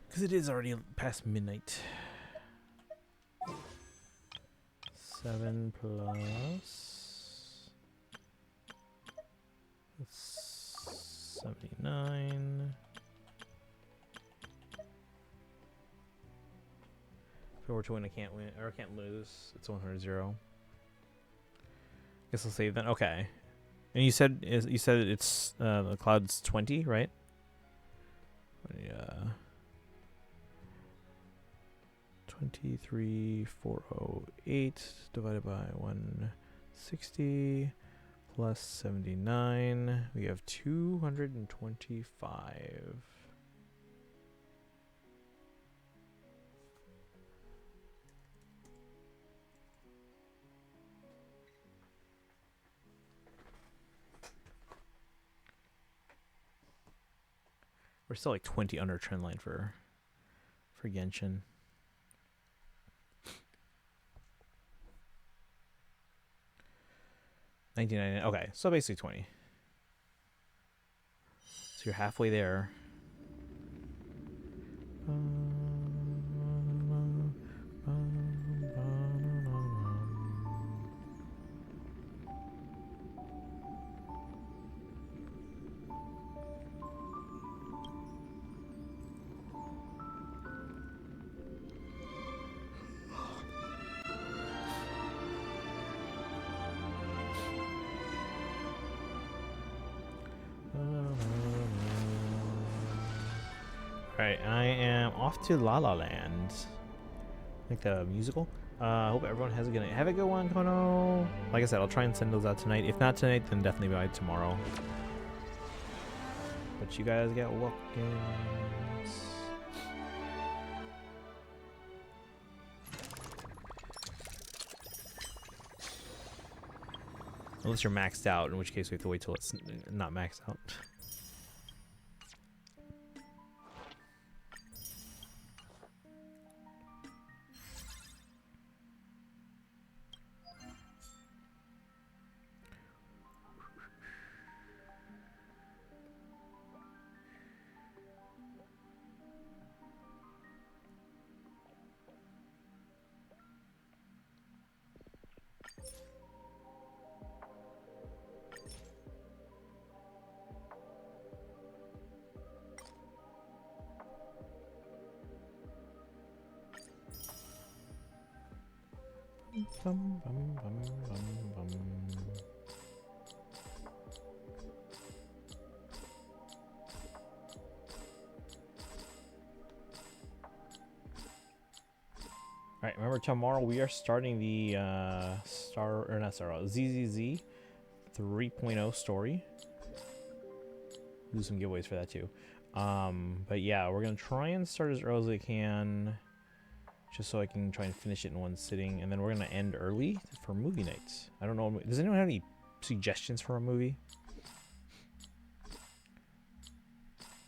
Because it is already past midnight. 7 plus... That's 79. If I were to win, I can't win, or I can't lose. It's 100-0. Guess I'll save then. Okay. And you said it's the cloud's 20, right? Yeah. 23,408 divided by 160 plus 79. We have 225. We're still like 20 under trend line for Genshin. $19.99. Okay, so basically 20. So you're halfway there. Alright, I am off to La La Land. Like the musical. I hope everyone has a good night. Have a good one, Kono. Like I said, I'll try and send those out tonight. If not tonight, then definitely by tomorrow. But you guys get walking. Unless you're maxed out, in which case we have to wait till it's not maxed out. Bum, bum, bum, bum, bum. Alright, remember tomorrow we are starting the ZZZ 3.0 story. Do some giveaways for that too. But yeah, we're gonna try and start as early as I can, just so I can try and finish it in one sitting, and then we're gonna end early for movie nights. I don't know. Does anyone have any suggestions for a movie?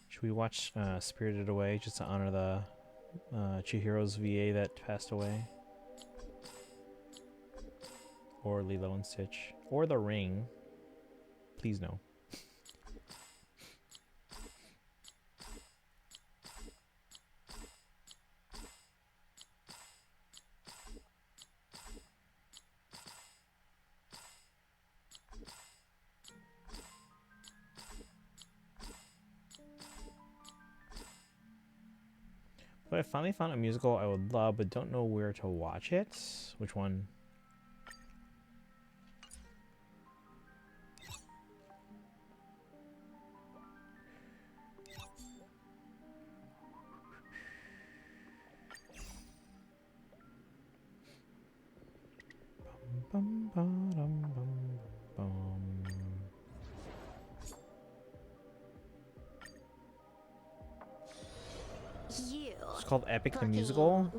Should we watch Spirited Away just to honor the Chihiro's VA that passed away? Or Lilo and Stitch? Or The Ring? Please no. But I finally found a musical I would love, but don't know where to watch it. Which one? Bum, ba-dum, bum, bum. It's called Epic the Musical.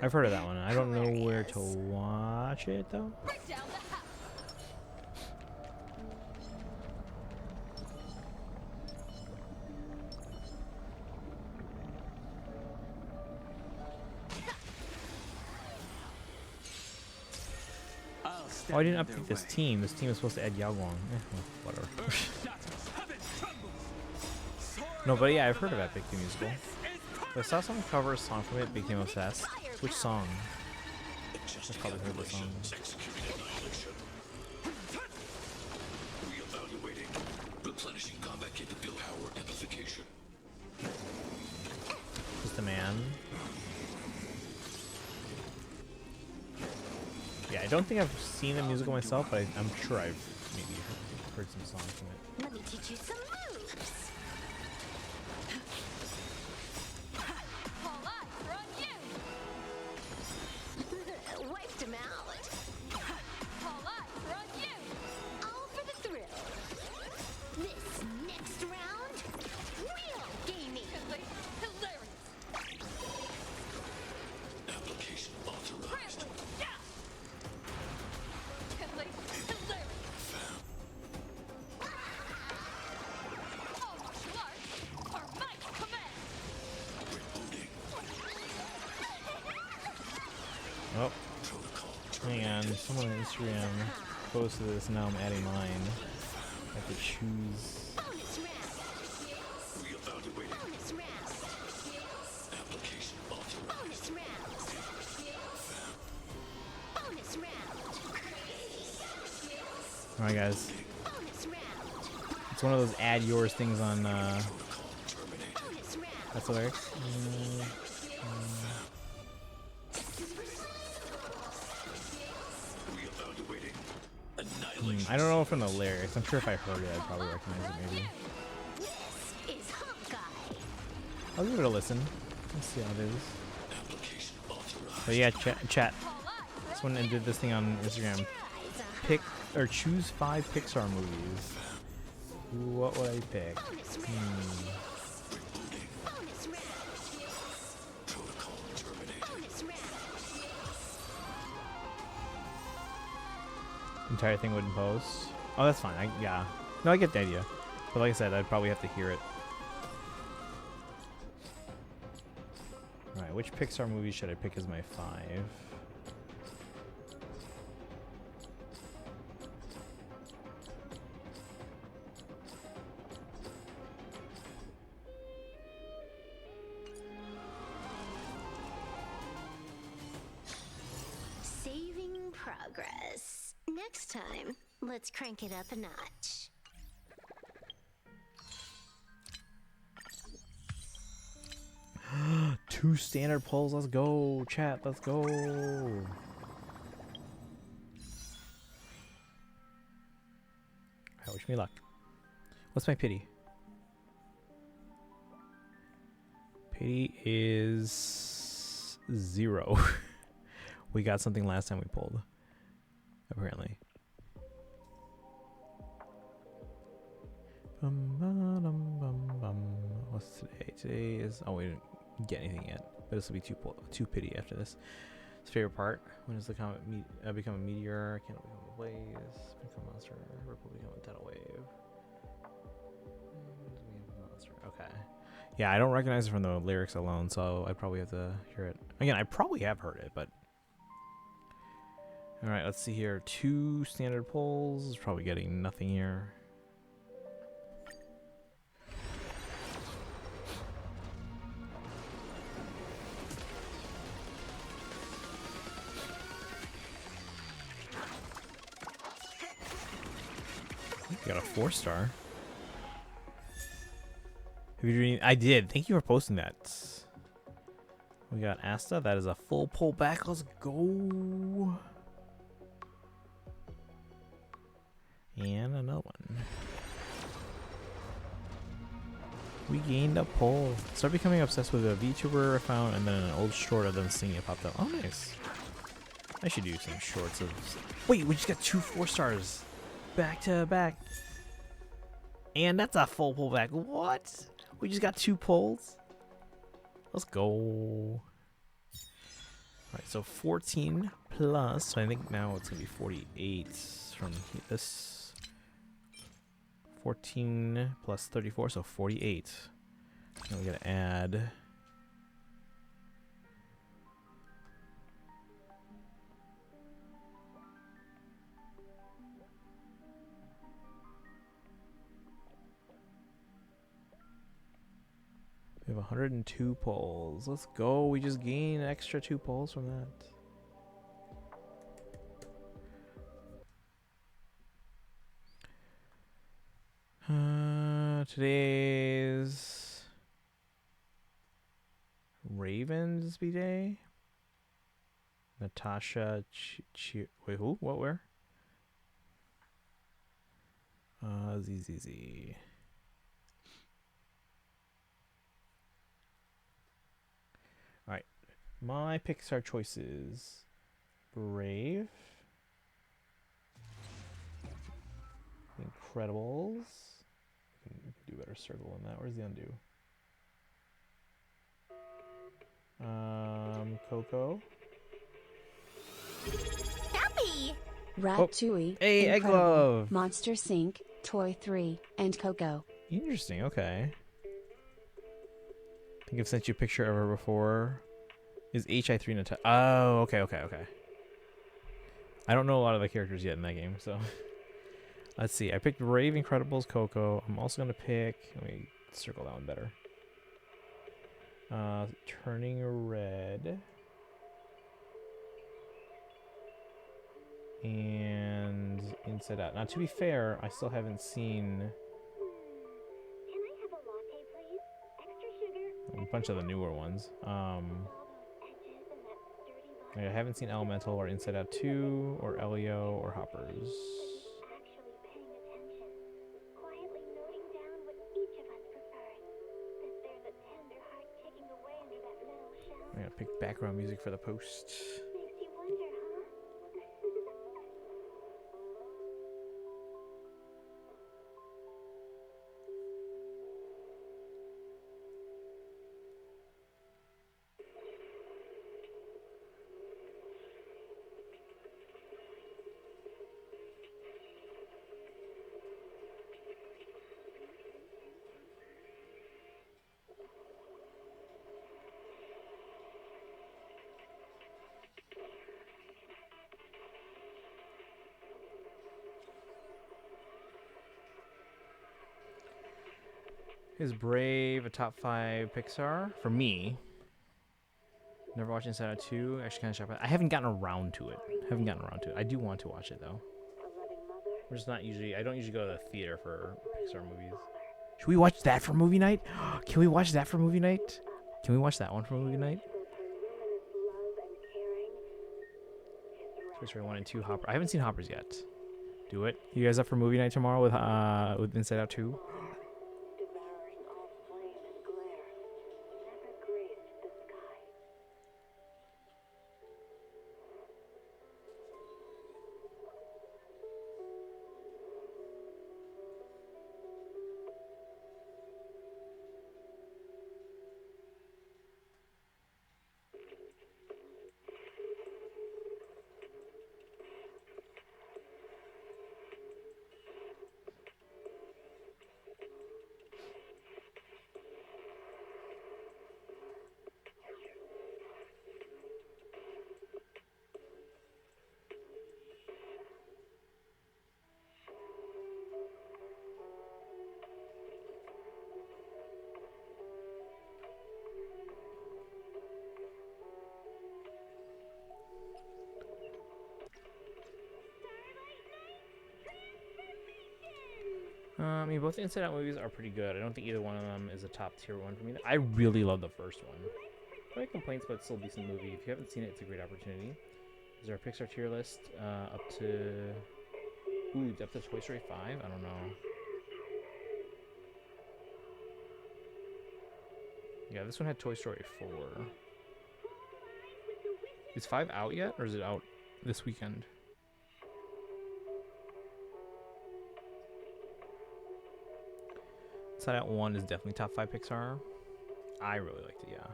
I've heard of that one. I don't know where to watch it though. Oh, I didn't update this team. This team is supposed to add Yao Guang. Whatever. No, but yeah, I've heard of Epic the Musical. I saw someone cover a song from it, became obsessed. Which song? I've probably heard the song. Reevaluating. Replenishing combat capability. Power amplification. Just a man. Yeah, I don't think I've seen the musical myself, but I'm sure I've maybe heard some songs from it. Let me teach you some moves. All eyes are on you. Wiped him out. All eyes are on you. All for the thrill. This next round, real gaming. Hilarious. Application authorized. Oh, hang on. Someone on Instagram posted this. Now I'm adding mine. I have to choose. Bonus round. Reevaluating. Bonus round. Application authorized. Bonus round. Bonus round. All right, guys. Bonus round. It's one of those add yours things on. Bonus round. That's the lyrics. I don't know from the lyrics. I'm sure if I heard it, I'd probably recognize it. Maybe. This is Hawkeye. I'll give it a listen. Let's see how it is. But yeah, chat. Someone did this thing on Instagram. Pick or choose 5 Pixar movies. What would I pick? Entire thing wouldn't post. Oh, that's fine. Yeah. No, I get the idea. But like I said, I'd probably have to hear it. Alright, which Pixar movie should I pick as my 5? Saving progress. Next time, let's crank it up a notch. Two standard pulls. Let's go, chat. Let's go. Alright, wish me luck. What's my pity? Pity is 0. We got something last time we pulled. Apparently. What's today? Today is... Oh, we didn't get anything yet. But this will be two pity after this. His favorite part. When does the comet become a meteor? Can't become a blaze. Become a monster. Ripple become a tidal wave. Monster. Okay. Yeah, I don't recognize it from the lyrics alone, so I probably have to hear it. Again, I probably have heard it, but... Alright, let's see here. 2 standard pulls. Probably getting nothing here. You got a 4-star. Have you dreamed? I did. Thank you for posting that. We got Asta. That is a full pull back. Let's go. And another one. We gained a pull. Started becoming obsessed with a VTuber I found, and then an old short of them singing popped up. Oh, nice. I should do some shorts of... Wait, we just got 2 4-stars. Back to back. And that's a full pullback. What? We just got 2 pulls? Let's go. Alright, so 14 plus. So I think now it's going to be 48 from this. 14 plus 34, so 48. Now we got to add... We have 102 pulls. Let's go. We just gained an extra 2 pulls from that. Today's Ravens day. Natasha wait, who? What, where? ZZZ. Alright. My Pixar choices. Brave. Incredibles. We can do better circle on that. Where's the undo? Coco. Happy! Ratatouille, Hey, Egg Glove! Monster Inc., Toy 3, and Coco. Interesting, okay. I think I've sent you a picture of her before. Is HI3 Natasha? Oh, okay. I don't know a lot of the characters yet in that game, so... Let's see, I picked Brave, Incredibles, Coco. I'm also going to pick... Let me circle that one better. Turning Red. And Inside Out. Now, to be fair, I still haven't seen... a bunch of the newer ones. I haven't seen Elemental or Inside Out 2 or Elio or Hoppers. I'm gonna pick background music for the post. Is Brave a top 5 Pixar? For me. Never watched Inside Out 2. Actually kind of shocked. I haven't gotten around to it. I do want to watch it though. We're just not usually... I don't usually go to the theater for Pixar movies. Should we watch that for movie night? Can we watch that for movie night? Can we watch that one for movie night? Toy Story 1 and 2 Hopper. I haven't seen Hoppers yet. Do it. You guys up for movie night tomorrow with Inside Out 2? I mean, both the Inside Out movies are pretty good. I don't think either one of them is a top tier one for me. I really love the first one. No complaints, but it's still a decent movie. If you haven't seen it, it's a great opportunity. Is there a Pixar tier list up to... Ooh, up to Toy Story 5? I don't know. Yeah, this one had Toy Story 4. Is 5 out yet, or is it out this weekend. Inside Out 1 is definitely top 5 Pixar. I really liked it, yeah.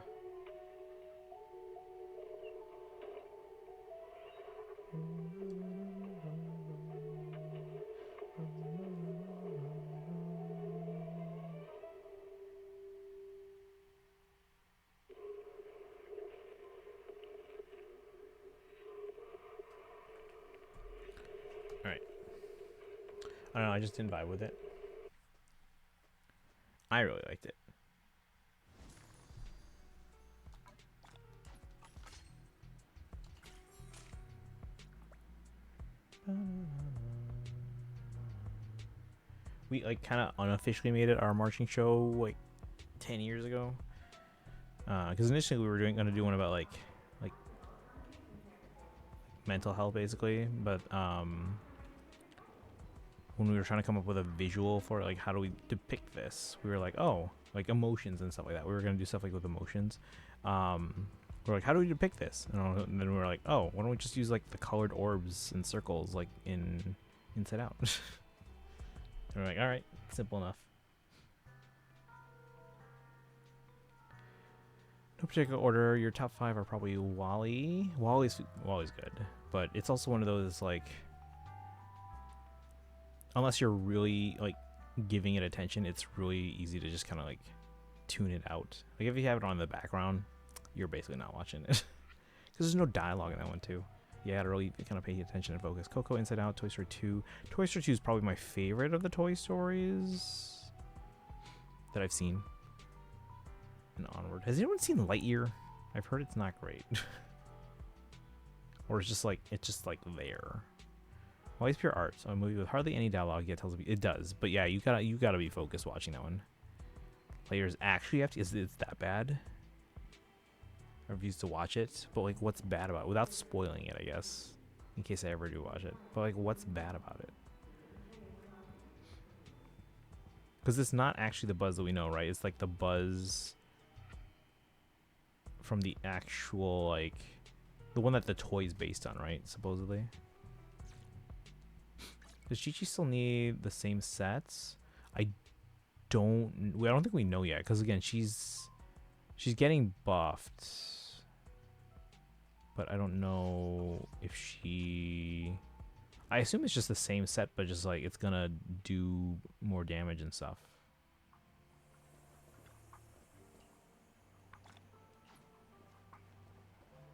Alright. I don't know, I just didn't vibe with it. I really liked it. We like kind of unofficially made it our marching show like 10 years ago. Because initially we were gonna do one about like mental health basically, but when we were trying to come up with a visual for like how do we depict this, we were like, oh, like emotions and stuff like that. We were gonna do stuff like with emotions. We're like, how do we depict this? And then we were like, oh, why don't we just use like the colored orbs and circles like in Inside Out? And we're like, all right, simple enough. No particular order. Your top 5 are probably WALL-E. WALL-E's good, but it's also one of those like, unless you're really like giving it attention, it's really easy to just kind of like tune it out. Like if you have it on in the background, you're basically not watching it because there's no dialogue in that one too. You gotta really kind of pay attention and focus. Coco, Inside Out, Toy Story 2. Toy Story 2 is probably my favorite of the Toy Stories that I've seen. And onward. Has anyone seen Lightyear? I've heard it's not great. Or it's just like there. Always pure art. So a movie with hardly any dialogue yet tells me it does. But yeah, you gotta be focused watching that one. Lightyear's actually is that bad? I refuse to watch it, but like what's bad about it? Without spoiling it, I guess. In case I ever do watch it. But like what's bad about it? Because it's not actually the Buzz that we know, right? It's like the Buzz from the actual, like, the one that the toy's based on, right? Supposedly. Does Chi-Chi still need the same sets? I don't think we know yet, because again, she's getting buffed. But I don't know if she... I assume it's just the same set, but just like it's gonna do more damage and stuff.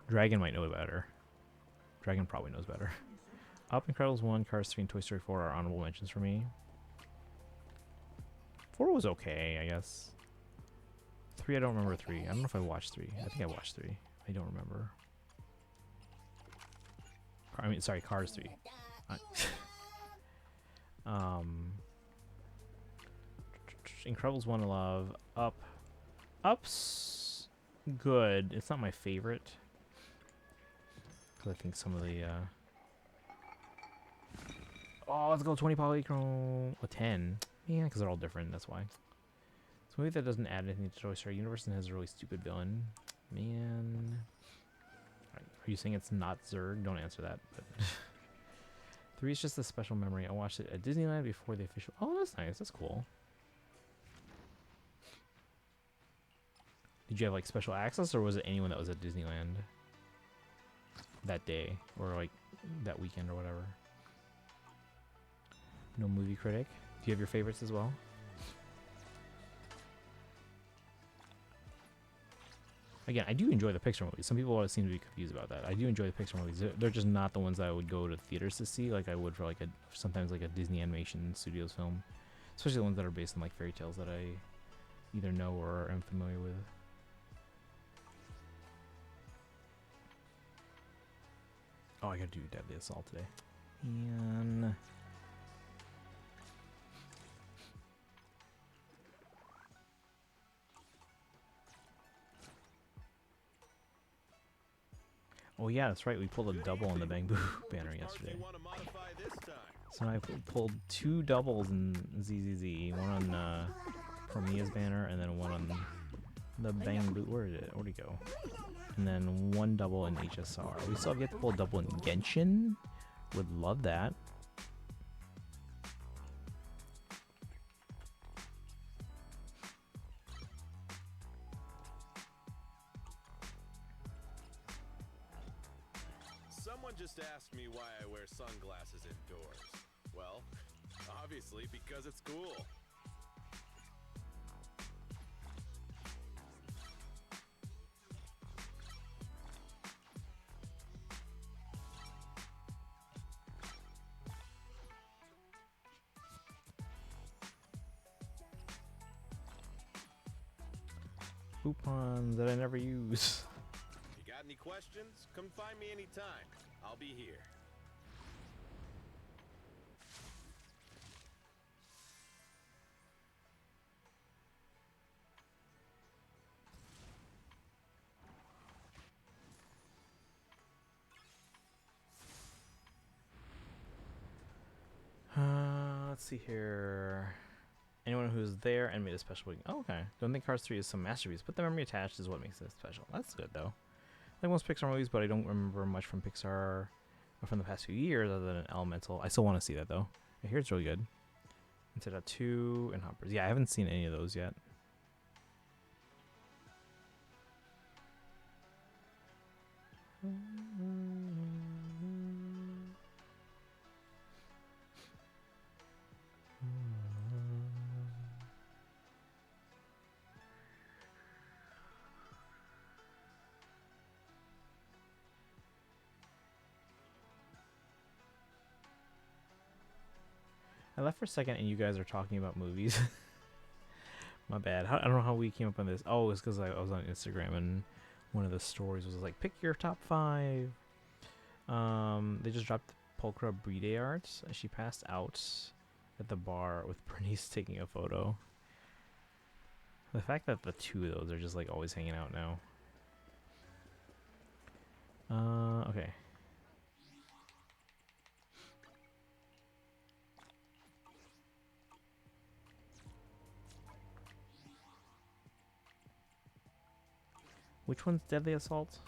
Dragon might know better. Dragon probably knows better. Up, Incredibles 1, Cars 3, and Toy Story 4 are honorable mentions for me. 4 was okay, I guess. 3, I don't remember 3. I don't know if I watched 3. I think I watched 3. I don't remember. Sorry, Cars 3. Incredibles 1 I love. Up's good. It's not my favorite. Because I think some of the... Oh, let's go 20 polychrome. Well, 10. Yeah, because they're all different, that's why. It's a movie that doesn't add anything to Toy Story Universe and has a really stupid villain. Man. Right. Are you saying it's not Zurg? Don't answer that. But 3 is just a special memory. I watched it at Disneyland before the official... Oh, that's nice. That's cool. Did you have, like, special access, or was it anyone that was at Disneyland that day? Or, like, that weekend or whatever? No movie critic. Do you have your favorites as well? Again, I do enjoy the Pixar movies. Some people always seem to be confused about that. I do enjoy the Pixar movies. They're just not the ones that I would go to theaters to see, like I would for like sometimes like a Disney Animation Studios film, especially the ones that are based on like fairy tales that I either know or am familiar with. Oh, I gotta do Deadly Assault today. And oh yeah, that's right. We pulled a double on the Bang Boo banner yesterday. So I pulled 2 doubles in ZZZ. One on Prometheus banner and then one on the Bang Boo. Where'd he go? And then 1 double in HSR. We still have yet to pull a double in Genshin. Would love that. Someone just asked me why I wear sunglasses indoors. Well, obviously because it's cool. Coupons that I never use. You got any questions? Come find me anytime. I'll be here. Let's see here. Anyone who's there and made a special. Oh, okay. Don't think Cars 3 is some masterpiece, but the memory attached is what makes it special. That's good though. Like most Pixar movies, but I don't remember much from Pixar from the past few years other than Elemental. I still want to see that though. I hear it's really good. Instead of 2 and Hoppers. Yeah, I haven't seen any of those yet. I left for a second and you guys are talking about movies. My bad. I don't know how we came up on this. Oh, it's because I was on Instagram and one of the stories was like, pick your top 5. They just dropped Pulchra Bride art. She passed out at the bar with Bernice taking a photo. The fact that the 2 of those are just like always hanging out now. Okay. Which one's Deadly Assault?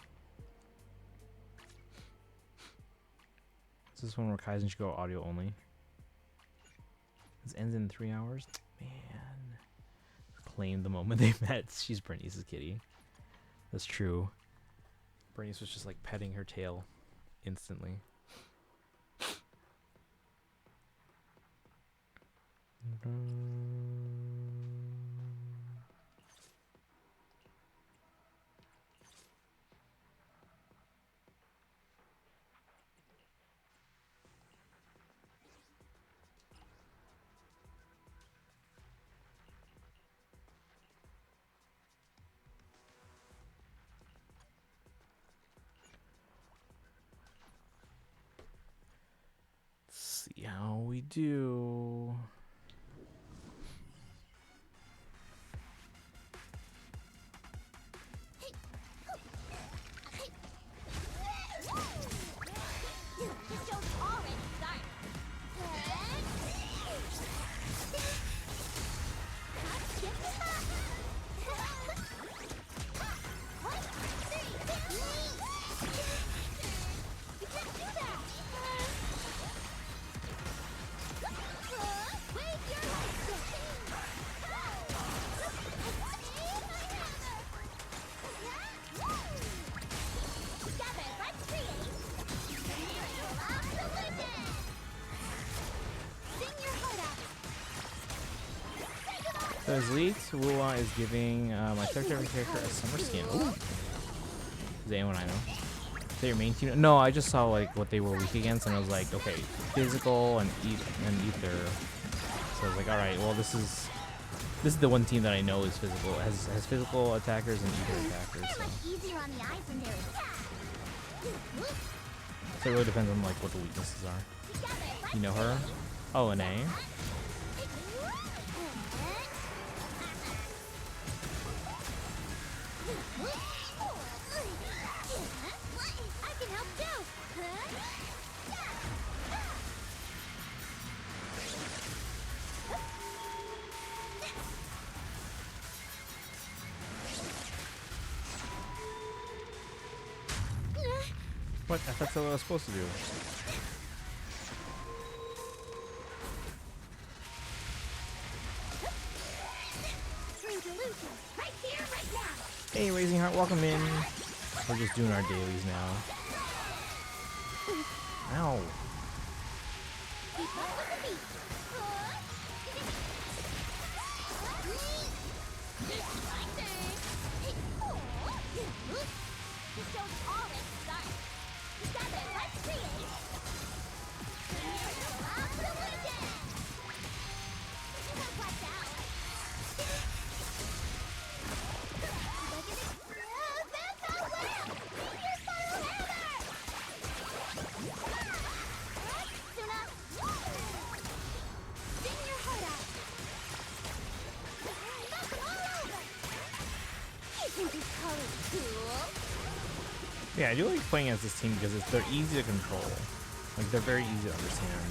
Is this one where Kaizen should go audio only? This ends in 3 hours? Man. Claimed the moment they met. She's Bernice's kitty. That's true. Bernice was just like petting her tail instantly. See how we do. So as leaked, Wula is giving my character a summer skin. Ooh. Is anyone I know? Is that your main team? No, I just saw like what they were weak against, and I was like, okay, physical and ether. So I was like, all right, well this is the one team that I know is physical. It has physical attackers and ether attackers. So it really depends on like what the weaknesses are. You know her? Oh, an A. What? I thought that's what I was supposed to do. Hey, Raising Heart, welcome in. We're just doing our dailies now. Ow. Yeah, I do like playing as this team because they're easy to control. Like, they're very easy to understand.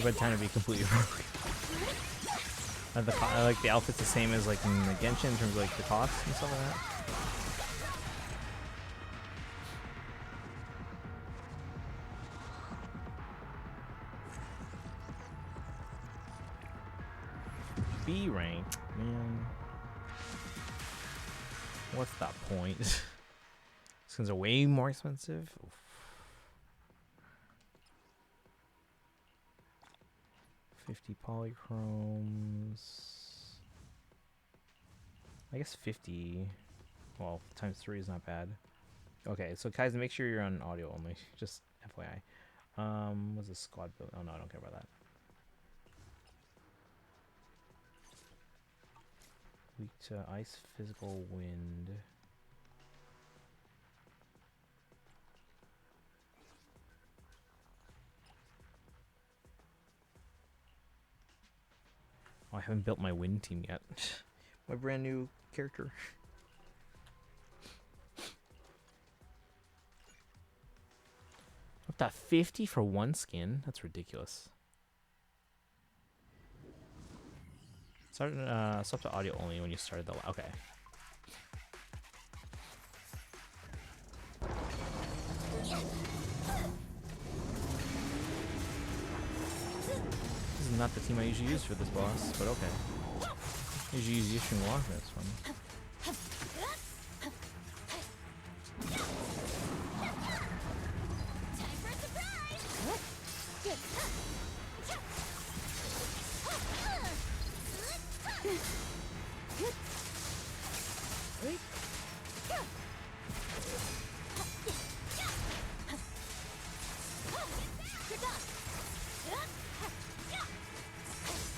By the time to be completely broken. I like the outfit's the same as like in the Genshin in terms of like the costs and stuff like that. B rank, man. What's that point? Skins are way more expensive. Oof. 50 polychromes. I guess 50. Well, times 3 is not bad. Okay, so guys, make sure you're on audio only. Just FYI. What's a squad build? Oh no, I don't care about that. Weak to ice, physical, wind. Oh, I haven't built my wind team yet. My brand new character. Up to 50 for one skin? That's ridiculous. Start to audio only when you started the... Okay. This is not the team I usually use for this boss, but okay. I usually use Yishun Walk for this one.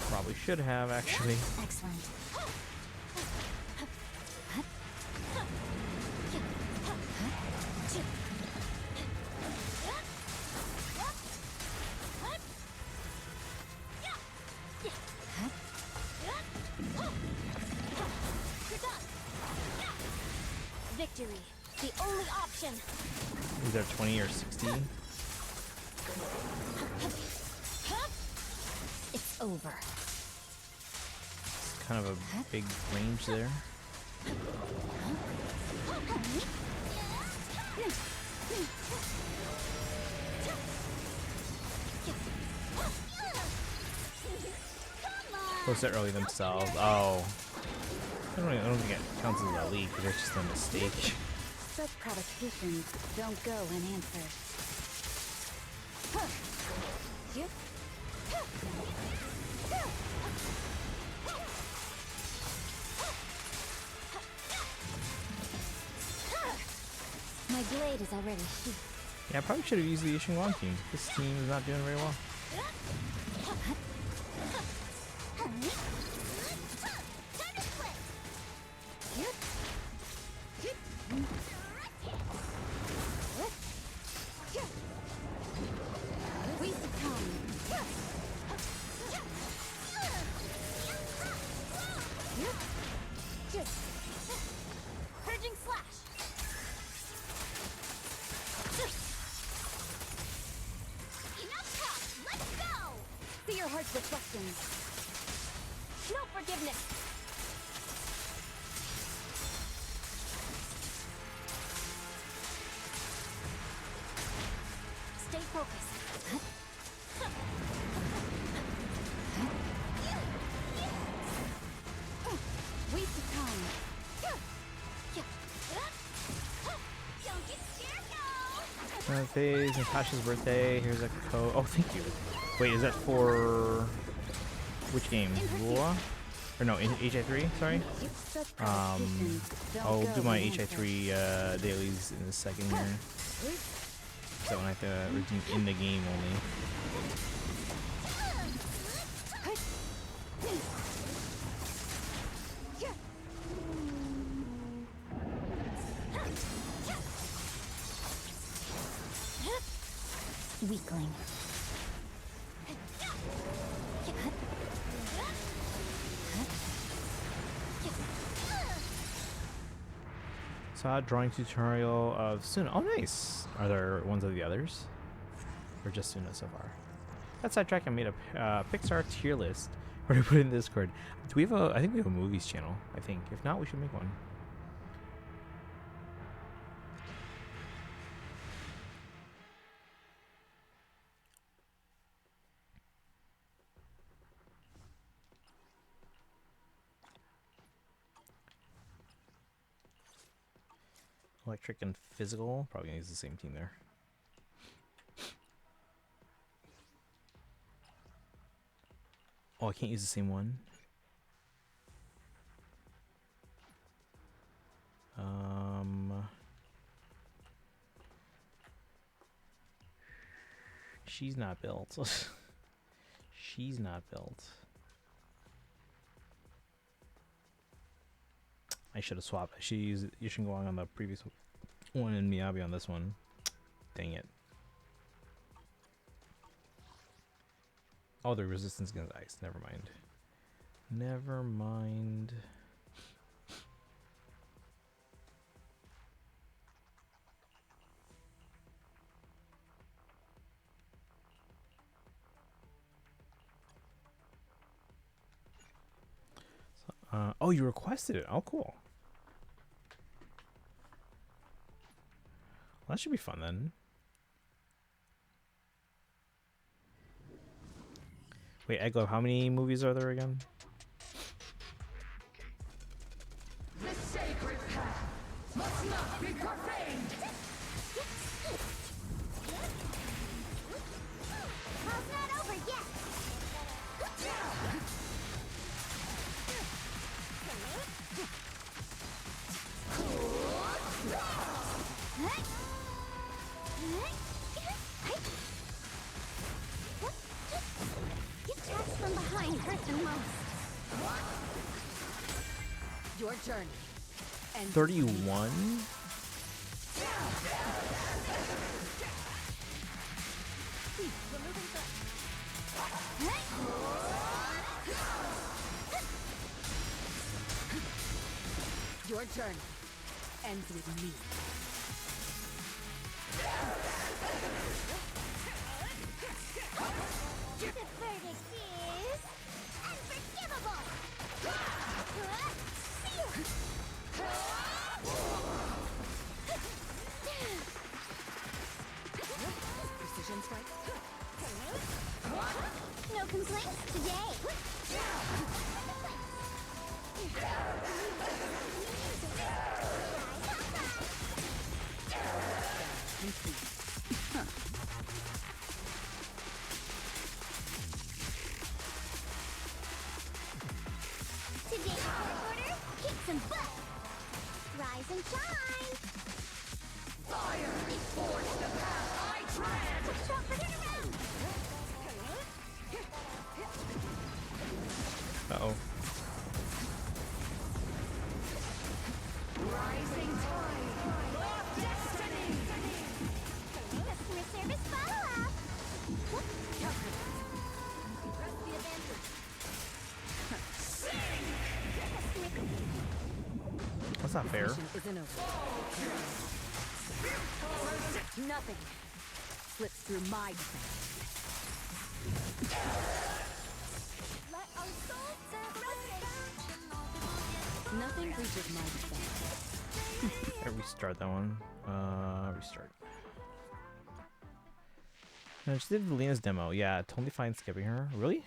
Probably should have, actually. Excellent. Victory, the only option. Either 20 or 60. It's over. It's kind of a big range there. Close it early themselves. Oh. I don't think it counts as a leak, but it's just a mistake. Such provocations don't go unanswered. My blade is already sheathed. Yeah, I probably should have used the Yishun Wang team. This team is not doing very well. Waste of time. Purging slash. Enough talk. Let's go. See your heart's reflections. No forgiveness. Stay focused. Waste of time. Don't get scared, no. Phase, Natasha's birthday. Here's a code. Oh, thank you. Wait, is that for which game? Lua? Or no, HI3, sorry. I'll do my HI3 dailies in a second here. So I have to redeem in the game only. Weakling. Saw a drawing tutorial of Suna. Oh, nice. Are there ones of the others? Or just Suna so far? That sidetrack, I made a Pixar tier list. Where to put it in Discord. Do we have a? I think we have a movies channel. I think. If not, we should make one. Electric and physical. Probably gonna use the same team there. Oh, I can't use the same one. She's not built. She's not built. I should have swapped. I should use Yushin Guang on the previous one and Miyabi on this one. Dang it. Oh, the resistance against ice. Never mind. Never mind. Oh, you requested it. Oh, cool. Well, that should be fun then. Wait, Eglo, how many movies are there again? The sacred path must not be profaned. How's not over yet? Attacks from behind hurt the most. Your journey. And 31? Your journey ends with me. The verdict is unforgivable. Precision strike. No complaints today. Today's court order, kick some butt. Rise and shine. Fire! Force the path I tread! Turn around. Uh-oh. That's not fair. Mission isn't over. Nothing slips through my defense. Nothing breaches my defense. I restart that one. Restart. No, she did Lena's demo. Yeah, totally fine skipping her. Really?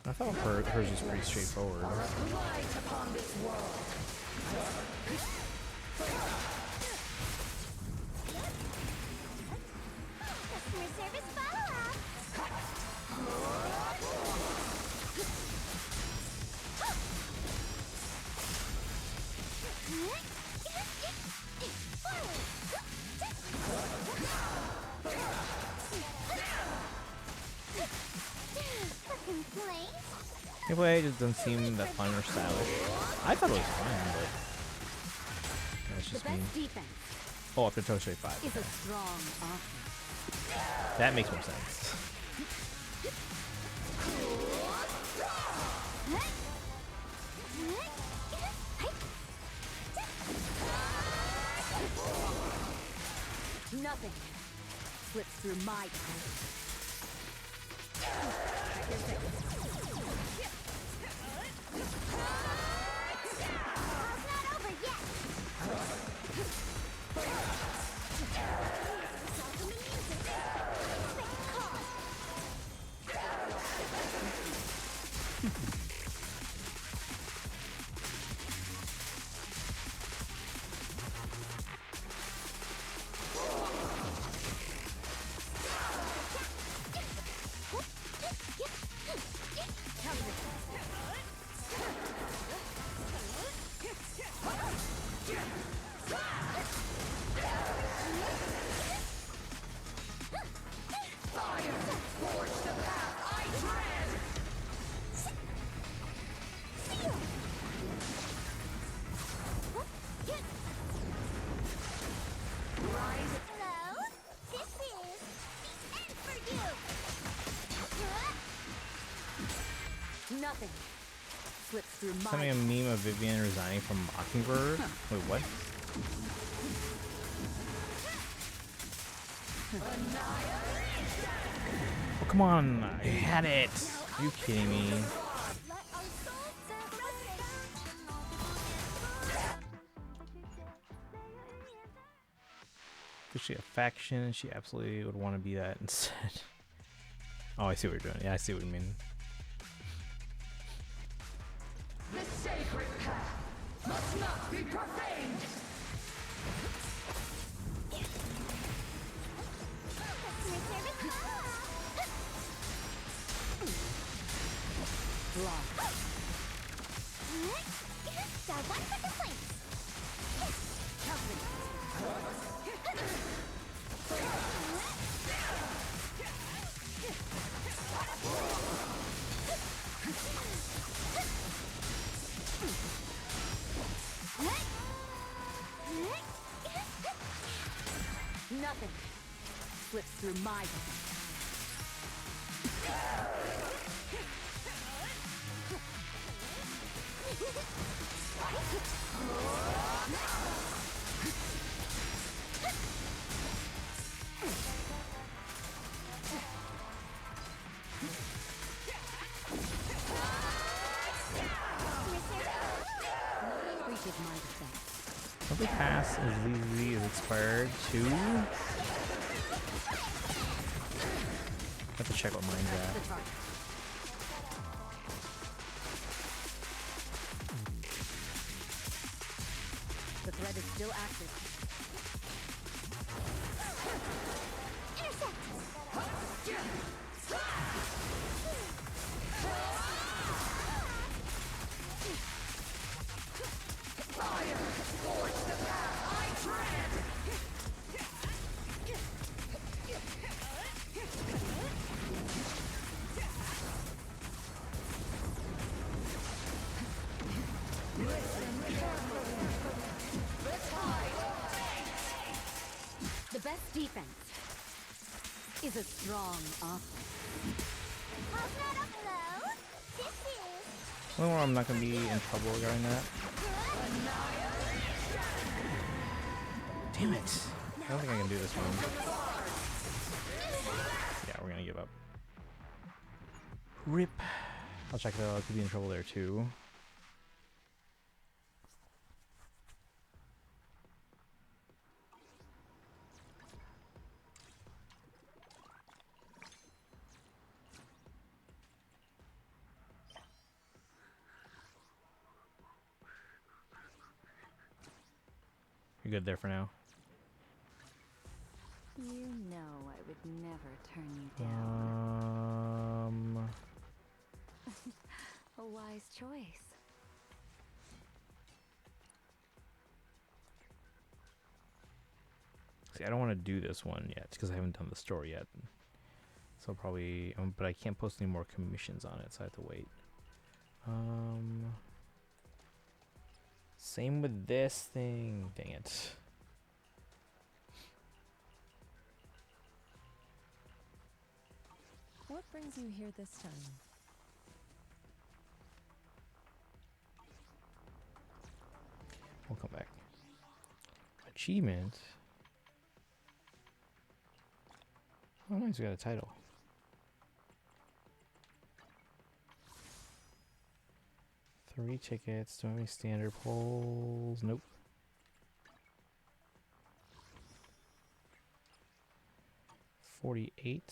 I thought hers was pretty straightforward. Light upon this world. Customer service follow-up. Anyway, it just doesn't seem that fun or stylish. I thought it was fun, but that's just The me. best defense Oh, up to Total Straight 5. is a strong offense. That makes more sense. Nothing slips through my defense. Nothing slips through my Sent me a meme of Vivian resigning from Mockingbird. Wait, what? Oh, come on! I had it! Are you kidding me? Is she a faction? She absolutely would want to be that instead. Oh, I see what you're doing. Yeah, I see what you mean. The sacred path must not be profaned. Got one for complaints. Nothing slips through my defense. Breaches my defense. Every pass is easy is expired too. Have to check what mine's at. The threat is still active. Fire, forge the path I tread. The best defense is a strong offense. Well, I'm not gonna be in trouble regarding that. Damn it! I don't think I can do this one. Yeah, we're gonna give up. Rip. I'll check it out. I could be in trouble there too. You're good there for now. You know I would never turn you down. A wise choice. See, I don't want to do this one yet because I haven't done the story yet. So probably, but I can't post any more commissions on it, so I have to wait. Same with this thing. Dang it. What brings you here this time? We'll come back. Achievement. Oh, nice. We got a title. Three tickets. Do I have any standard polls? Nope. $48.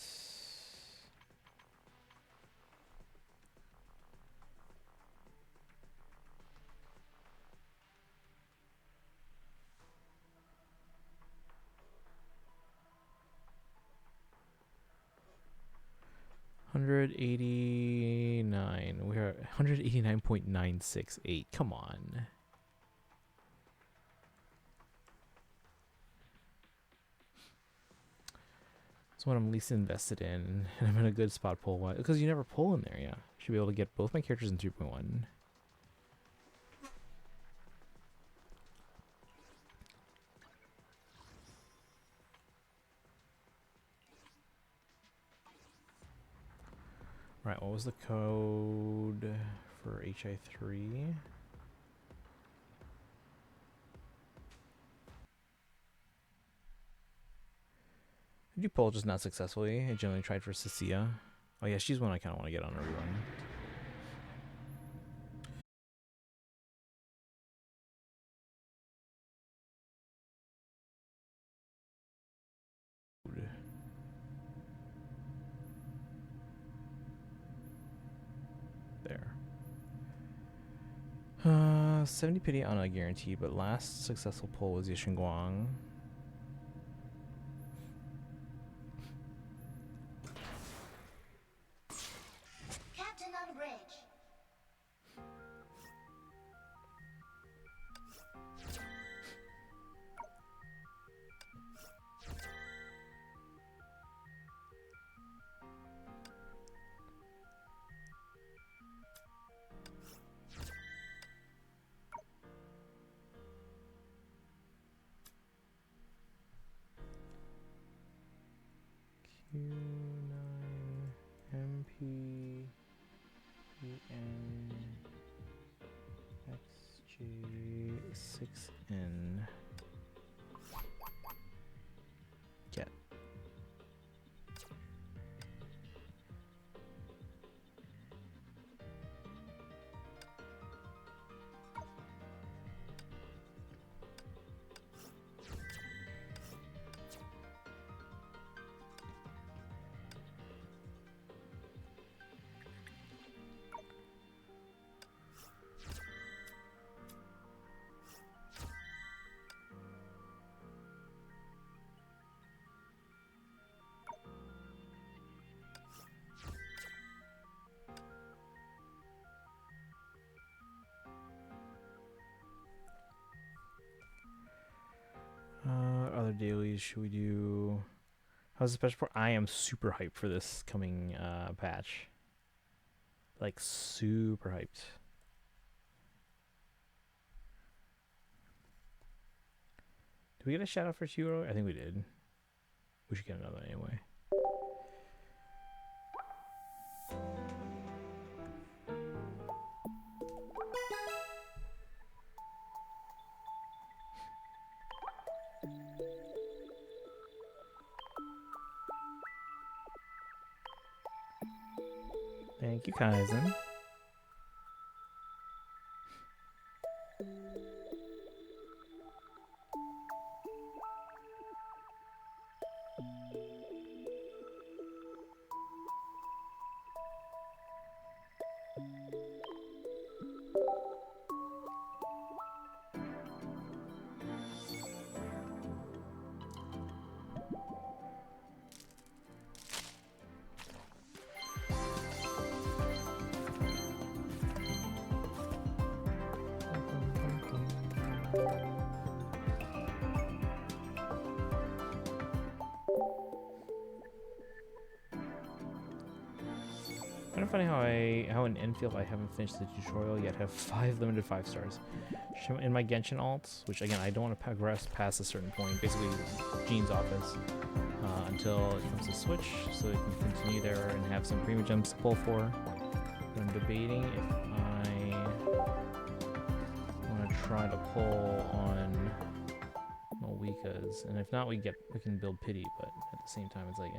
$189. We're at 189.968. Come on. That's what I'm least invested in, and I'm in a good spot pull because you never pull in there. Yeah, should be able to get both my characters in 3.1. Right, what was the code for HI3? Did you pull just not successfully? I generally tried for Cecilia. Oh yeah, she's one I kind of want to get on a rerun. There. 70 pity on a guarantee, but last successful pull was Yishinguang. Captain on bridge. Q9MPENXJ6N. Get. Other dailies should we do? How's the special part? I am super hyped for this coming patch. Like super hyped. Did we get a shout out for Chiro? I think we did. We should get another one anyway. Thank you, Kaizen. Kind of funny how in Enfield I haven't finished the tutorial yet. Have 5 limited 5 stars. In my Genshin alts, which again I don't want to progress past a certain point, basically Jean's office, until it comes to Switch, so we can continue there and have some premium jumps to pull for. But I'm debating if I want to try to pull on Malika's, and if not, we can build Pity. But at the same time, it's like,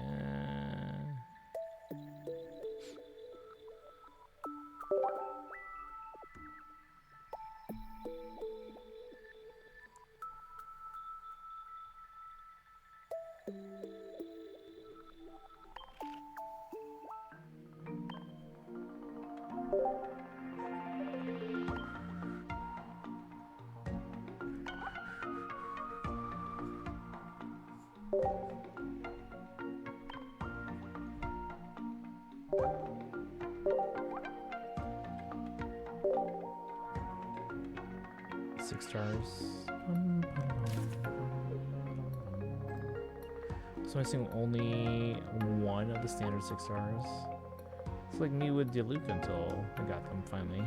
So I'm missing only one of the standard 6 stars. It's like me with Diluc until I got them finally.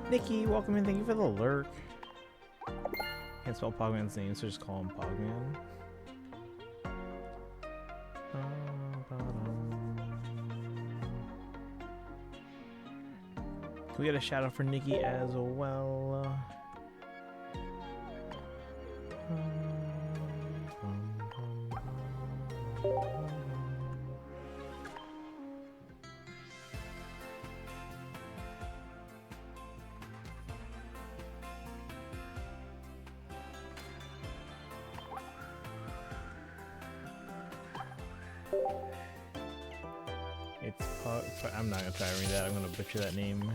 Nikki, welcome in. Thank you for the lurk. Can't spell Pogman's name, so just call him Pogman. Can we get a shout out for Nikki as well? I'm not gonna try to read that. I'm gonna butcher that name.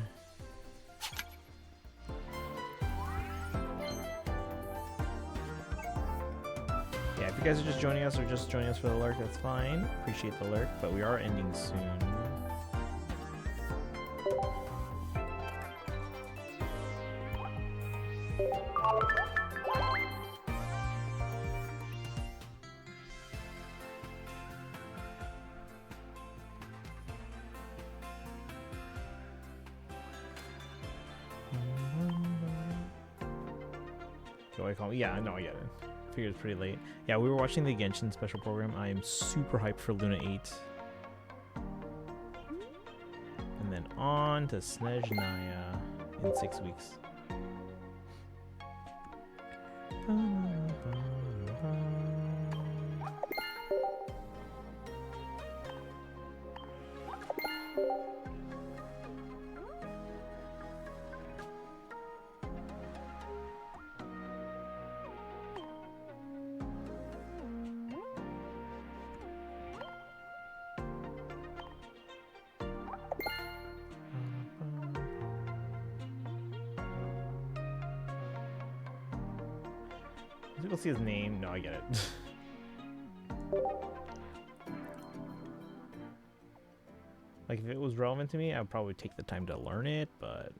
Yeah, if you guys are just joining us or just joining us for the lurk, that's fine. Appreciate the lurk, but we are ending soon. Yeah, no, I get it. Figured it's pretty late. Yeah, we were watching the Genshin special program. I am super hyped for Luna 8. And then on to Snezhnaya in 6 weeks. People see his name. No, I get it. Like, if it was relevant to me, I would probably take the time to learn it, but...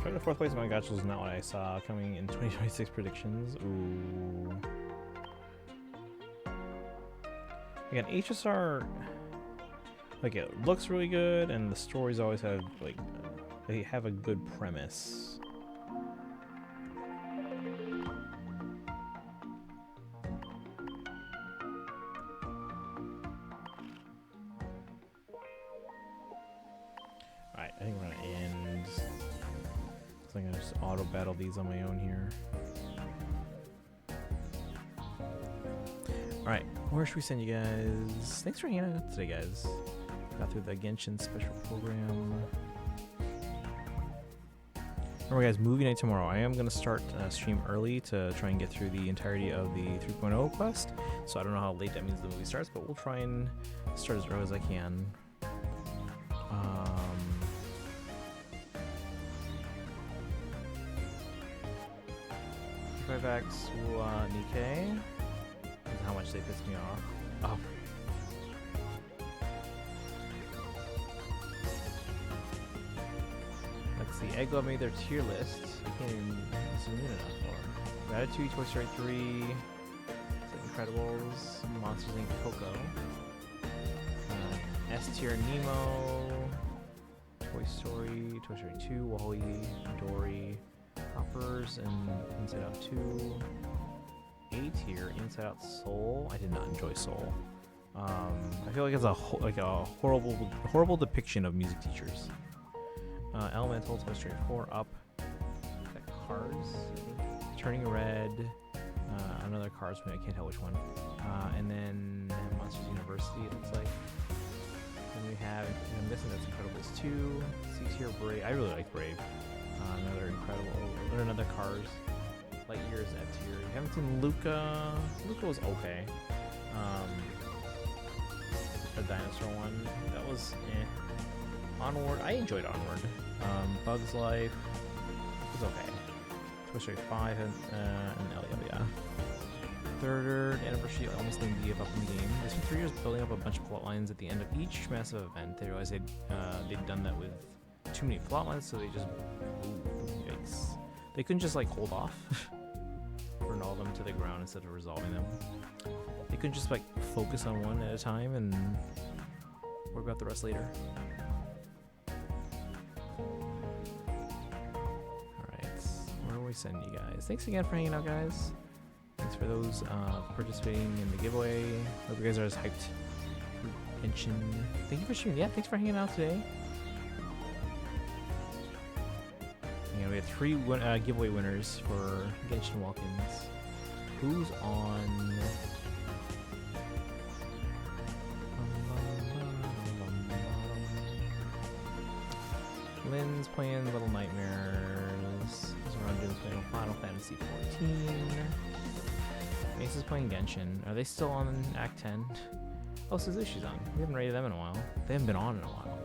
Trying to fourth place in my gotcha is not what I saw coming in 2026 predictions. Ooh. Again, HSR, like, it looks really good, and the stories always have, like, they have a good premise. Alright, I think we're gonna end. So I'm gonna just auto battle these on my own here. Alright, where should we send you guys? Thanks for hanging out today, guys. Got through the Genshin special program. Remember, guys, movie night tomorrow. I am gonna start stream early to try and get through the entirety of the 3.0 quest. So I don't know how late that means the movie starts, but we'll try and start as early as I can. 5x Nikkei. This is how much they pissed me off. Oh. Let's see. Egg Love made their tier list. I can't even zoom in enough for. Ratatouille, Toy Story 3, Incredibles, Monsters Inc. Coco, S tier Nemo, Toy Story 2, Wall-E, Dory, Hoppers, and Inside Out 2. A tier, Inside Out Soul. I did not enjoy Soul. I feel like it's a horrible depiction of music teachers. Elemental, Toy Story 4, Up. Is that Cars? Turning Red. Another Cars movie, I can't tell which one. And then Monsters University, it looks like. Then we have, I'm guessing that's Incredibles 2. C tier, Brave. I really like Brave. Another another Cars. Lightyear is F tier. You haven't seen Luca. Luca was okay. The dinosaur one, that was eh. Onward, I enjoyed Onward. Bugs Life was okay. Toy Story 5 and yeah. Third anniversary almost didn't give up in the game. They spent 3 years building up a bunch of plot lines at the end of each massive event. They realized they'd done that with too many plot lines, so they just yikes. They couldn't just like hold off or gnaw them to the ground instead of resolving them. They couldn't just like focus on one at a time and worry about the rest later. Alright, where do we send you guys? Thanks again for hanging out, guys. Thanks for those participating in the giveaway. Hope you guys are as hyped for Genshin. Thank you for streaming. Yeah, thanks for hanging out today. And we have 3 giveaway winners for Genshin walk-ins. Who's on? Lynn's playing Little Nightmares. Zoranjin's playing Final Fantasy 14. Mace is playing Genshin. Are they still on Act 10? Oh, Sushishi's on. We haven't rated them in a while. They haven't been on in a while.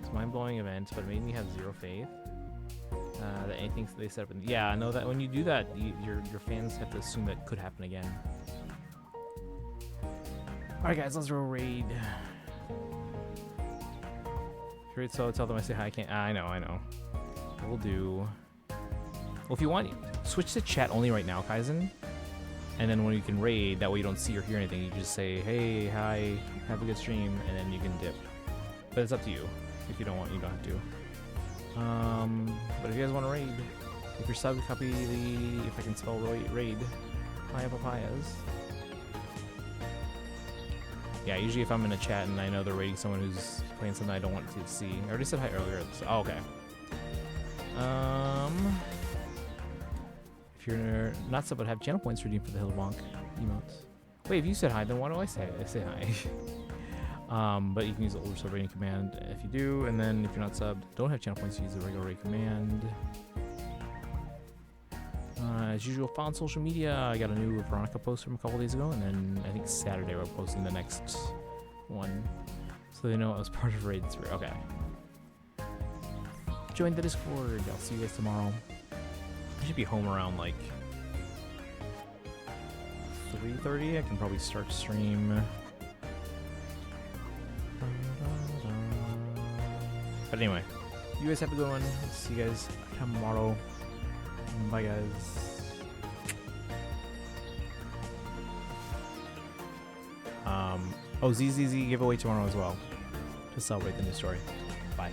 It's mind-blowing events, but it made me have zero faith. That anything they set up in... Yeah, I know that when you do that, your fans have to assume that could happen again. Alright guys, let's roll raid. Great, so tell them I say hi. I can't... I know. We'll do... Well, if you want, switch to chat only right now, Kaizen. And then when you can raid, that way you don't see or hear anything. You just say, hey, hi, have a good stream, and then you can dip. But it's up to you. If you don't want, you don't have to. But if you guys want to raid, if you're sub, copy the, if I can spell raid, Paya Papayas. Yeah, usually if I'm in a chat and I know they're raiding someone who's playing something I don't want to see. I already said hi earlier. So, oh, okay. If you're not sub but have channel points redeemed for the Hillbonk emotes. Wait, if you said hi, then why do I say hi? But you can use the older sub rating command if you do, and then if you're not subbed, don't have channel points, use the regular rate command. As usual, follow on social media. I got a new Veronica post from a couple days ago, and then I think Saturday we're posting the next one, so they know I was part of Raid 3. Okay. Join the Discord. I'll see you guys tomorrow. I should be home around like 3:30. I can probably start stream. But anyway, you guys have a good one. See you guys tomorrow. Bye, guys. Oh, ZZZ giveaway tomorrow as well to celebrate the new story. Bye.